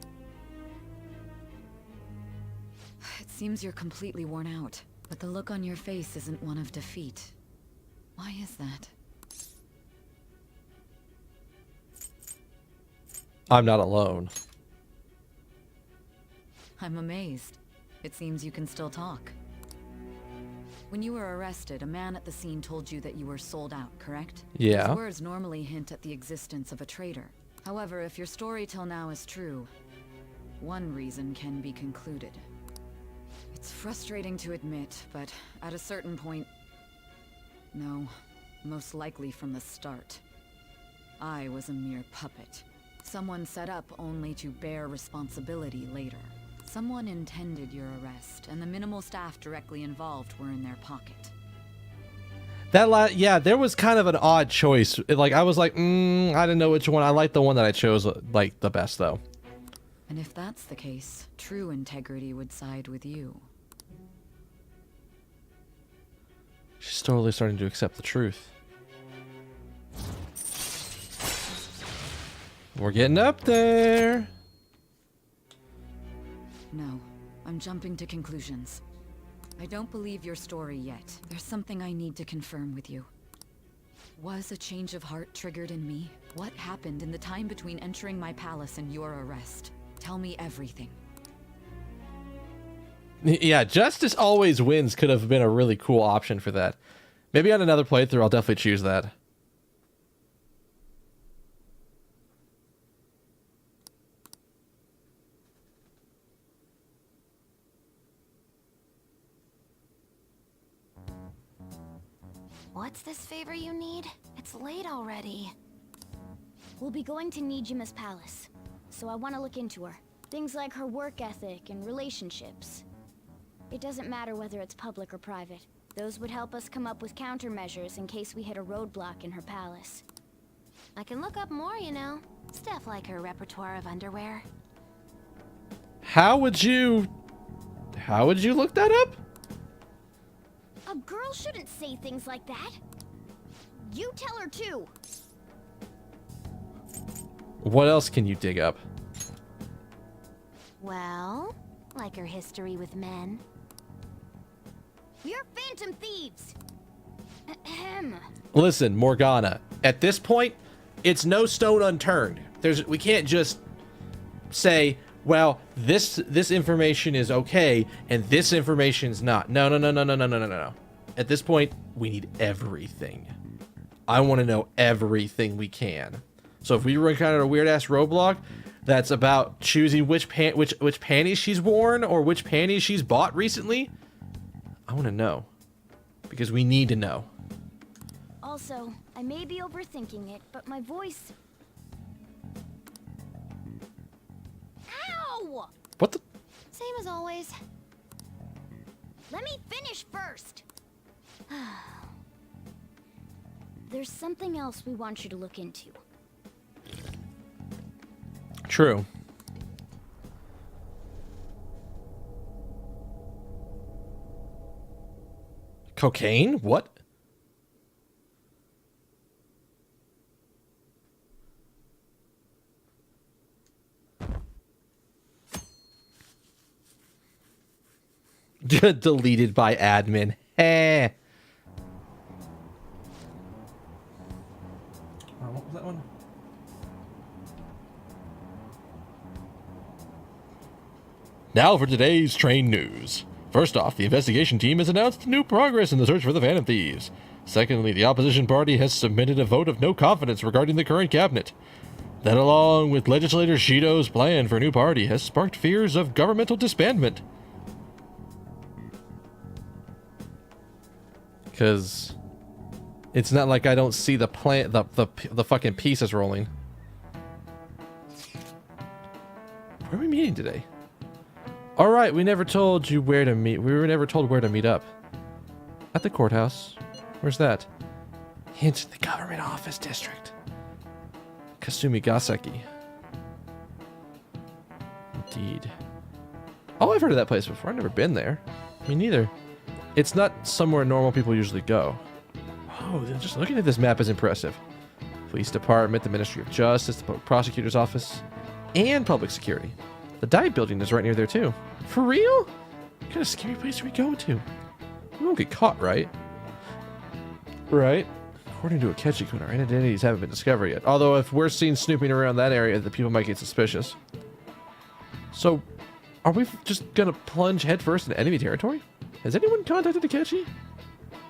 It seems you're completely worn out, but the look on your face isn't one of defeat. Why is that? I'm not alone. I'm amazed. It seems you can still talk. When you were arrested, a man at the scene told you that you were sold out, correct? Yeah. His words normally hint at the existence of a traitor. However, if your story till now is true, one reason can be concluded. It's frustrating to admit, but at a certain point... No, most likely from the start. I was a mere puppet. Someone set up only to bear responsibility later. Someone intended your arrest, and the minimal staff directly involved were in their pocket. Yeah, there was kind of an odd choice. Like, I was like, I didn't know which one. I like the one that I chose, like, the best, though. And if that's the case, true integrity would side with you. She's totally starting to accept the truth. We're getting up there. No, I'm jumping to conclusions. I don't believe your story yet. There's something I need to confirm with you. Was a change of heart triggered in me? What happened in the time between entering my palace and your arrest? Tell me everything. Yeah, Justice Always Wins could have been a really cool option for that. Maybe on another playthrough, I'll definitely choose that. What's this favor you need? It's late already. We'll be going to Nijima's palace, so I want to look into her. Things like her work ethic and relationships. It doesn't matter whether it's public or private. Those would help us come up with countermeasures in case we hit a roadblock in her palace. I can look up more, you know. Stuff like her repertoire of underwear. How would you look that up? A girl shouldn't say things like that. You tell her too. What else can you dig up? Well, like her history with men. We're phantom thieves. Ahem. Listen, Morgana, at this point, it's no stone unturned. We can't just say, well, this information is okay and this information's not. No. At this point, we need everything. I want to know everything we can. So if we encounter a weird ass roadblock that's about choosing which panties she's worn or which panties she's bought recently, I want to know, because we need to know. Also, I may be overthinking it, but my voice... Ow! What the? Same as always. Let me finish first. There's something else we want you to look into. True. Cocaine? What? Deleted by admin. Eh. What was that one? Now for today's train news. First off, the investigation team has announced new progress in the search for the Phantom Thieves. Secondly, the opposition party has submitted a vote of no confidence regarding the current cabinet. That, along with legislator Shido's plan for a new party, has sparked fears of governmental disbandment. Because it's not like I don't see the plan, the fucking pieces rolling. Where are we meeting today? All right, we never told you where to meet. We were never told where to meet up. At the courthouse. Where's that? Hint, the government office district. Kasumigaseki. Indeed. Oh, I've heard of that place before. I've never been there. Me neither. It's not somewhere normal people usually go. Oh, just looking at this map is impressive. Police department, the Ministry of Justice, the public prosecutor's office, and public security. The dive building is right near there too. For real? What kind of scary place are we going to? We won't get caught, right? Right. According to Akechi-kun, our identities haven't been discovered yet. Although if we're seen snooping around that area, the people might get suspicious. So, are we just gonna plunge headfirst into enemy territory? Has anyone contacted Akechi?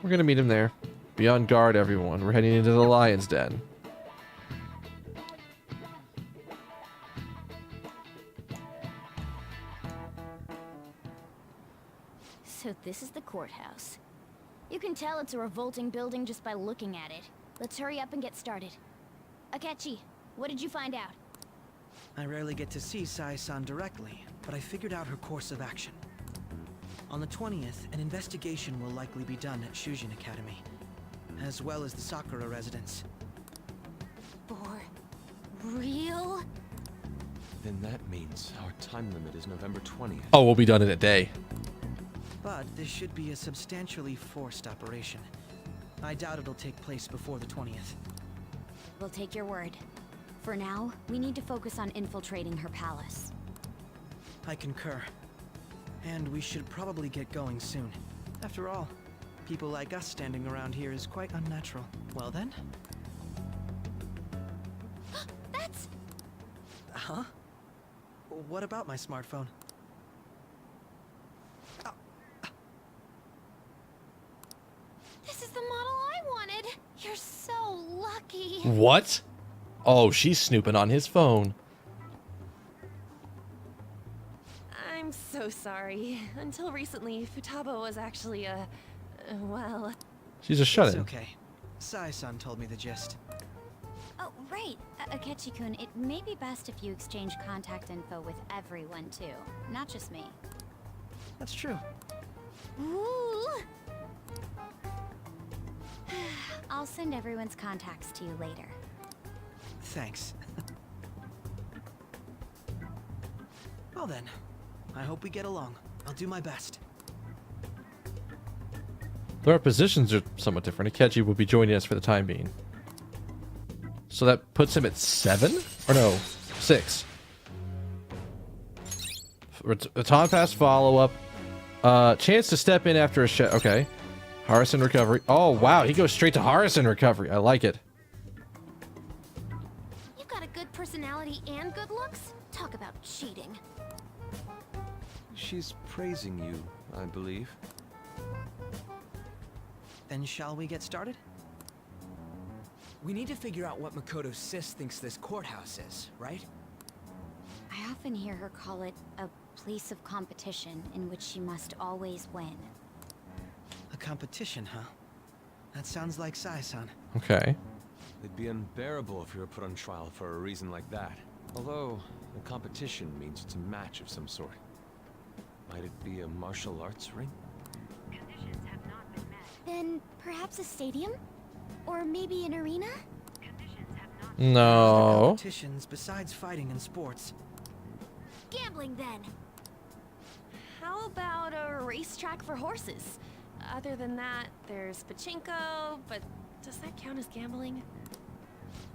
We're gonna meet him there. Be on guard, everyone. We're heading into the lion's den. So this is the courthouse. You can tell it's a revolting building just by looking at it. Let's hurry up and get started. Akechi, what did you find out? I rarely get to see Sai-san directly, but I figured out her course of action. On the 20th, an investigation will likely be done at Shujin Academy, as well as the Sakura residence. For real? Then that means our time limit is November 20th. Oh, we'll be done in a day. But this should be a substantially forced operation. I doubt it'll take place before the 20th. We'll take your word. For now, we need to focus on infiltrating her palace. I concur. And we should probably get going soon. After all, people like us standing around here is quite unnatural. Well then? That's... Huh? What about my smartphone? This is the model I wanted! You're so lucky! What? Oh, she's snooping on his phone. I'm so sorry. Until recently, Futaba was actually well... She's a shut-in. It's okay. Sai-san told me the gist. Oh, right. Akechi-kun, it may be best if you exchange contact info with everyone, too. Not just me. That's true. Ooh. I'll send everyone's contacts to you later. Thanks. Well then, I hope we get along. I'll do my best. Though our positions are somewhat different, Akechi will be joining us for the time being. So that puts him at 7? Or no, 6. Baton pass follow-up. Chance to step in after a shot. Okay. Harrison recovery. Oh, wow. He goes straight to Harrison recovery. I like it. You got a good personality and good looks? Talk about cheating. She's praising you, I believe. Then shall we get started? We need to figure out what Makoto's sis thinks this courthouse is, right? I often hear her call it a place of competition in which she must always win. A competition, huh? That sounds like Sai-san. Okay. It'd be unbearable if you were put on trial for a reason like that. Although, a competition means it's a match of some sort. Might it be a martial arts ring? Then perhaps a stadium? Or maybe an arena? No. Competitions besides fighting and sports. Gambling, then. How about a racetrack for horses? Other than that, there's pachinko, but does that count as gambling?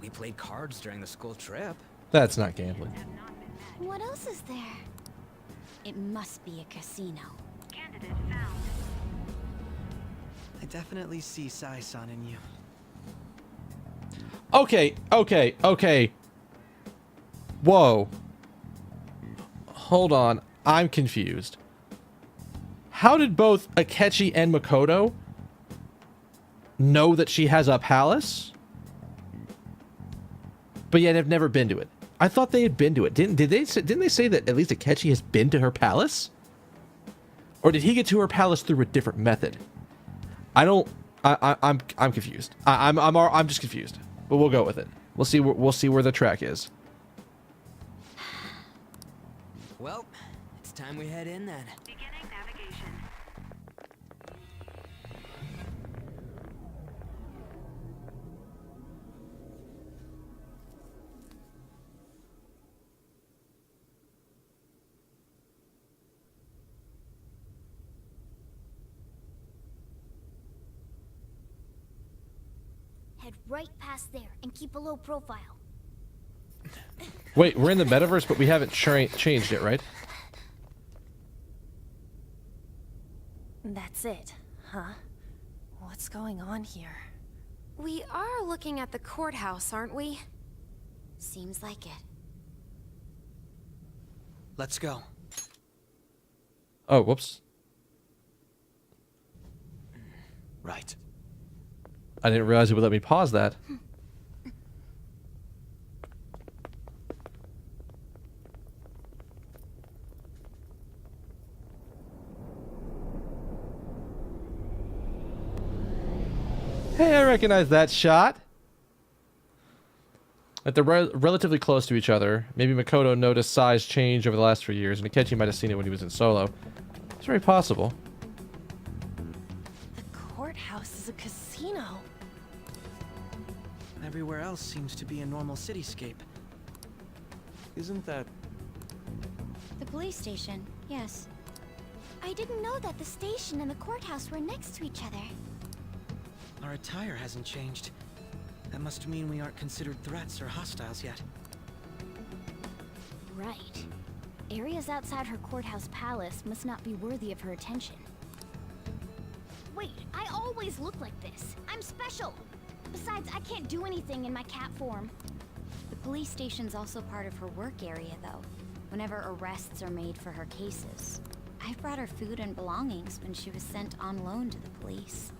We played cards during the school trip. That's not gambling. What else is there? It must be a casino. I definitely see Sai-san in you. Okay. Whoa. Hold on. I'm confused. How did both Akechi and Makoto know that she has a palace? But yet have never been to it. I thought they had been to it. Didn't they say that at least Akechi has been to her palace? Or did he get to her palace through a different method? I'm confused. I'm just confused. But we'll go with it. We'll see where the track is. Well, it's time we head in then. Beginning navigation. Head right past there and keep a low profile. Wait, we're in the metaverse, but we haven't changed it, right? That's it, huh? What's going on here? We are looking at the courthouse, aren't we? Seems like it. Let's go. Oh, whoops. Right. I didn't realize it would let me pause that. Hey, I recognize that shot. Like they're relatively close to each other. Maybe Makoto noticed size change over the last few years, and Akechi might have seen it when he was in Solo. It's very possible. The courthouse is a casino. Everywhere else seems to be a normal cityscape. Isn't that... The police station, yes. I didn't know that the station and the courthouse were next to each other. Our attire hasn't changed. That must mean we aren't considered threats or hostiles yet. Right. Areas outside her courthouse palace must not be worthy of her attention. Wait, I always look like this. I'm special. Besides, I can't do anything in my cat form. The police station's also part of her work area, though, whenever arrests are made for her cases. I've brought her food and belongings when she was sent on loan to the police.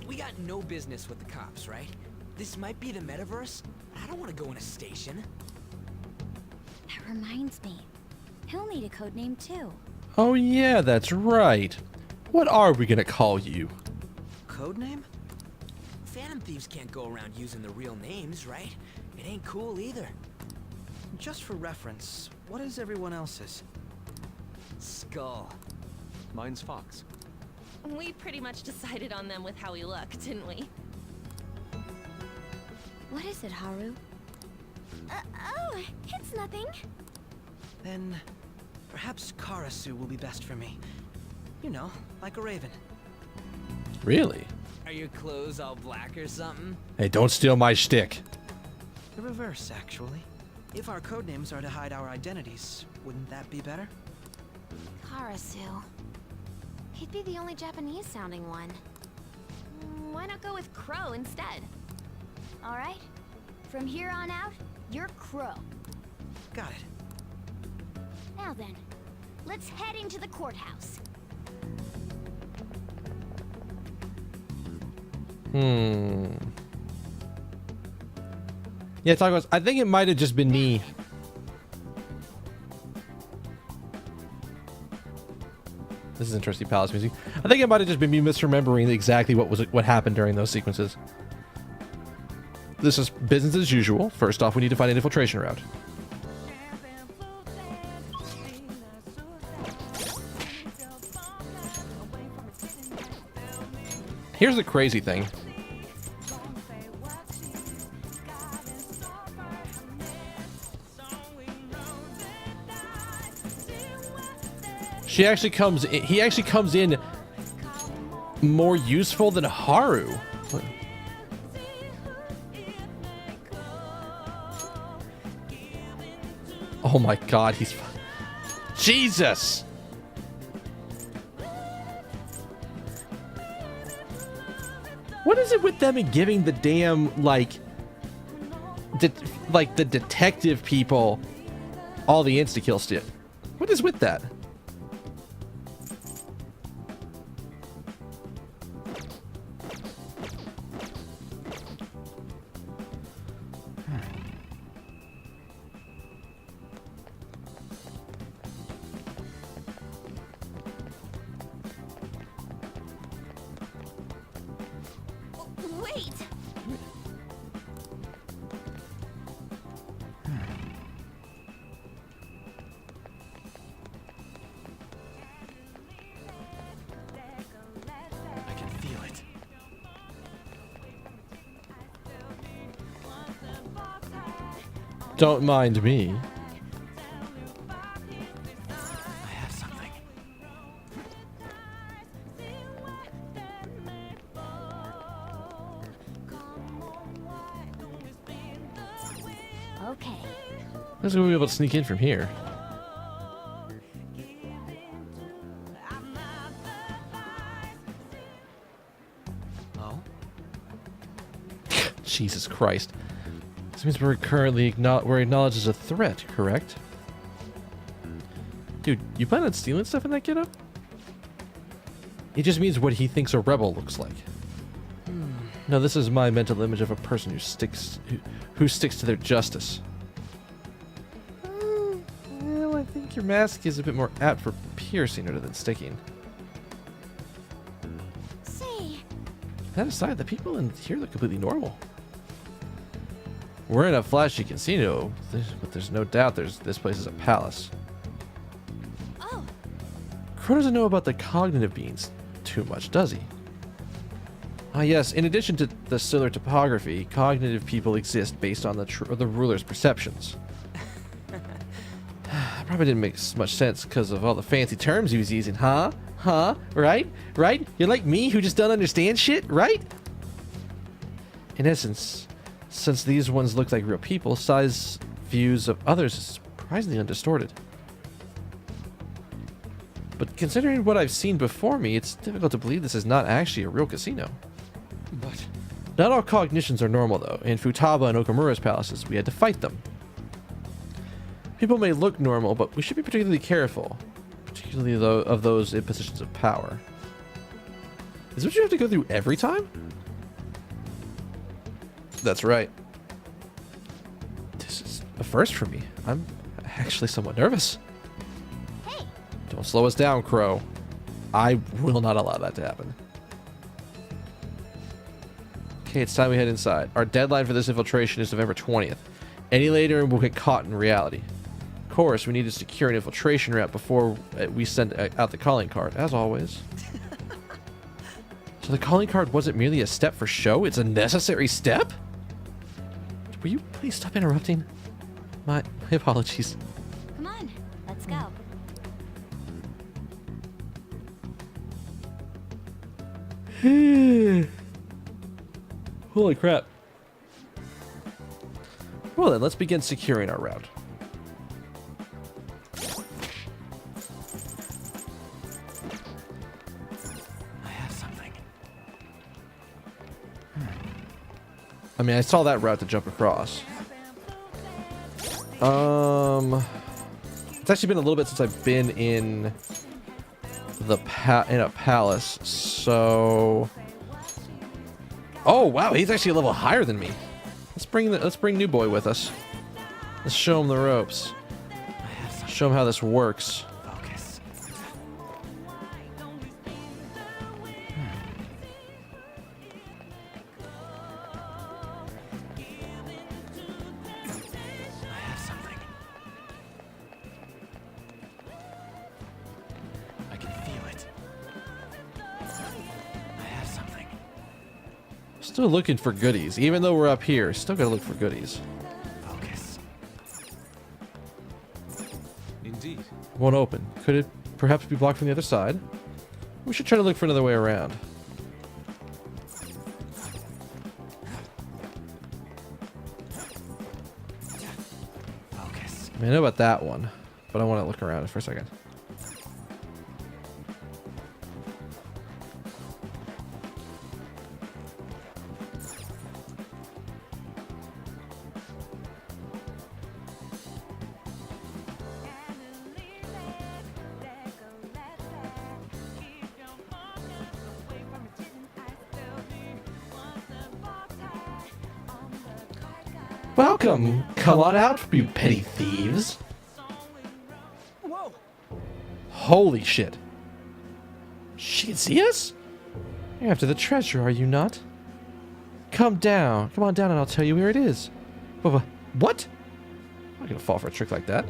We got no business with the cops, right? This might be the metaverse. I don't want to go in a station. That reminds me. He'll need a code name, too. Oh yeah, that's right. What are we gonna call you? Codename? Phantom thieves can't go around using the real names, right? It ain't cool either. just for reference, what is everyone else's? Skull. Mine's Fox. We pretty much decided on them with how we look, didn't we? What is it, Haru? Oh, it's nothing. Then, perhaps Karasu will be best for me. You know, like a raven. Really? Are your clothes all black or something? Hey, don't steal my shtick. The reverse, actually. If our codenames are to hide our identities, wouldn't that be better? Karasu. He'd be the only Japanese-sounding one. Why not go with Crow instead? All right. From here on out, you're Crow. Got it. Now then, let's head into the courthouse. Yeah, Tacos, I think it might have just been me. This is interesting palace music. I think it might have just been me misremembering exactly what happened during those sequences. This is business as usual. First off, we need to find an infiltration route. Here's the crazy thing. He actually comes in more useful than Haru. Oh my god, he's... Jesus! What is it with them and giving the damn, like the detective people all the insta-kill shit? What is with that? Wait! I can feel it. Don't mind me. I have something. Okay. Let's go be able to sneak in from here. Oh? Jesus Christ. This means we're currently we're acknowledged as a threat, correct? Dude, you plan on stealing stuff in that getup? It just means what he thinks a rebel looks like. No, this is my mental image of a person who sticks to their justice. Well, I think your mask is a bit more apt for piercing rather than sticking. Say, That aside, the people in here look completely normal. We're in a flashy casino, but there's no doubt this place is a palace. oh, Crow doesn't know about the cognitive beings too much, does he? Ah yes, in addition to the solar topography, cognitive people exist based on the ruler's perceptions. Probably didn't make much sense because of all the fancy terms he was using, huh? Huh? Right? Right? You're like me who just don't understand shit, right? In essence, since these ones look like real people, Sai's views of others is surprisingly undistorted. But considering what I've seen before me, it's difficult to believe this is not actually a real casino. But Not all cognitions are normal though. In Futaba and Okamura's palaces, we had to fight them. People may look normal, but we should be particularly careful. Particularly of those in positions of power. Is this what you have to go through every time? That's right. This is a first for me. I'm actually somewhat nervous. hey, Don't slow us down, Crow. I will not allow that to happen. Okay, it's time we head inside. Our deadline for this infiltration is November 20th. Any later and we'll get caught in reality. Of course, we need to secure an infiltration route before we send out the calling card, as always. So the calling card wasn't merely a step for show, it's a necessary step? Will you please stop interrupting? My apologies. Come on, let's go. Holy crap. Well then, let's begin securing our route. I have something. I mean, I saw that route to jump across. It's actually been a little bit since I've been in the in a palace, so. Oh wow, he's actually a level higher than me. Let's bring New Boy with us. Let's show him the ropes. Show him how this works. Focus. I have something. I can feel it. I have something. Still looking for goodies, even though we're up here. Still gotta look for goodies. Focus. Indeed. Won't open. Could it perhaps be blocked from the other side? We should try to look for another way around. Focus. I mean, I know about that one, but I want to look around for a second. Welcome! Come on out, you petty thieves! Whoa! Holy shit! She can see us? You're after the treasure, are you not? Come on down and I'll tell you where it is. What? I'm not gonna fall for a trick like that.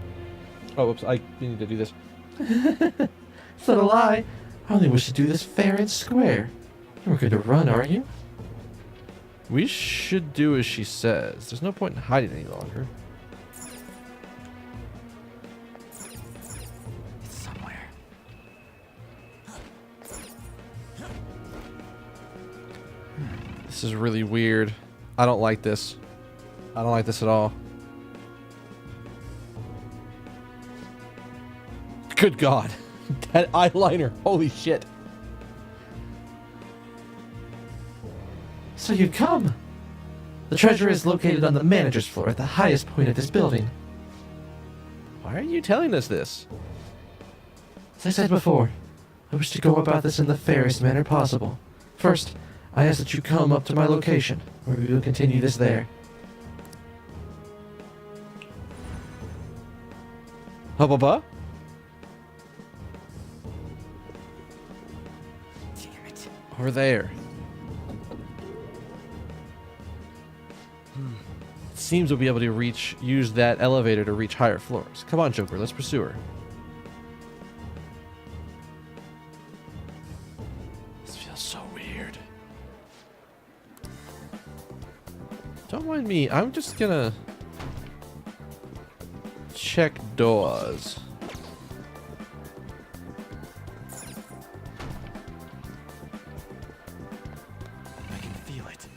Oh, oops, I need to do this. It's not a lie. I only wish to do this fair and square. You weren't going to run, are you? We should do as she says. There's no point in hiding any longer. It's somewhere. This is really weird. I don't like this. I don't like this at all. Good God. That eyeliner. Holy shit. So you've come. The treasure is located on the manager's floor at the highest point of this building. Why are you telling us this? As I said before, I wish to go about this in the fairest manner possible. First, I ask that you come up to my location, where we will continue this there. Hubba? Damn it. Over there. It seems we'll be able to use that elevator to reach higher floors. Come on, Joker, let's pursue her. This feels so weird. Don't mind me, I'm just gonna check doors. I can feel it.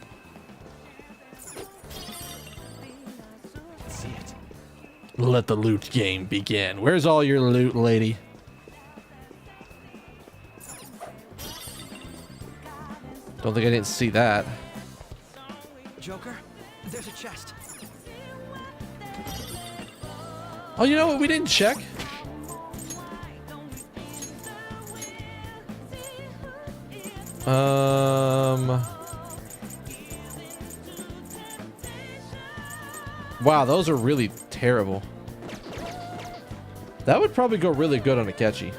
See it. Let the loot game begin. Where's all your loot, lady? Don't think I didn't see that. Joker, there's a chest. Oh, you know what? We didn't check. Wow, those are really terrible. That would probably go really good on Akechi.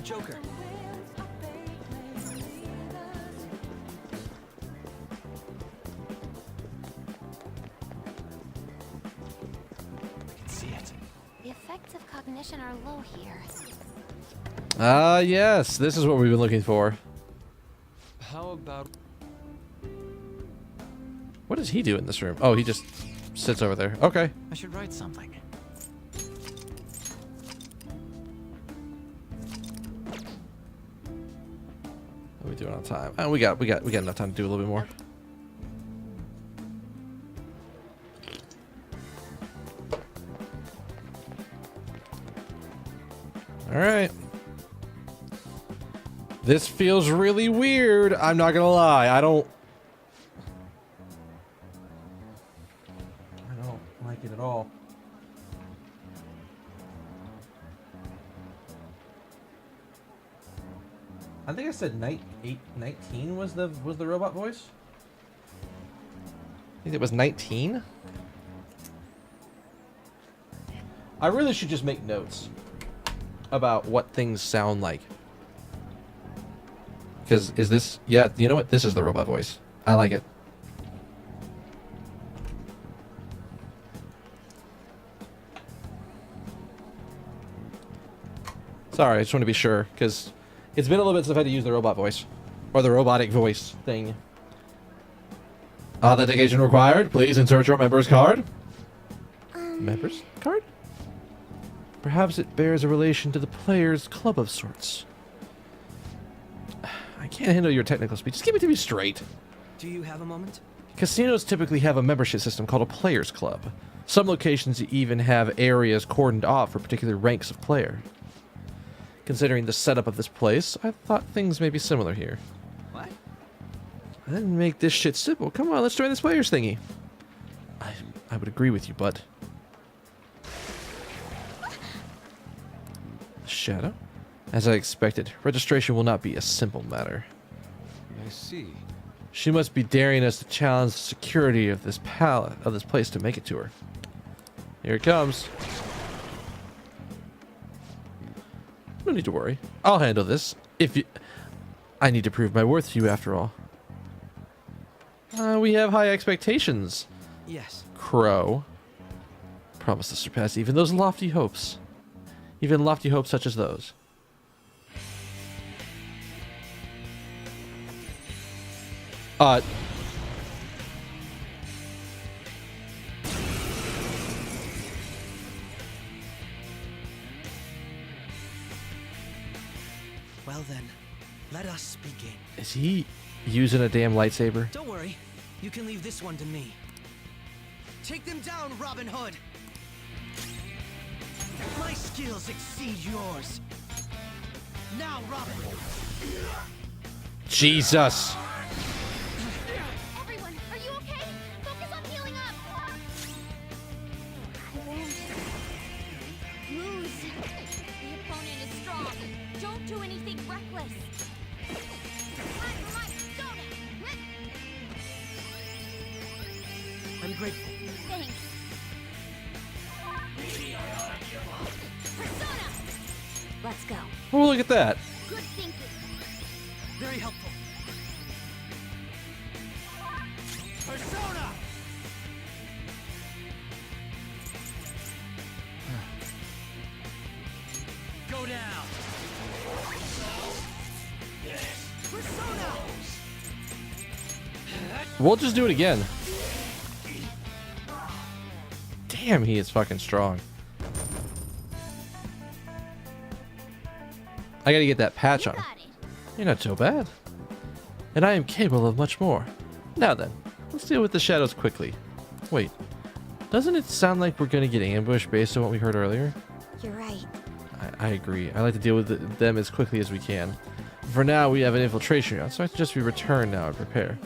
Joker. definition are low here. Ah, yes. This is what we've been looking for. How about... What does he do in this room? Oh, he just sits over there. Okay. I should write something. What are we doing on time? Oh, we got enough time to do a little bit more. All right. This feels really weird. I'm not gonna lie. I don't like it at all. I think I said 19 was the robot voice. I think it was 19. I really should just make notes about what things sound like. Because is this... Yeah, you know what? This is the robot voice. I like it. Sorry, I just want to be sure, because it's been a little bit since I've had to use the robot voice. Or the robotic voice thing. Authentication required. Please insert your member's card. Member's card? Perhaps it bears a relation to the player's club of sorts. I can't handle your technical speech. Just give it to me straight. Do you have a moment? Casinos typically have a membership system called a player's club. Some locations even have areas cordoned off for particular ranks of player. Considering the setup of this place, I thought things may be similar here. What? I didn't make this shit simple. Come on, let's join this players thingy. I would agree with you, bud. Shadow? As I expected, registration will not be a simple matter. I see. She must be daring us to challenge the security of this place to make it to her. Here it comes. No need to worry. I'll handle this. I need to prove my worth to you after all. We have high expectations. Yes. Crow. Promise to surpass even those lofty hopes. Even lofty hopes such as those. Well then, let us begin. Is he using a damn lightsaber? Don't worry. You can leave this one to me. Take them down, Robin Hood! My skills exceed yours. Now, Robin! Jesus! Everyone, are you okay? Focus on healing up! I won't lose. The opponent is strong. Don't do anything reckless. I'm grateful. Thanks. Persona! Let's go. Oh, look at that. Good thinking. Very helpful. Persona! Go down. Persona! We'll just do it again. Damn, he is fucking strong. I gotta get that patch on. You're not so bad. And I am capable of much more. Now then, let's deal with the shadows quickly. Wait, doesn't it sound like we're gonna get ambushed based on what we heard earlier? You're right. I agree. I like to deal with them as quickly as we can. For now, we have an infiltration round, so I suggest we return now and prepare.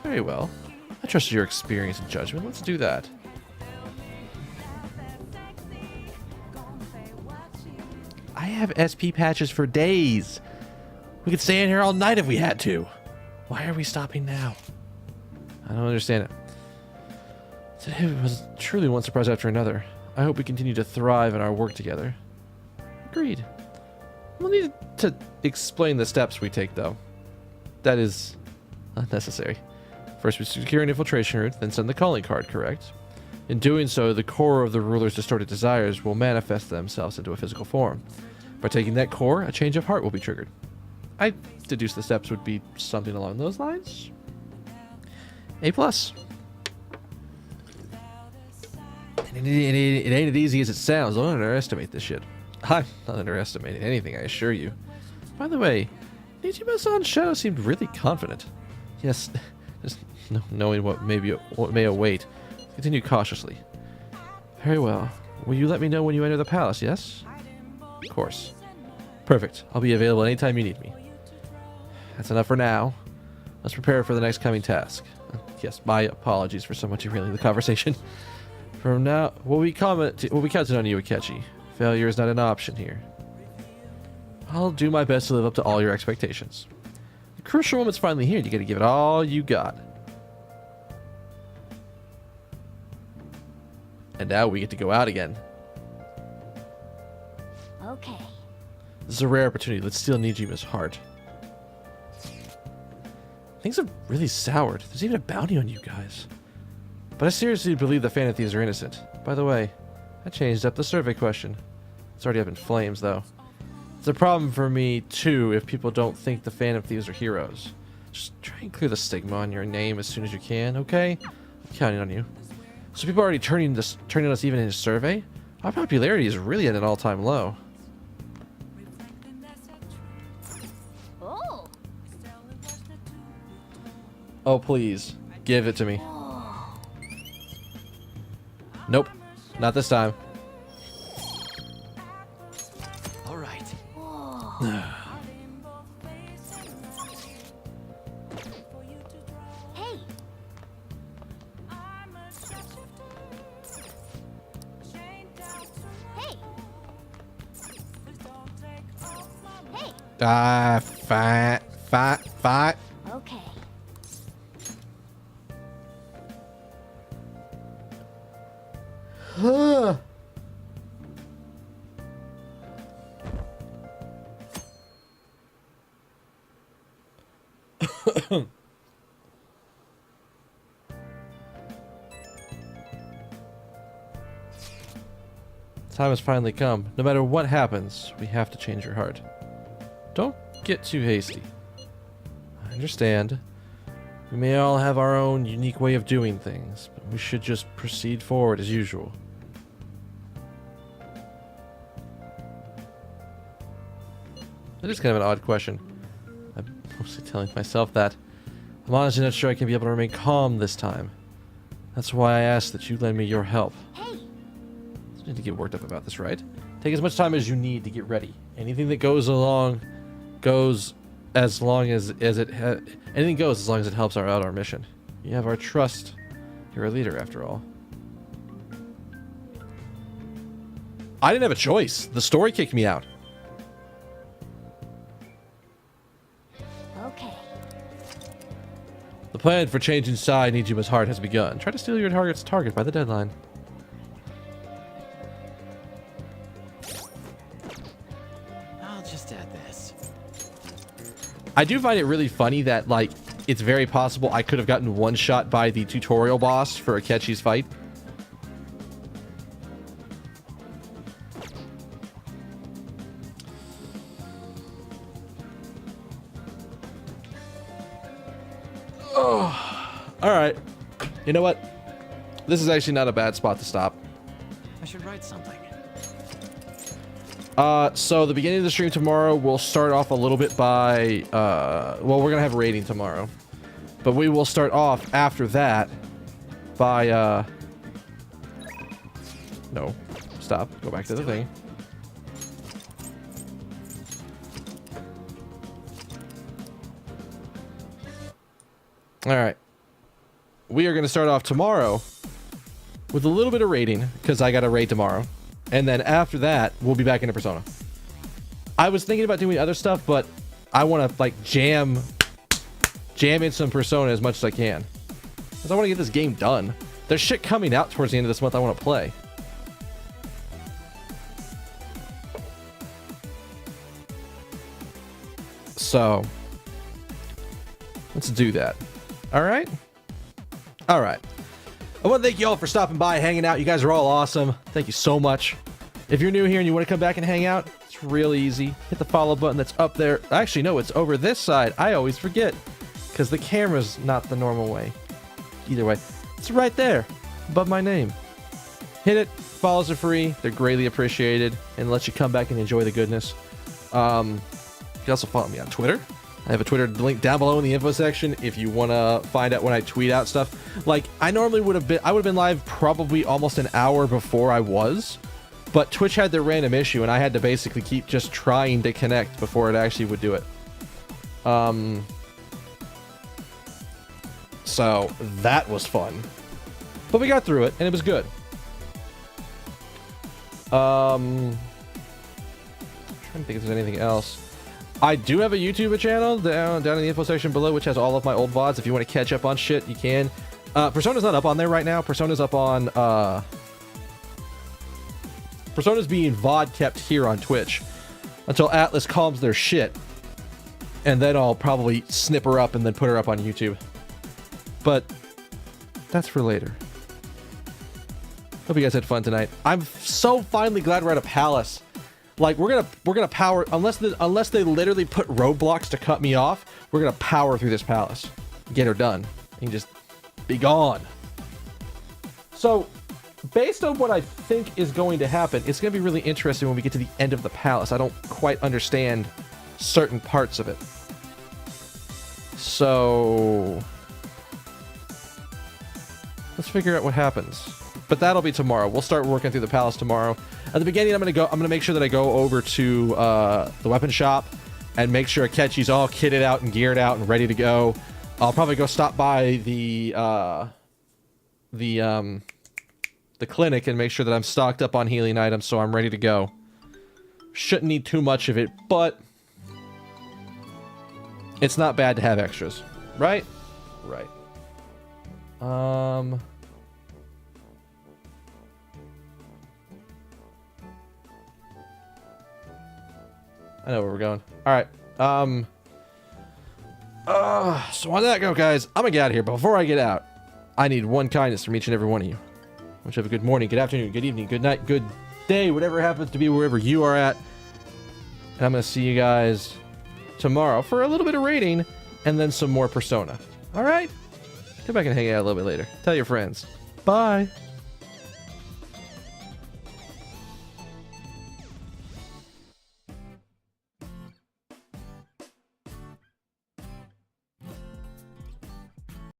Very well. I trust your experience and judgment. Let's do that. I have SP patches for days. We could stay in here all night if we had to. Why are we stopping now? I don't understand it. Today was truly one surprise after another. I hope we continue to thrive in our work together. Agreed. We'll need to explain the steps we take, though. That is unnecessary. First, we secure an infiltration route, then send the calling card, correct? In doing so, the core of the ruler's distorted desires will manifest themselves into a physical form. By taking that core, a change of heart will be triggered. I deduce the steps would be something along those lines. A+. It ain't as easy as it sounds. Don't underestimate this shit. I'm not underestimating anything, I assure you. By the way, Nijima's show seemed really confident. Yes, just knowing what may await. Continue cautiously. Very well. Will you let me know when you enter the palace, yes? Of course. Perfect. I'll be available anytime you need me. That's enough for now. Let's prepare for the next coming task. Yes, my apologies for somewhat derailing the conversation. From now, we'll be counting on you, Akechi. Failure is not an option here. I'll do my best to live up to all your expectations. The crucial moment's finally here. You gotta give it all you got. And now we get to go out again. Okay. This is a rare opportunity. Let's steal Nijima's heart. Things have really soured. There's even a bounty on you guys. But I seriously believe the Phantom Thieves are innocent. By the way, I changed up the survey question. It's already up in flames, though. It's a problem for me, too, if people don't think the Phantom Thieves are heroes. Just try and clear the stigma on your name as soon as you can, okay? I'm counting on you. So people are already turning us even in his survey? Our popularity is really at an all-time low. Oh. Oh, please. Give it to me. Nope. Not this time. All right. Hey. Hey. Hey. Ah, fat. Okay. Time has finally come. No matter what happens, we have to change your heart. Don't get too hasty. I understand. We may all have our own unique way of doing things, but we should just proceed forward as usual. That is kind of an odd question. I'm mostly telling myself that. I'm honestly not sure I can be able to remain calm this time. That's why I asked that you lend me your help. Hey. You need to get worked up about this, right? Take as much time as you need to get ready. Anything that goes along goes as long as anything goes as long as it helps our mission. You have our trust. You're a leader, after all. I didn't have a choice. The story kicked me out. Okay. The plan for changing Sai Nijima's heart has begun. Try to steal your target's target by the deadline. I'll just add this. I do find it really funny that, like, it's very possible I could have gotten one shot by the tutorial boss for Akechi's fight. Oh, all right. You know what? This is actually not a bad spot to stop. I should write something. So the beginning of the stream tomorrow, we'll start off a little bit by, well, we're gonna have a rating tomorrow, but we will start off after that by, no, stop, go back to the thing. All right, we are gonna start off tomorrow with a little bit of rating because I got to raid tomorrow. And then after that, we'll be back into Persona. I was thinking about doing other stuff, but I want to, like, jam in some Persona as much as I can. Because I want to get this game done. There's shit coming out towards the end of this month I want to play. So, let's do that. All right? All right. I want to thank you all for stopping by, hanging out. You guys are all awesome. Thank you so much. If you're new here and you want to come back and hang out, it's real easy. Hit the follow button that's up there. Actually, no, it's over this side. I always forget because the camera's not the normal way. Either way, it's right there above my name. Hit it. Follows are free. They're greatly appreciated and let you come back and enjoy the goodness. You can also follow me on Twitter. I have a Twitter link down below in the info section if you want to find out when I tweet out stuff. Like, I would have been live probably almost an hour before I was, but Twitch had their random issue and I had to basically keep just trying to connect before it actually would do it. So that was fun, but we got through it and it was good. I'm trying to think if there's anything else. I do have a YouTube channel down in the info section below, which has all of my old VODs. If you want to catch up on shit, you can. Persona's not up on there right now. Persona's up on... Persona's being VOD kept here on Twitch until Atlas calms their shit. And then I'll probably snip her up and then put her up on YouTube. But that's for later. Hope you guys had fun tonight. I'm so finally glad we're at a palace. Like, we're gonna power, unless they literally put roadblocks to cut me off, we're gonna power through this palace, get her done, and just be gone. So, based on what I think is going to happen, it's gonna be really interesting when we get to the end of the palace. I don't quite understand certain parts of it. So, let's figure out what happens. But that'll be tomorrow. We'll start working through the palace tomorrow. At the beginning, I'm gonna make sure that I go over to the weapon shop and make sure Akechi's all kitted out and geared out and ready to go. I'll probably go stop by the clinic and make sure that I'm stocked up on healing items so I'm ready to go. Shouldn't need too much of it, but it's not bad to have extras, right? Right. I know where we're going. All right. So on that go, guys, I'm gonna get out of here. But before I get out, I need one kindness from each and every one of you. I want you to have a good morning, good afternoon, good evening, good night, good day, whatever happens to be wherever you are at. And I'm gonna see you guys tomorrow for a little bit of raiding and then some more Persona. All right? Come back and hang out a little bit later. Tell your friends. Bye.